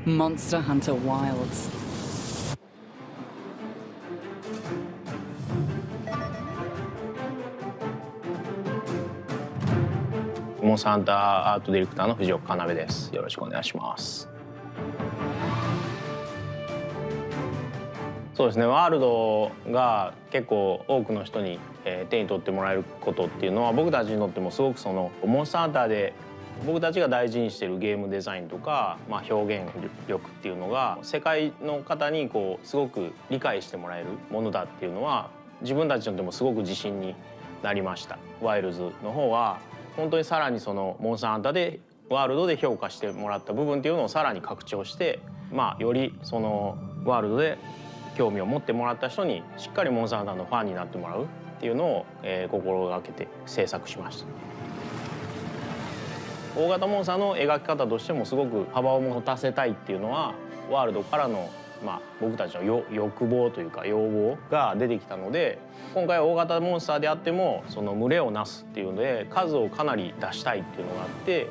Monster Hunter Wilds.モンスターハンターアートディレクターの藤岡要です。よろしくお願いします。そうですね、ワールドが結構多くの人に手に取ってもらえることっていうのは僕たちにとってもすごくそのモンスターハンターで僕たちが大事にしているゲームデザインとか、表現力っていうのが世界の方にこうすごく理解してもらえるものだっていうのは自分たちにとってもすごく自信になりました。ワイルズの方は本当にさらにそのモンスターハンターでワールドで評価してもらった部分っていうのをさらに拡張して、よりそのワールドで興味を持ってもらった人にしっかりモンスターハンターのファンになってもらうっていうのを、心がけて制作しました。大型モンスターの描き方としてもすごく幅を持たせたいっていうのはワールドからの、僕たちの欲望というか要望が出てきたので、今回は大型モンスターであってもその群れをなすっていうので数をかなり出したいっていうのがあって、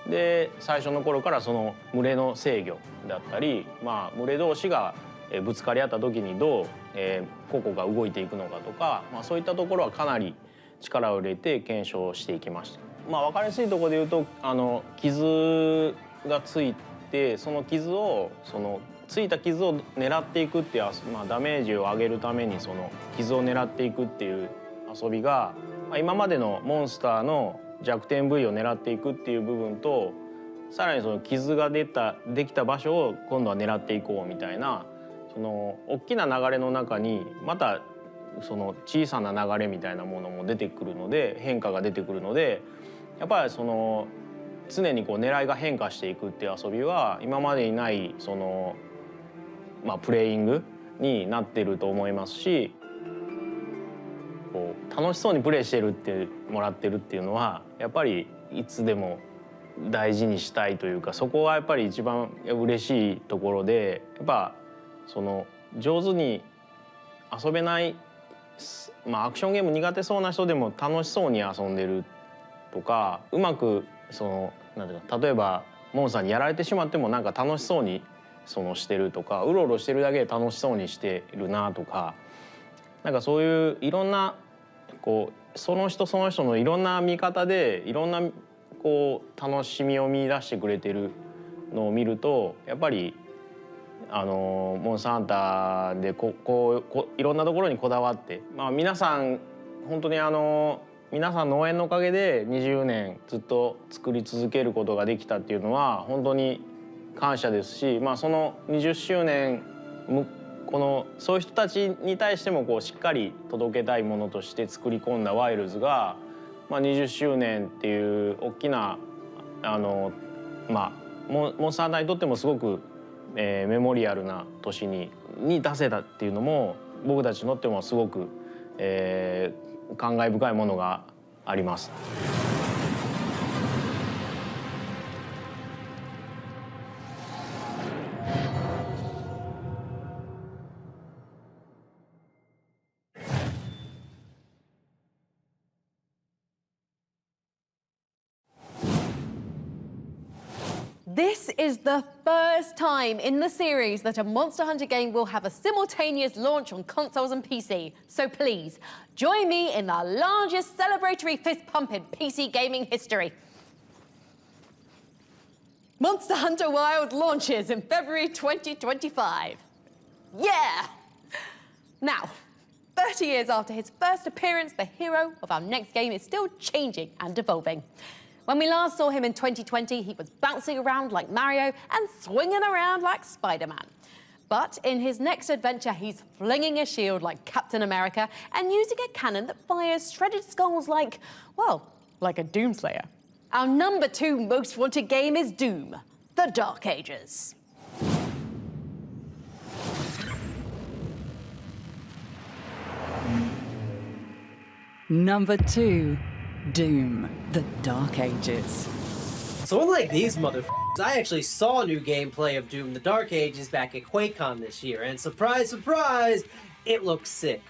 で最初の頃からその群れの制御だったり、群れ同士がぶつかり合った時にどう個々が動いていくのかとか、そういったところはかなり力を入れて検証していきました。分かりやすいところで言うと傷がついてそのついた傷を狙っていくっていう、ダメージを上げるためにその傷を狙っていくっていう遊びが、今までのモンスターの弱点部位を狙っていくっていう部分とさらにその傷ができた場所を今度は狙っていこうみたいな、その大きな流れの中にまたその小さな流れみたいなものも出てくるので変化が出てくるので、やっぱりその常にこう狙いが変化していくっていう遊びは今までにないその、プレイングになっていると思いますし、こう楽しそうにプレイしてるってもらってるっていうのはやっぱりいつでも大事にしたいというか、そこはやっぱり一番嬉しいところで、やっぱその上手に遊べない、まあ、アクションゲーム苦手そうな人でも楽しそうに遊んでるとか、うまくそのなんていうか、例えばモンスターにやられてしまってもなんか楽しそうにそのしてるとか、うろうろしてるだけで楽しそうにしてるなとか、なんかそういういろんなこうその人その人のいろんな見方でいろんなこう楽しみを見出してくれてるのを見ると、やっぱりモンスターハンターでいろんなところにこだわって、まあ、皆さん本当に皆さんの応援のおかげで20年ずっと作り続けることができたっていうのは本当に感謝ですし、まあ、その20周年そういう人たちに対してもこうしっかり届けたいものとして作り込んだワイルズが、まあ、20周年っていう大きなまあ、モンスターハンターにとってもすごく、メモリアルな年に出せたっていうのも僕たちにとってもすごく、感慨深いものがあります。This is the first time in the series that a Monster Hunter game will have a simultaneous launch on consoles and PC. So please, join me in the largest celebratory fist pump in PC gaming history. Monster Hunter Wilds launches in February 2025. Yeah! Now, 30 years after his first appearance, the hero of our next game is still changing and evolving. When we last saw him in 2020, he was bouncing around like Mario and swinging around like Spider-Man. But in his next adventure, he's flinging a shield like Captain America and using a cannon that fires shredded skulls like, well, like a Doomslayer. Our number 2 most wanted game is Doom, The Dark Ages. Number 2. Doom, The Dark Ages. So unlike these motherfuckers, I actually saw new gameplay of Doom, The Dark Ages back at QuakeCon this year, and surprise, surprise, it looks sick.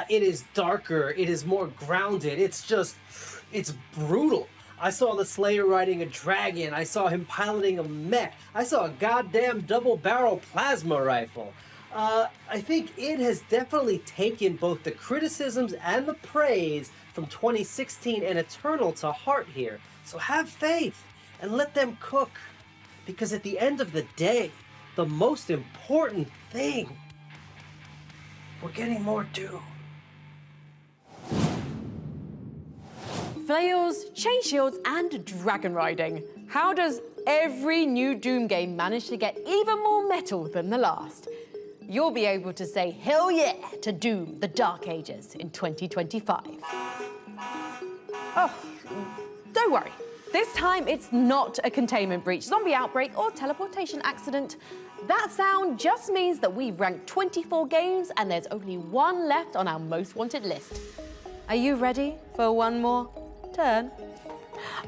It is darker, it is more grounded, it's brutal. I saw the Slayer riding a dragon, I saw him piloting a mech, I saw a goddamn double-barrel plasma rifle. I think it has definitely taken both the criticisms and the praise from 2016 and Eternal to heart here. So have faith and let them cook. Because at the end of the day, the most important thing, we're getting more Doom. Flails, chain shields, and dragon riding. How does every new Doom game manage to get even more metal than the last? You'll be able to say hell yeah to Doom, The Dark Ages in 2025. Oh, don't worry. This time it's not a containment breach, zombie outbreak, or teleportation accident. That sound just means that we've ranked 24 games and there's only one left on our most wanted list. Are you ready for one more turn?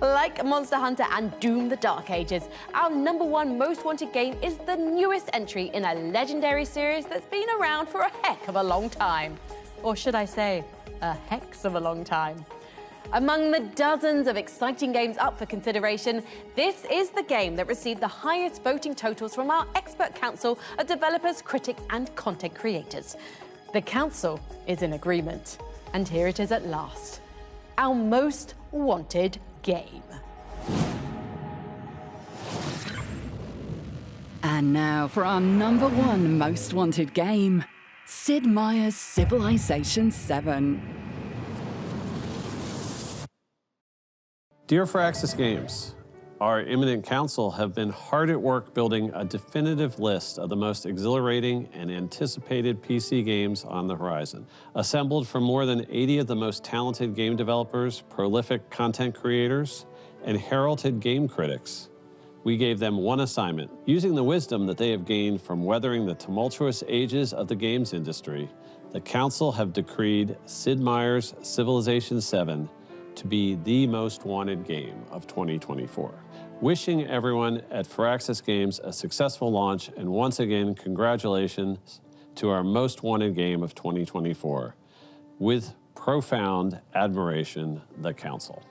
Like Monster Hunter and Doom, The Dark Ages, our number 1 most wanted game is the newest entry in a legendary series that's been around for a heck of a long time. Or should I say, a hex of a long time. Among the dozens of exciting games up for consideration, this is the game that received the highest voting totals from our expert council of developers, critics, and content creators. The council is in agreement, and here it is at last. Our most wanted game. And now for our number 1 most wanted game, Sid Meier's Civilization 7. Dear Firaxis Games, our imminent council have been hard at work building a definitive list of the most exhilarating and anticipated PC games on the horizon. Assembled from more than 80 of the most talented game developers, prolific content creators, and heralded game critics, we gave them one assignment. Using the wisdom that they have gained from weathering the tumultuous ages of the games industry, the Council have decreed Sid Meier's Civilization VII to be the most wanted game of 2024. Wishing everyone at Firaxis Games a successful launch, and once again, congratulations to our most wanted game of 2024. With profound admiration, the Council.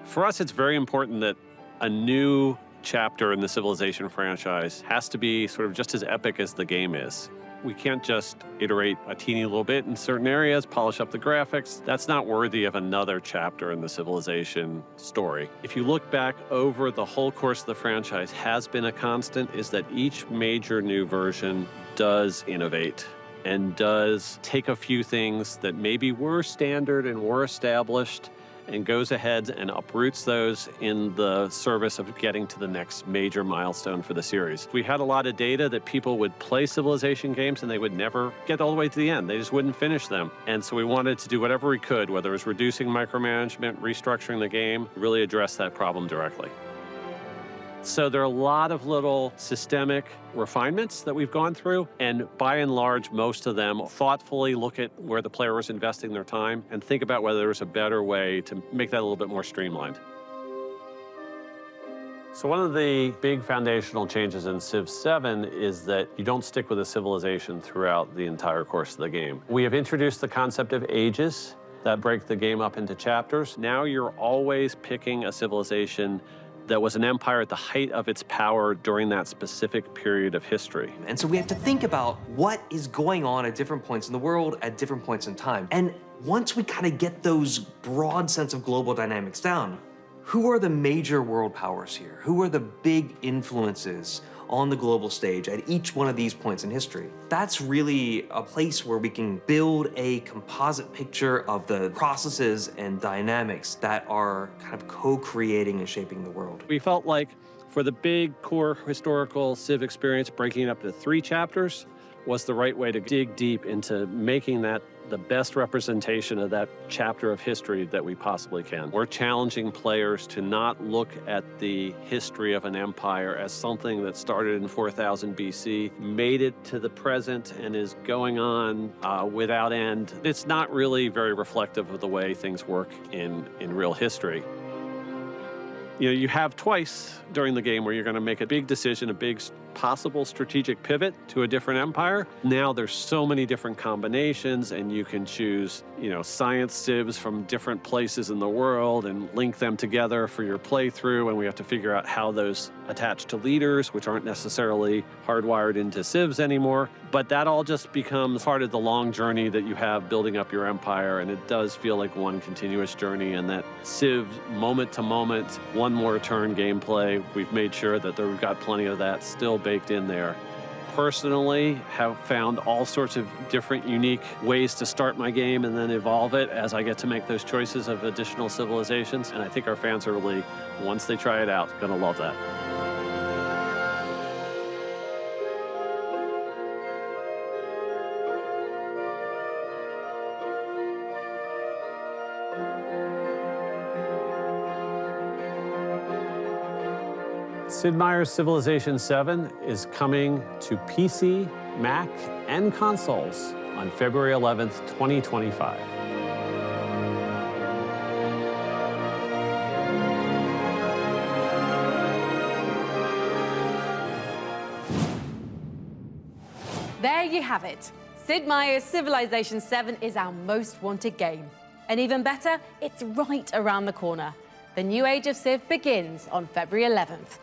For us, it's very important that a new chapter in the Civilization franchise has to be sort of just as epic as the game is. We can't just iterate a teeny little bit in certain areas, polish up the graphics. That's not worthy of another chapter in the Civilization story. If you look back over the whole course of the franchise, has been a constant is that each major new version does innovate and does take a few things that maybe were standard and were established and goes ahead and uproots those in the service of getting to the next major milestone for the series. We had a lot of data that people would play Civilization games and they would never get all the way to the end. They just wouldn't finish them. And so we wanted to do whatever we could, whether it was reducing micromanagement, restructuring the game, really address that problem directly. So there are a lot of little systemic refinements that we've gone through, and by and large, most of them thoughtfully look at where the player is investing their time and think about whether there's a better way to make that a little bit more streamlined. So one of the big foundational changes in Civ 7 is that you don't stick with a civilization throughout the entire course of the game. We have introduced the concept of ages that break the game up into chapters. Now you're always picking a civilization that was an empire at the height of its power during that specific period of history. And so we have to think about what is going on at different points in the world at different points in time. And once we kind of get those broad sense of global dynamics down, who are the major world powers here? Who are the big influences on the global stage at each one of these points in history? That's really a place where we can build a composite picture of the processes and dynamics that are kind of co-creating and shaping the world. We felt like for the big core historical Civ experience, breaking it up to 3 chapters was the right way to dig deep into making that the best representation of that chapter of history that we possibly can. We're challenging players to not look at the history of an empire as something that started in 4000 BC, made it to the present, and is going on without end. It's not really very reflective of the way things work in real history. You know, you have twice during the game where you're going to make a big decision, a big possible strategic pivot to a different empire. Now there's so many different combinations, and you can choose, you know, science civs from different places in the world and link them together for your playthrough, and we have to figure out how those attach to leaders, which aren't necessarily hardwired into civs anymore. But that all just becomes part of the long journey that you have building up your empire, and it does feel like one continuous journey, and that Civ moment to moment, one more turn gameplay, we've made sure that we've got plenty of that still baked in there. Personally, have found all sorts of different unique ways to start my game and then evolve it as I get to make those choices of additional civilizations, and I think our fans are really, once they try it out, gonna love that. Sid Meier's Civilization VII is coming to PC, Mac, and consoles on February 11th, 2025. There you have it. Sid Meier's Civilization VII is our most wanted game. And even better, it's right around the corner. The new age of Civ begins on February 11th.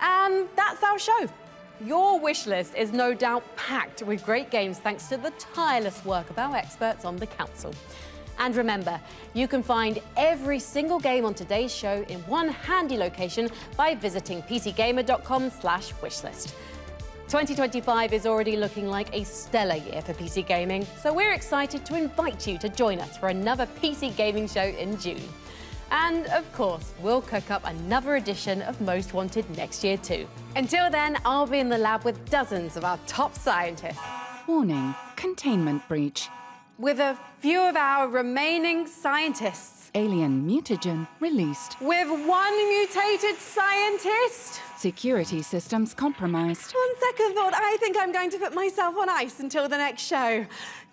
And that's our show. Your wish list is no doubt packed with great games thanks to the tireless work of our experts on the Council. And remember, you can find every single game on today's show in one handy location by visiting pcgamer.com/wishlist. 2025 is already looking like a stellar year for PC gaming, so we're excited to invite you to join us for another PC gaming show in June. And of course, we'll cook up another edition of Most Wanted next year too. Until then, I'll be in the lab with dozens of our top scientists. Warning, containment breach. With a few of our remaining scientists. Alien mutagen released. With one mutated scientist. Security systems compromised. On second thought, I think I'm going to put myself on ice until the next show.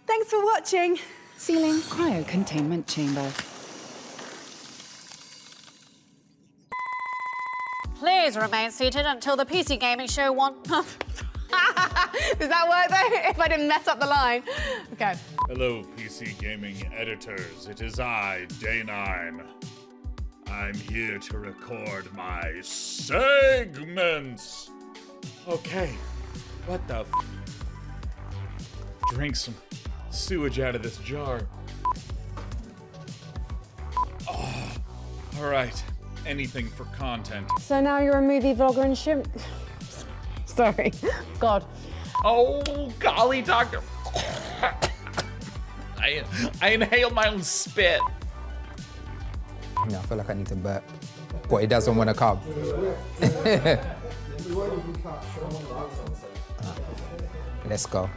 Thanks for watching. Sealing cryo-containment chamber. Please remain seated until the PC gaming show Does that work though? If I didn't mess up the line. Okay. Hello, PC gaming editors. It is I, Day9. I'm here to record my segments. Okay, what the f? Drink some sewage out of this jar. Oh, all right. Anything for content. So now you're a movie vlogger and shrimp. Sorry. God. Oh, golly, doctor. I inhaled my own spit. I feel like I need to burp. But he doesn't want to come. Let's go.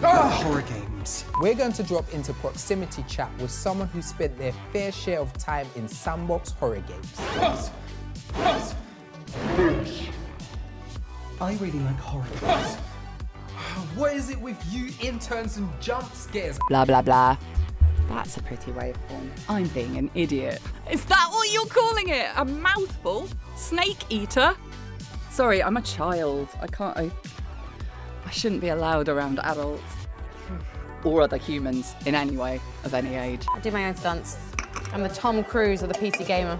Horror games. We're going to drop into proximity chat with someone who spent their fair share of time in sandbox horror games. I really like horror games. What is it with you interns and jump scares? Blah, blah, blah. That's a pretty waveform. I'm being an idiot. Is that what you're calling it? A mouthful? Snake eater? Sorry, I'm a child. I shouldn't be allowed around adults. Or other humans in any way, of any age. I do my own stunts. I'm the Tom Cruise of the PC gamer.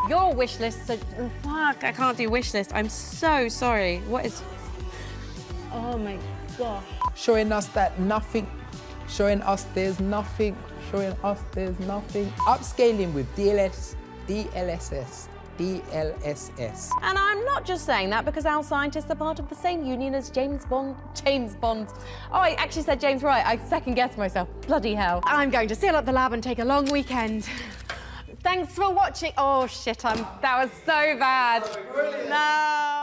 Your wish list, fuck, I can't do wish list. I'm so sorry. What is, oh my gosh. Showing us that nothing, showing us there's nothing, showing us there's nothing. Upscaling with DLSS. And I'm not just saying that because our scientists are part of the same union as James Bond. Oh, I actually said James right. I second guessed myself. Bloody hell. I'm going to seal up the lab and take a long weekend. Thanks for watching. Oh shit, that was so bad. No.